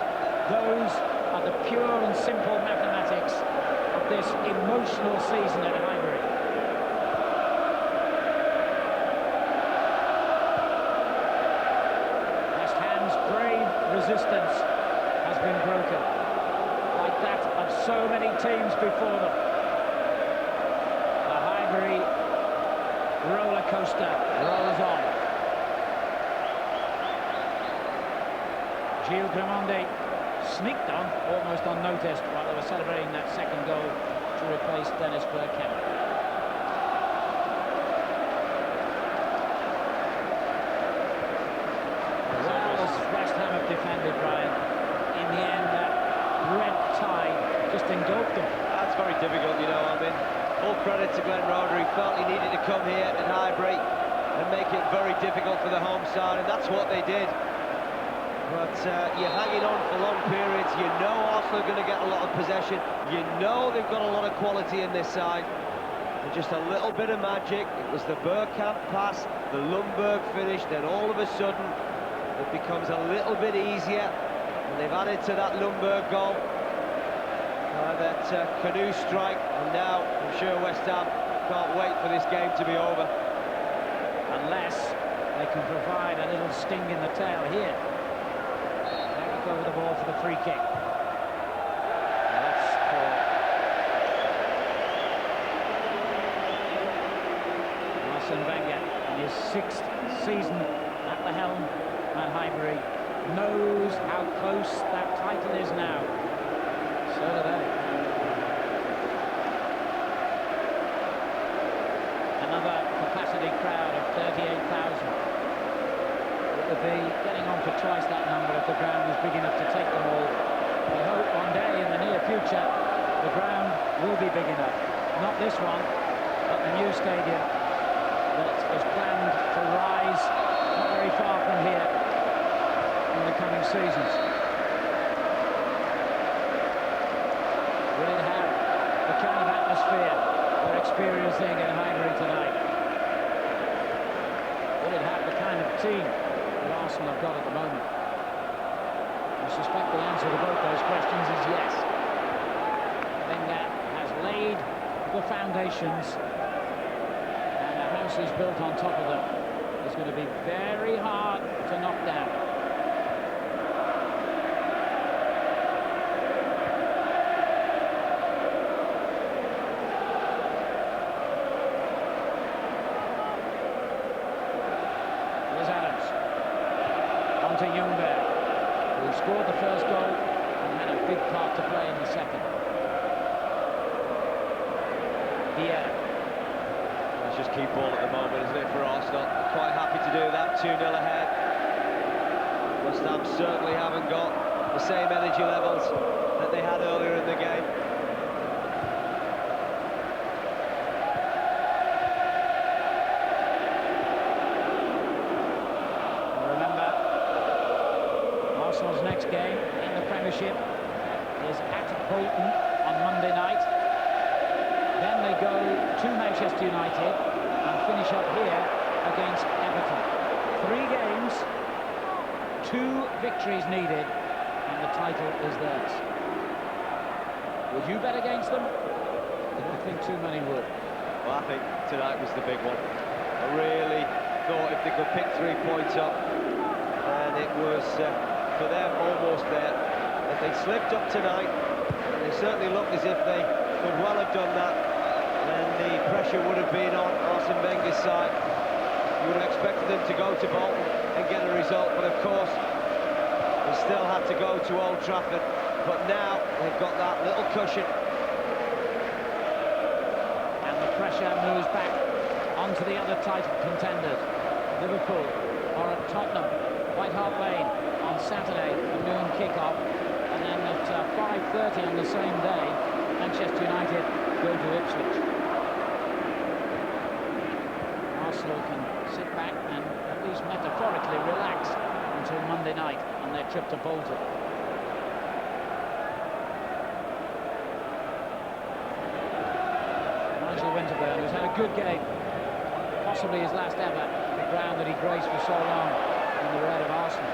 Those are the pure and simple mathematics of this emotional season at Highbury. West Ham's brave resistance has been broken, like that of so many teams before them. The Highbury roller coaster rolls on. Gilles Grimandi sneaked on, almost unnoticed, while they were celebrating that 2nd goal to replace Dennis Bergkamp. Well, as West Ham have defended, Brian, in the end, that red tide just engulfed them. That's very difficult, you know. I mean, full credit to Glenn Roeder. He felt he needed to come here at Highbury. and make it very difficult for the home side, and that's what they did. But you're hanging on for long periods. You know Arsenal are going to get a lot of possession. You know they've got a lot of quality in this side. And just a little bit of magic. It was the Bergkamp pass, the Lundberg finish, then all of a sudden it becomes a little bit easier. And they've added to that Lundberg goal. That Canoe strike, and now I'm sure West Ham can't wait for this game to be over. Unless they can provide a little sting in the tail here. Back over the ball for the free kick. That's for Arsene Wenger in his 6th season at the helm at Highbury. Knows how close that title is now. So do they. Another capacity crowd of 38,000. It would be getting on for twice that number if the ground was big enough to take them all. I hope one day in the near future the ground will be big enough. Not this one, but the new stadium that is planned to rise not very far from here in the coming seasons. Will it have the kind of atmosphere we're experiencing in Highbury tonight? Will it have the kind of team that Arsenal have got at the moment? I suspect the answer to both those questions is yes. Wenger has laid the foundations, and the house he's built on top of them is going to be very hard to knock down. To Ljungberg, who scored the first goal and had a big part to play in the second. Vieira. It's just keep ball at the moment, isn't it, for Arsenal? Quite happy to do that, 2-0 ahead. West Ham certainly haven't got the same energy levels that they had earlier in the game. Arsenal's next game in the Premiership is at Bolton on Monday night. Then they go to Manchester United and finish up here against Everton. 3 games, 2 victories needed, and the title is theirs. Would you bet against them? I don't think too many would. Well, I think tonight was the big one. I really thought if they could pick 3 points up, and it was for them almost there. If they slipped up tonight, and they certainly looked as if they could well have done that, then the pressure would have been on Arsene Wenger's side. You would have expected them to go to Bolton and get a result, but of course they still had to go to Old Trafford. But now they've got that little cushion. And the pressure moves back onto the other title contenders. Liverpool are at Tottenham, White Hart Lane on Saturday, a noon kick-off, and then at 5:30 on the same day, Manchester United go to Ipswich. Arsenal can sit back and at least metaphorically relax until Monday night on their trip to Bolton. Nigel Winterburn, who's had a good game, possibly his last ever, the ground that he graced for so long in the red of Arsenal.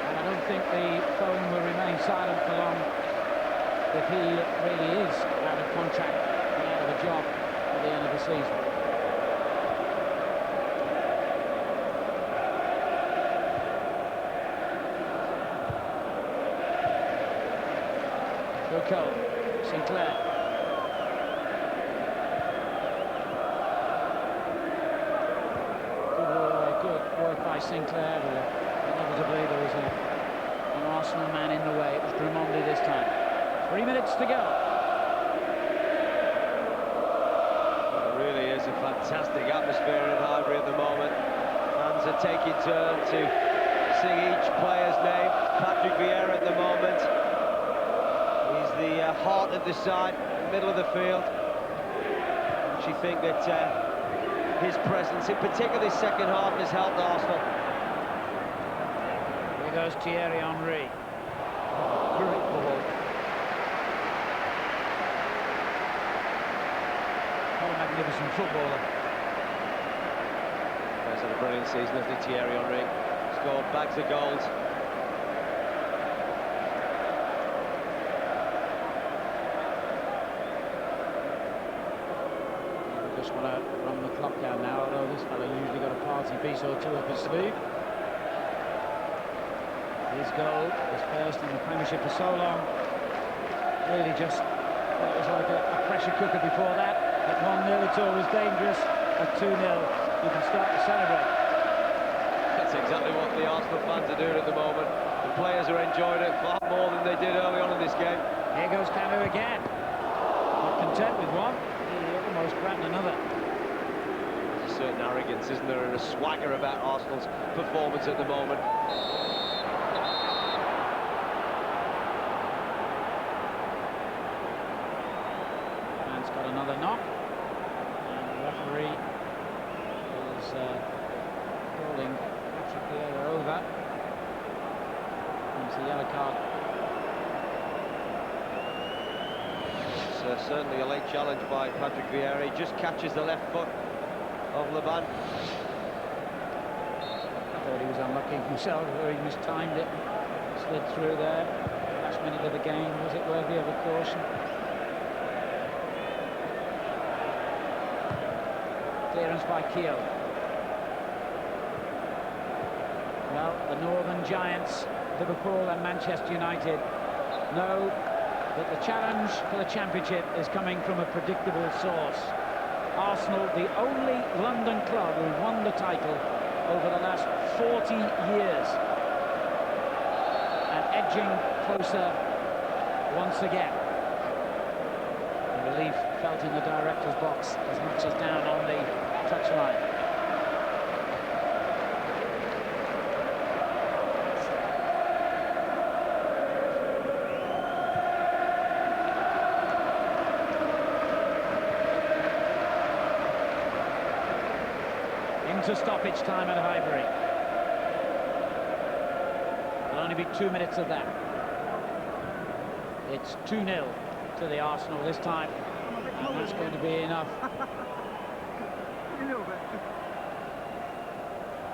And I don't think the phone will remain silent for long if he really is out of contract and out of a job at the end of the season. Foucault, Sinclair. Good work by Sinclair. Inevitably there was an Arsenal man in the way. It was Drimondi this time. 3 minutes to go. It really is a fantastic atmosphere in Highbury at the moment. Fans are taking turn to sing each player's name. Patrick Vieira at the moment. He's the heart of the side, middle of the field. actually think that his presence, in particular this second half, has helped Arsenal. Here goes Thierry Henry. Great ball. What a magnificent footballer. He's had a brilliant season, hasn't he, Thierry Henry? Scored bags of goals. Just want to run the clock down now, although this fellow usually got a party piece or two up his sleeve. His goal, his first in the Premiership for so long, really just, well, it was like a pressure cooker before that. At 1-0 it's always dangerous, at 2-0 you can start to celebrate. That's exactly what the Arsenal fans are doing at the moment. The players are enjoying it far more than they did early on in this game. Here goes Camus again. Not content with one, he almost grabbed another. There's a certain arrogance, isn't there, and a swagger about Arsenal's performance at the moment. Man's got another knock, and the referee is calling Patrick Vieira over. It's a yellow card. It's certainly a late challenge by Patrick Vieira. He just catches the left foot of Laban. I thought he was unlucky himself, where he mistimed it, slid through there. Last minute of the game, was it worthy of a caution? Clearance by Keogh. Well, the Northern Giants, Liverpool and Manchester United, know that the challenge for the championship is coming from a predictable source. Arsenal, the only London club who won the title over the last 40 years, and edging closer once again. The relief felt in the director's box as much as down on the touchline. Into stoppage time out of Highbury. There'll only be 2 minutes of that. It's 2-0 to the Arsenal this time, and that's going to be enough.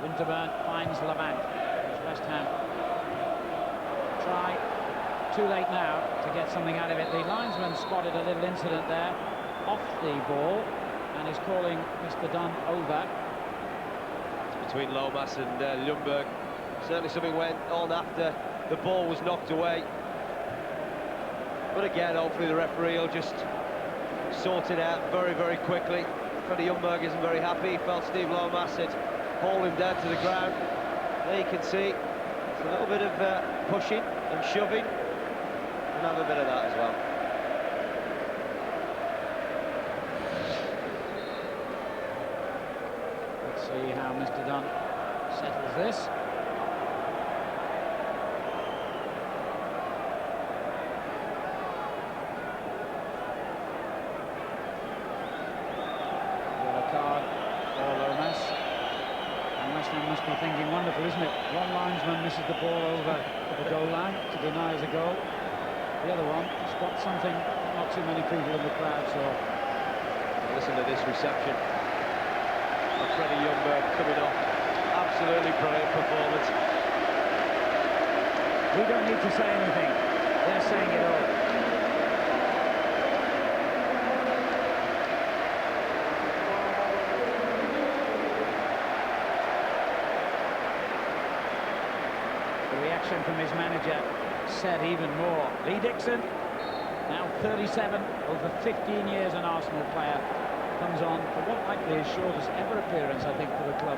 Winterburn finds Lavant. It's West Ham. Try. Too late now to get something out of it. The linesman spotted a little incident there off the ball and is calling Mr. Dunn over. Between Lomas and Ljungberg. Certainly something went on after the ball was knocked away. But again, hopefully the referee will just sort it out very, very quickly. Freddie Ljungberg isn't very happy. He felt Steve Lomas had hauled him down to the ground. There you can see it's a little bit of pushing and shoving. And have a bit of that as well. See how Mr. Dunn settles this. Yellow card for Lomas. And West Ham must be thinking, wonderful, isn't it? One linesman misses the ball over the goal line to deny us a goal. The other one spots something not too many people in the crowd saw. Listen to this reception. Freddie Ljungberg coming off. Absolutely brilliant performance. We don't need to say anything. They're saying it all. The reaction from his manager said even more. Lee Dixon, now 37, over 15 years an Arsenal player, comes on for what might be his shortest ever appearance, I think, for the club.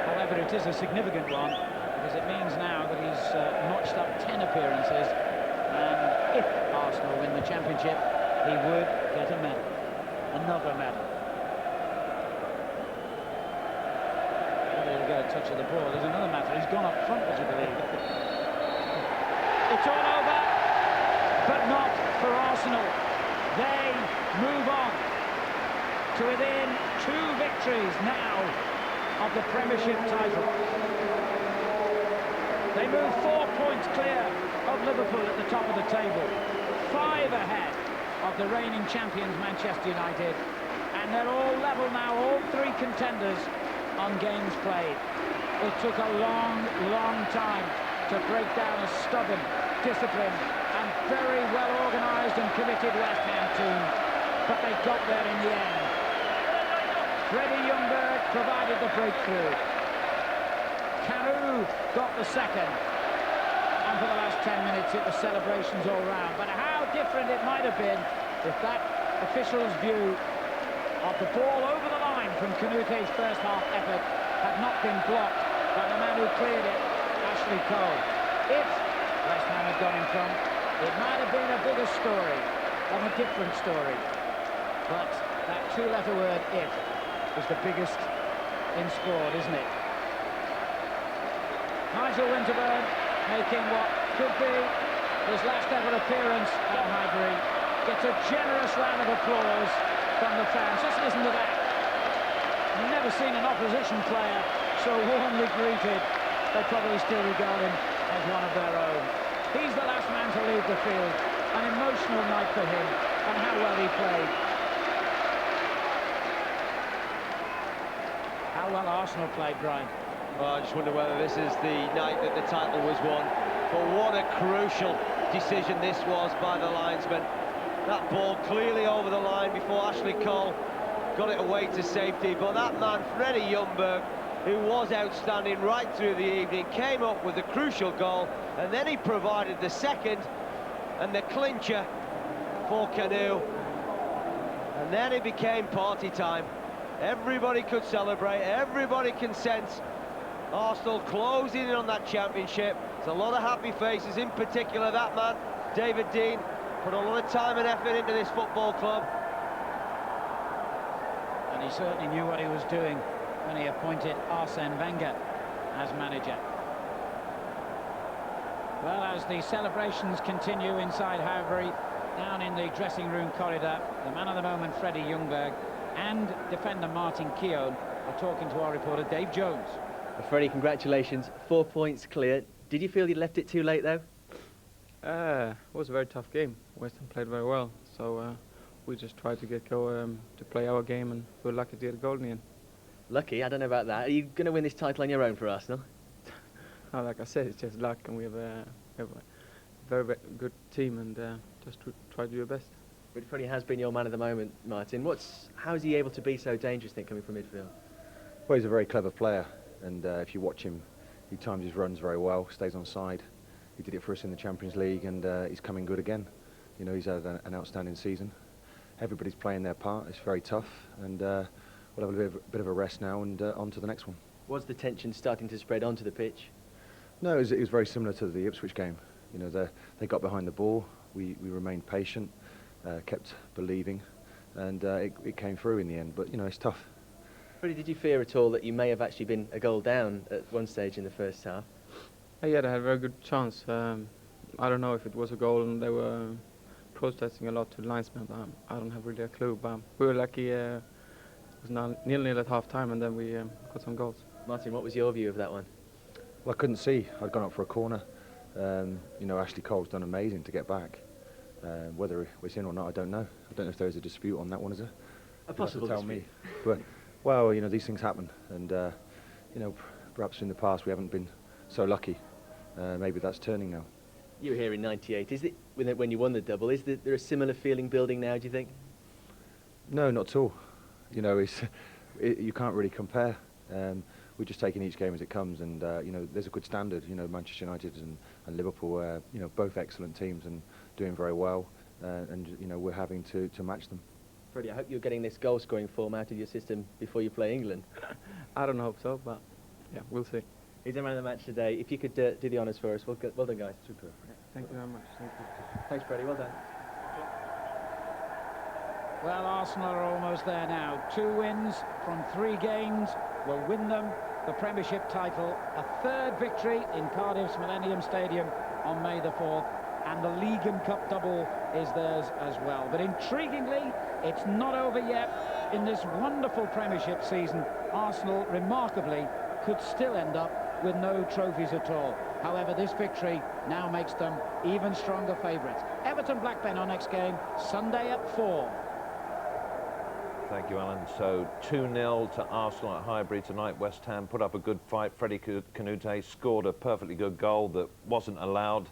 However, it is a significant one, because it means now that he's notched up 10 appearances, and if Arsenal win the championship, he would get a medal, another medal. Whether he'll get a touch of the ball is another matter. He's gone up front, would you believe? It's all over, but not for Arsenal. They move on to within 2 victories now of the Premiership title. They move 4 points clear of Liverpool at the top of the table, 5 ahead of the reigning champions Manchester United, and they're all level now, all 3 contenders on games played. It took a long, long time to break down a stubborn, disciplined and very well organised and committed West Ham team, but they got there in the end. Freddie Ljungberg provided the breakthrough. Kanu got the second, and for the last 10 minutes it was celebrations all round. But how different it might have been if that official's view of the ball over the line from Kanute's first half effort had not been blocked by the man who cleared it, Ashley Cole. If West Ham had gone in front, it might have been a bigger story and a different story. But that 2-letter word, if, is the biggest in sport, isn't it? Nigel Winterburn making what could be his last ever appearance at Highbury gets a generous round of applause from the fans. Just listen to that. Never seen an opposition player so warmly greeted. They probably still regard him as one of their own. He's the last man to leave the field. An emotional night for him, and how well he played. How well Arsenal played, Brian. Well, I just wonder whether this is the night that the title was won. But what a crucial decision this was by the linesman. That ball clearly over the line before Ashley Cole got it away to safety. But that man, Freddie Ljungberg, who was outstanding right through the evening, came up with the crucial goal, and then he provided the second and the clincher for Kanu. And then it became party time. Everybody could celebrate, everybody can sense Arsenal closing in on that championship. There's a lot of happy faces, in particular that man, David Dein, put a lot of time and effort into this football club. And he certainly knew what he was doing when he appointed Arsene Wenger as manager. Well, as the celebrations continue inside Highbury, down in the dressing room corridor, the man of the moment, Freddie Ljungberg, and defender Martin Keown are talking to our reporter Dave Jones. Well, Freddie, congratulations, 4 points clear. Did you feel you left it too late, though? It was a very tough game. West Ham played very well, so we just tried to to play our game, and we were lucky to get a goal in the end. Lucky? I don't know about that. Are you going to win this title on your own for Arsenal? No, like I said, it's just luck, and we have a very good team, and just try to do your best. But Freddie has been your man of the moment, Martin. How is he able to be so dangerous, think, coming from midfield? Well, he's a very clever player, and if you watch him, he times his runs very well, stays on side. He did it for us in the Champions League, and he's coming good again. You know, he's had an outstanding season. Everybody's playing their part. It's very tough, and we'll have a bit of a rest now and on to the next one. Was the tension starting to spread onto the pitch? No, it was very similar to the Ipswich game. You know, they got behind the ball. We remained patient, kept believing, and it came through in the end. But you know, it's tough. Freddie, did you fear at all that you may have actually been a goal down at one stage in the first half? Yeah, they had a very good chance. I don't know if it was a goal, and they were protesting a lot to the linesman. I don't have really a clue, but we were lucky. It was now nearly at half time, and then we got some goals. Martin, what was your view of that one? Well, I couldn't see. I'd gone up for a corner. You know, Ashley Cole's done amazing to get back. Whether it's in or not, I don't know. I don't know if there's a dispute on that one, is there? A possible tell dispute. Me. But, well, you know, these things happen, and you know, perhaps in the past we haven't been so lucky. Maybe that's turning now. You were here in '98. Is it when you won the double? Is there a similar feeling building now, do you think? No, not at all. You know, you can't really compare. We're just taking each game as it comes, and you know, there's a good standard. You know, Manchester United and Liverpool, you know, both excellent teams and doing very well, and you know, we're having to match them. Freddie, I hope you're getting this goal-scoring form out of your system before you play England. I don't hope so, but yeah, we'll see. He's the man of the match today. If you could do the honours for us, well done, guys. Super. Yeah, thank you very much. Thank you. Thanks, Freddie. Well done. Well, Arsenal are almost there now. 2 wins from 3 games will win them the Premiership title. A 3rd victory in Cardiff's Millennium Stadium on May the 4th. and the League and Cup double is theirs as well. But intriguingly, it's not over yet. In this wonderful Premiership season, Arsenal, remarkably, could still end up with no trophies at all. However, this victory now makes them even stronger favourites. Everton-Blackburn, our next game, Sunday at 4. Thank you, Alan. So 2-0 to Arsenal at Highbury tonight. West Ham put up a good fight. Freddie Kanouté scored a perfectly good goal that wasn't allowed.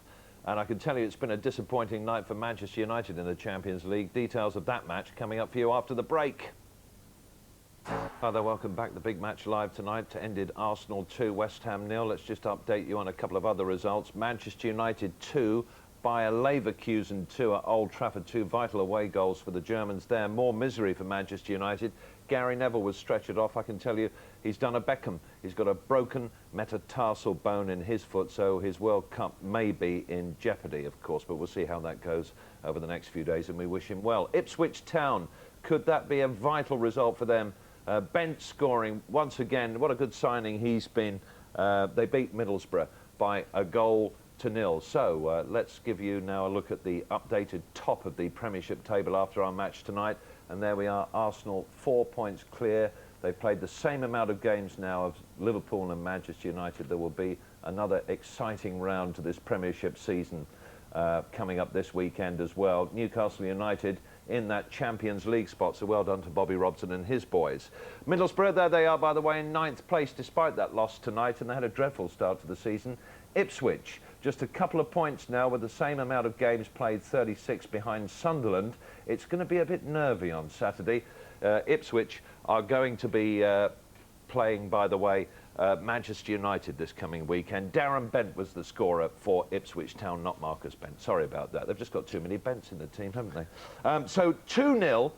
And I can tell you it's been a disappointing night for Manchester United in the Champions League. Details of that match coming up for you after the break. Hi there, welcome back. The big match live tonight to ended Arsenal 2, West Ham 0. Let's just update you on a couple of other results. Manchester United 2, Bayer Leverkusen 2 at Old Trafford. 2 vital away goals for the Germans there. More misery for Manchester United. Gary Neville was stretchered off. I can tell you he's done a Beckham. He's got a broken metatarsal bone in his foot, so his World Cup may be in jeopardy, of course, but we'll see how that goes over the next few days, and we wish him well. Ipswich Town, could that be a vital result for them? Bent scoring once again. What a good signing he's been. They beat Middlesbrough by a goal to 0. So let's give you now a look at the updated top of the Premiership table after our match tonight. And there we are, Arsenal 4 points clear. They've played the same amount of games now of Liverpool and Manchester United. There will be another exciting round to this Premiership season coming up this weekend as well. Newcastle United in that Champions League spot, so well done to Bobby Robson and his boys. Middlesbrough, there they are, by the way, in 9th place despite that loss tonight, and they had a dreadful start to the season. Ipswich, just a couple of points now with the same amount of games played, 36 behind Sunderland. It's going to be a bit nervy on Saturday. Ipswich are going to be playing, by the way, Manchester United this coming weekend. Darren Bent was the scorer for Ipswich Town, not Marcus Bent. Sorry about that. They've just got too many Bents in the team, haven't they? So 2-0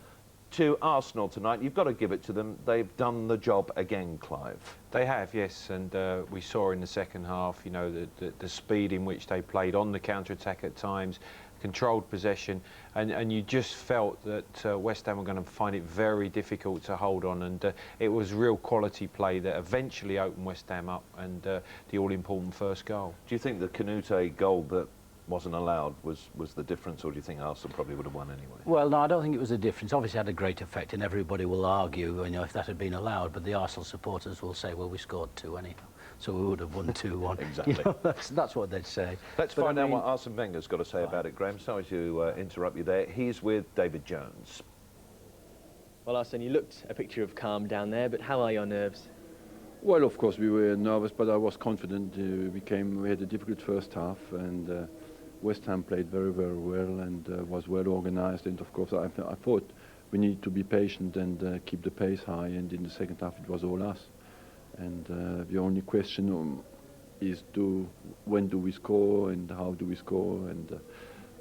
to Arsenal tonight. You've got to give it to them. They've done the job again, Clive. They have, yes, and we saw in the second half, you know, the speed in which they played on the counter-attack at times, controlled possession, and you just felt that West Ham were going to find it very difficult to hold on, and it was real quality play that eventually opened West Ham up, and the all-important first goal. Do you think the Kanouté goal that wasn't allowed was the difference, or do you think Arsenal probably would have won anyway? Well, no, I don't think it was a difference. Obviously, it had a great effect, and everybody will argue, you know, if that had been allowed. But the Arsenal supporters will say, well, we scored 2 anyhow, so we would have won 2-1. Exactly. You know, that's what they'd say. Let's find out what Arsene Wenger's got to say about it, Graham. Sorry to interrupt you there. He's with David Jones. Well, Arsene, you looked a picture of calm down there, but how are your nerves? Well, of course, we were nervous, but I was confident. We had a difficult first half, and West Ham played very, very well and was well organised. And of course, I thought we need to be patient and keep the pace high. And in the second half, it was all us. And the only question is when do we score and how do we score? And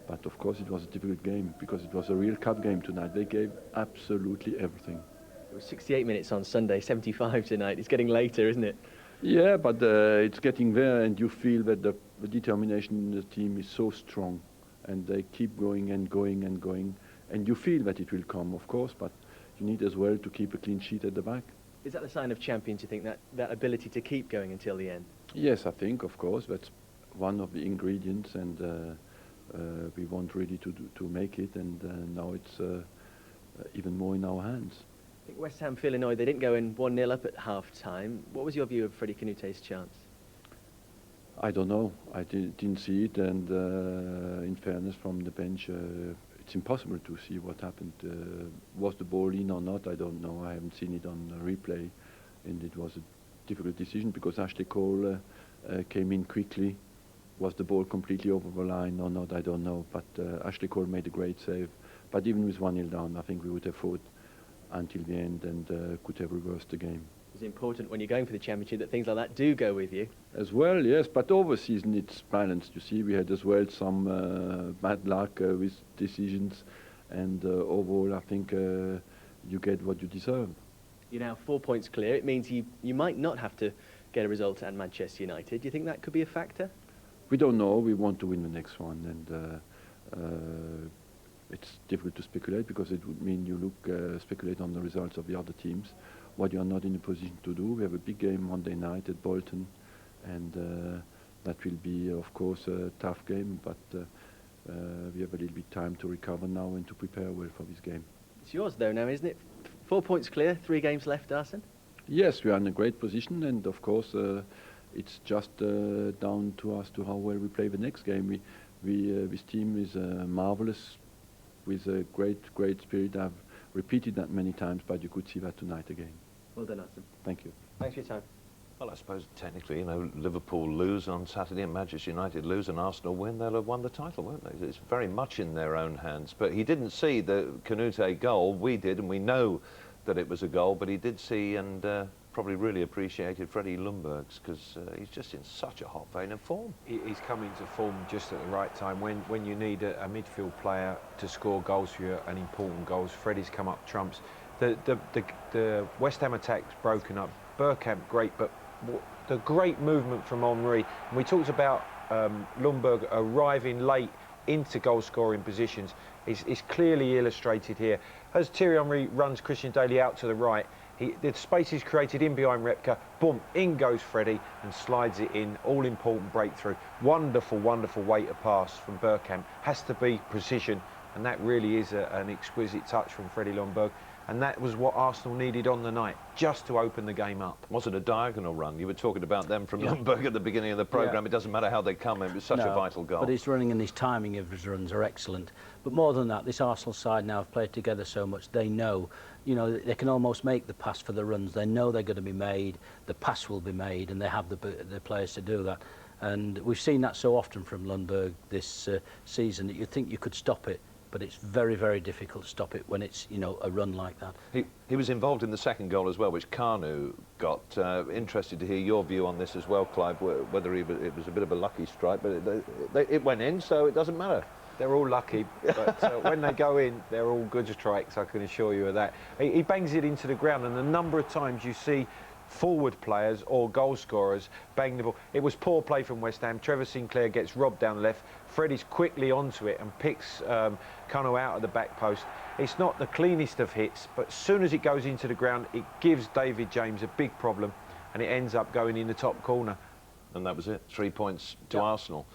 but of course, it was a difficult game because it was a real cup game tonight. They gave absolutely everything. It was 68 minutes on Sunday, 75 tonight. It's getting later, isn't it? Yeah, but it's getting there, and you feel that the determination in the team is so strong, and they keep going and going and going, and you feel that it will come, of course, but you need as well to keep a clean sheet at the back. Is that the sign of champions, you think, that ability to keep going until the end? Yes, I think, of course, that's one of the ingredients, and we want really to make it, and now it's even more in our hands. I think West Ham feel annoyed they didn't go in 1-0 up at half-time. What was your view of Freddie Kanouté's chance? I don't know. I didn't see it, and in fairness, from the bench, it's impossible to see what happened. Was the ball in or not? I don't know. I haven't seen it on replay, and it was a difficult decision because Ashley Cole came in quickly. Was the ball completely over the line or not? I don't know. But Ashley Cole made a great save. But even with 1-0 down, I think we would have fought until the end and could have reversed the game. It's important when you're going for the championship that things like that do go with you. As well, yes, but over season it's balanced. You see, we had as well some bad luck with decisions, and overall I think you get what you deserve. You're now 4 points clear. It means you might not have to get a result at Manchester United. Do you think that could be a factor? We don't know. We want to win the next one, and it's difficult to speculate because it would mean you speculate on the results of the other teams, what you are not in a position to do. We have a big game Monday night at Bolton, and that will be, of course, a tough game, but we have a little bit time to recover now and to prepare well for this game. It's yours though now, isn't it? 4 points clear, 3 games left, Arsene? Yes, we are in a great position, and of course it's just down to us to how well we play the next game. This team is marvelous, with a great spirit. I've repeated that many times, but you could see that tonight again. Well done, Arsene. Thank you. Thanks for your time. Well, I suppose technically, you know, Liverpool lose on Saturday and Manchester United lose and Arsenal win, they'll have won the title, won't they? It's very much in their own hands. But he didn't see the Canute goal. We did, and we know that it was a goal, but he did see and probably really appreciated Freddie Ljungberg's, because he's just in such a hot vein of form. He's come into form just at the right time. When you need a midfield player to score goals for you, and important goals, Freddie's come up trumps. The West Ham attack's broken up. Bergkamp, great, but the great movement from Henry. And we talked about Ljungberg arriving late into goal-scoring positions. Is clearly illustrated here. As Thierry Henry runs Christian Daly out to the right, the space is created in behind Repka. Boom, in goes Freddie and slides it in. All-important breakthrough. Wonderful, wonderful weight of pass from Bergkamp. Has to be precision, and that really is an exquisite touch from Freddie Ljungberg. And that was what Arsenal needed on the night, just to open the game up. Was it a diagonal run? You were talking about them from Ljungberg at the beginning of the programme. It doesn't matter how they come, it was such a vital goal. But his running and his timing of his runs are excellent. But more than that, this Arsenal side now have played together so much, they know, you know, they can almost make the pass for the runs. They know they're going to be made, the pass will be made, and they have the players to do that. And we've seen that so often from Ljungberg this season that you'd think you could stop it. But it's very, very difficult to stop it when it's, you know, a run like that. He was involved in the second goal as well, which Kanu got. Interested to hear your view on this as well, Clive, whether it was a bit of a lucky strike, but it went in, so it doesn't matter. They're all lucky, but when they go in, they're all good strikes, I can assure you of that. He bangs it into the ground, and the number of times you see forward players or goal scorers bang the ball. It was poor play from West Ham. Trevor Sinclair gets robbed down left. Freddie's quickly onto it and picks Kanu out of the back post. It's not the cleanest of hits, but as soon as it goes into the ground, it gives David James a big problem, and it ends up going in the top corner. And that was it. 3 points to Arsenal.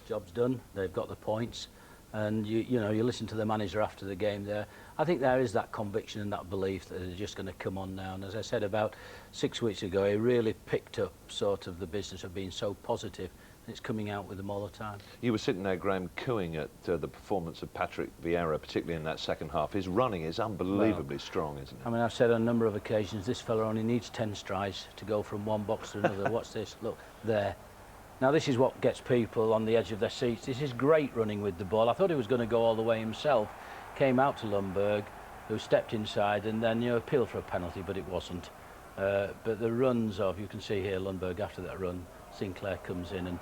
Job's done. They've got the points. And you know, you listen to the manager after the game there. I think there is that conviction and that belief that they're just going to come on now. And as I said about 6 weeks ago, he really picked up sort of the business of being so positive. And it's coming out with them all the time. You were sitting there, Graham, cooing at the performance of Patrick Vieira, particularly in that second half. His running is unbelievably strong, isn't it? I mean, I've said on a number of occasions, this fella only needs 10 strides to go from one box to another. What's this? Look, there. Now, this is what gets people on the edge of their seats. This is great running with the ball. I thought he was going to go all the way himself. Came out to Ljungberg, who stepped inside and then, you know, appealed for a penalty, but it wasn't. But the runs of, you can see here, Ljungberg, after that run, Sinclair comes in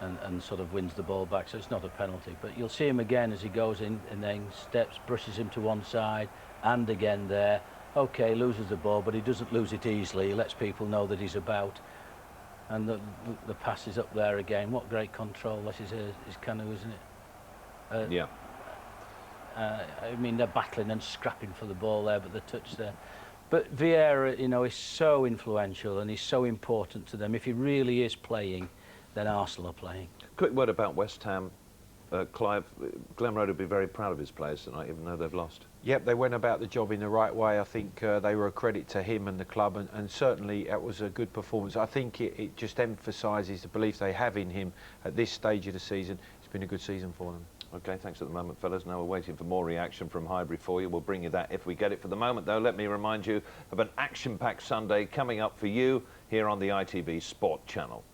and sort of wins the ball back, so it's not a penalty. But you'll see him again as he goes in and then steps, brushes him to one side, and again there. OK, loses the ball, but he doesn't lose it easily. He lets people know that he's about. And the pass is up there again. What great control this is Kanu, isn't it? Yeah. I mean, they're battling and scrapping for the ball there, but the touch there. But Vieira, you know, is so influential and he's so important to them. If he really is playing, then Arsenal are playing. Quick word about West Ham. Clive, Glenn Roeder would be very proud of his players tonight, even though they've lost. Yep, they went about the job in the right way. I think they were a credit to him and the club, and certainly it was a good performance. I think it just emphasises the belief they have in him at this stage of the season. It's been a good season for them. OK, thanks at the moment, fellas. Now we're waiting for more reaction from Highbury for you. We'll bring you that if we get it. For the moment, though, let me remind you of an action-packed Sunday coming up for you here on the ITV Sport channel.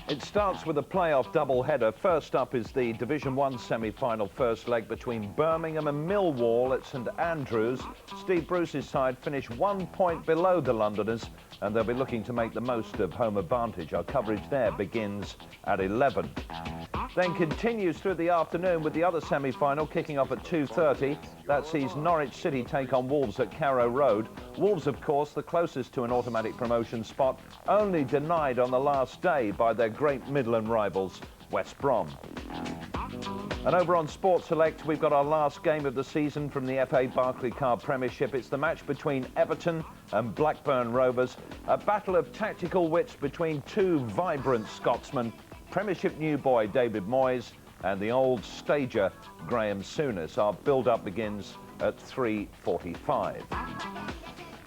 It starts with a playoff double-header. First up is the Division 1 semi-final first leg between Birmingham and Millwall at St Andrews. Steve Bruce's side finished 1 point below the Londoners, and they'll be looking to make the most of home advantage. Our coverage there begins at 11. Then continues through the afternoon with the other semi-final kicking off at 2:30. That sees Norwich City take on Wolves at Carrow Road. Wolves, of course, the closest to an automatic promotion spot, only denied on the last day by their great Midland rivals, West Brom. And over on Sports Select, we've got our last game of the season from the FA Barclaycard Premiership. It's the match between Everton and Blackburn Rovers, a battle of tactical wits between two vibrant Scotsmen, Premiership new boy David Moyes and the old stager Graham Souness. Our build-up begins at 3:45.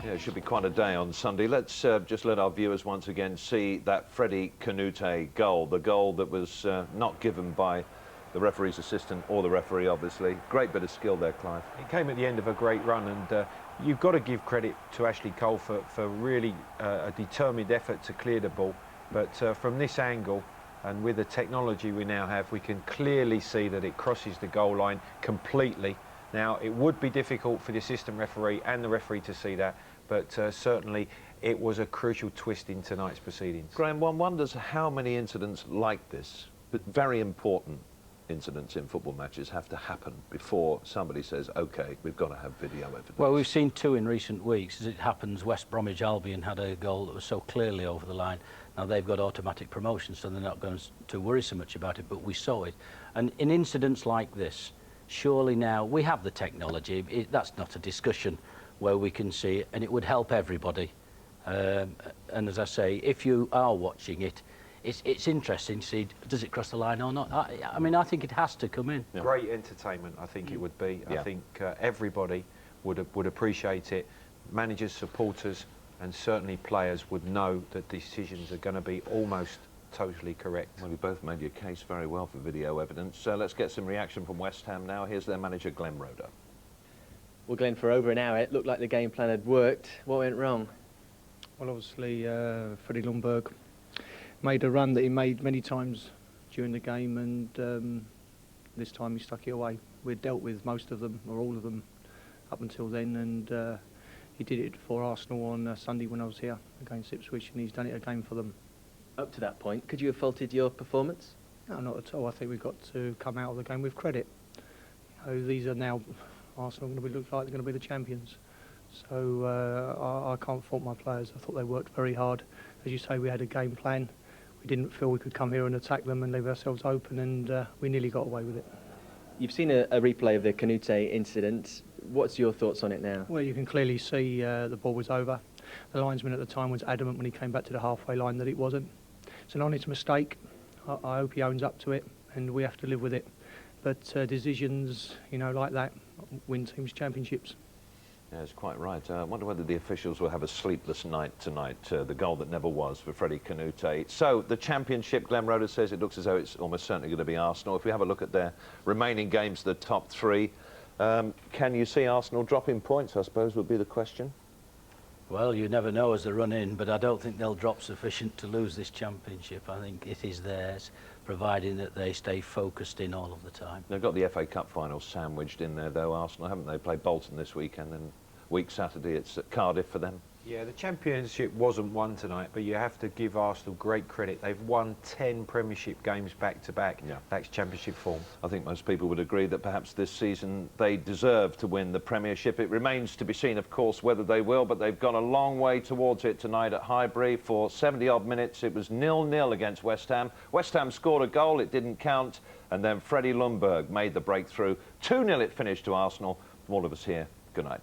Yeah, it should be quite a day on Sunday. Let's just let our viewers once again see that Freddie Kanouté goal, the goal that was not given by the referee's assistant or the referee, obviously. Great bit of skill there, Clive. It came at the end of a great run, and you've got to give credit to Ashley Cole for really a determined effort to clear the ball. But from this angle, and with the technology we now have, we can clearly see that it crosses the goal line completely. Now, it would be difficult for the assistant referee and the referee to see that, but certainly it was a crucial twist in tonight's proceedings. Graham, one wonders how many incidents like this, but very important incidents in football matches, have to happen before somebody says, OK, we've got to have video evidence. Well, we've seen two in recent weeks. As it happens, West Bromwich Albion had a goal that was so clearly over the line. Now, they've got automatic promotion, so they're not going to worry so much about it, but we saw it. And in incidents like this, surely now we have the technology. That's not a discussion where we can see it, and it would help everybody. And as I say, if you are watching it, it's interesting to see, does it cross the line or not? I mean, I think it has to come in. Yeah. Great entertainment, I think it would be. Yeah. I think everybody would appreciate it. Managers, supporters, and certainly players would know that decisions are going to be almost totally correct. Well, you both made your case very well for video evidence. So let's get some reaction from West Ham now. Here's their manager, Glenn Roeder. Well, Glenn, for over an hour, it looked like the game plan had worked. What went wrong? Well, obviously, Freddie Ljungberg made a run that he made many times during the game, and this time he stuck it away. We'd dealt with most of them, or all of them, up until then, and he did it for Arsenal on Sunday when I was here against Ipswich, and he's done it again for them. Up to that point, could you have faulted your performance? No, not at all. I think we've got to come out of the game with credit. You know, these are now Arsenal going to look like they're going to be the champions. So I can't fault my players. I thought they worked very hard. As you say, we had a game plan. We didn't feel we could come here and attack them and leave ourselves open, and we nearly got away with it. You've seen a replay of the Kanouté incident. What's your thoughts on it now? Well, you can clearly see the ball was over. The linesman at the time was adamant when he came back to the halfway line that it wasn't. It's an honest mistake. I hope he owns up to it, and we have to live with it. But decisions, you know, like that, win teams championships. Yeah, it's quite right. I wonder whether the officials will have a sleepless night tonight, the goal that never was for Freddie Kanouté. So, the championship, Glenn Roeder says, it looks as though it's almost certainly going to be Arsenal. If we have a look at their remaining games, the top three, can you see Arsenal dropping points, I suppose, would be the question? Well, you never know as they run in, but I don't think they'll drop sufficient to lose this championship. I think it is theirs, providing that they stay focused in all of the time. They've got the FA Cup final sandwiched in there, though, Arsenal, haven't they? Play Bolton this weekend, and week Saturday it's at Cardiff for them. Yeah, the championship wasn't won tonight, but you have to give Arsenal great credit. They've won 10 Premiership games back-to-back. Yeah. That's championship form. I think most people would agree that perhaps this season they deserve to win the Premiership. It remains to be seen, of course, whether they will, but they've gone a long way towards it tonight at Highbury. For 70-odd minutes, it was 0-0 against West Ham. West Ham scored a goal, it didn't count, and then Freddie Ljungberg made the breakthrough. 2-0 it finished to Arsenal. From all of us here, good night.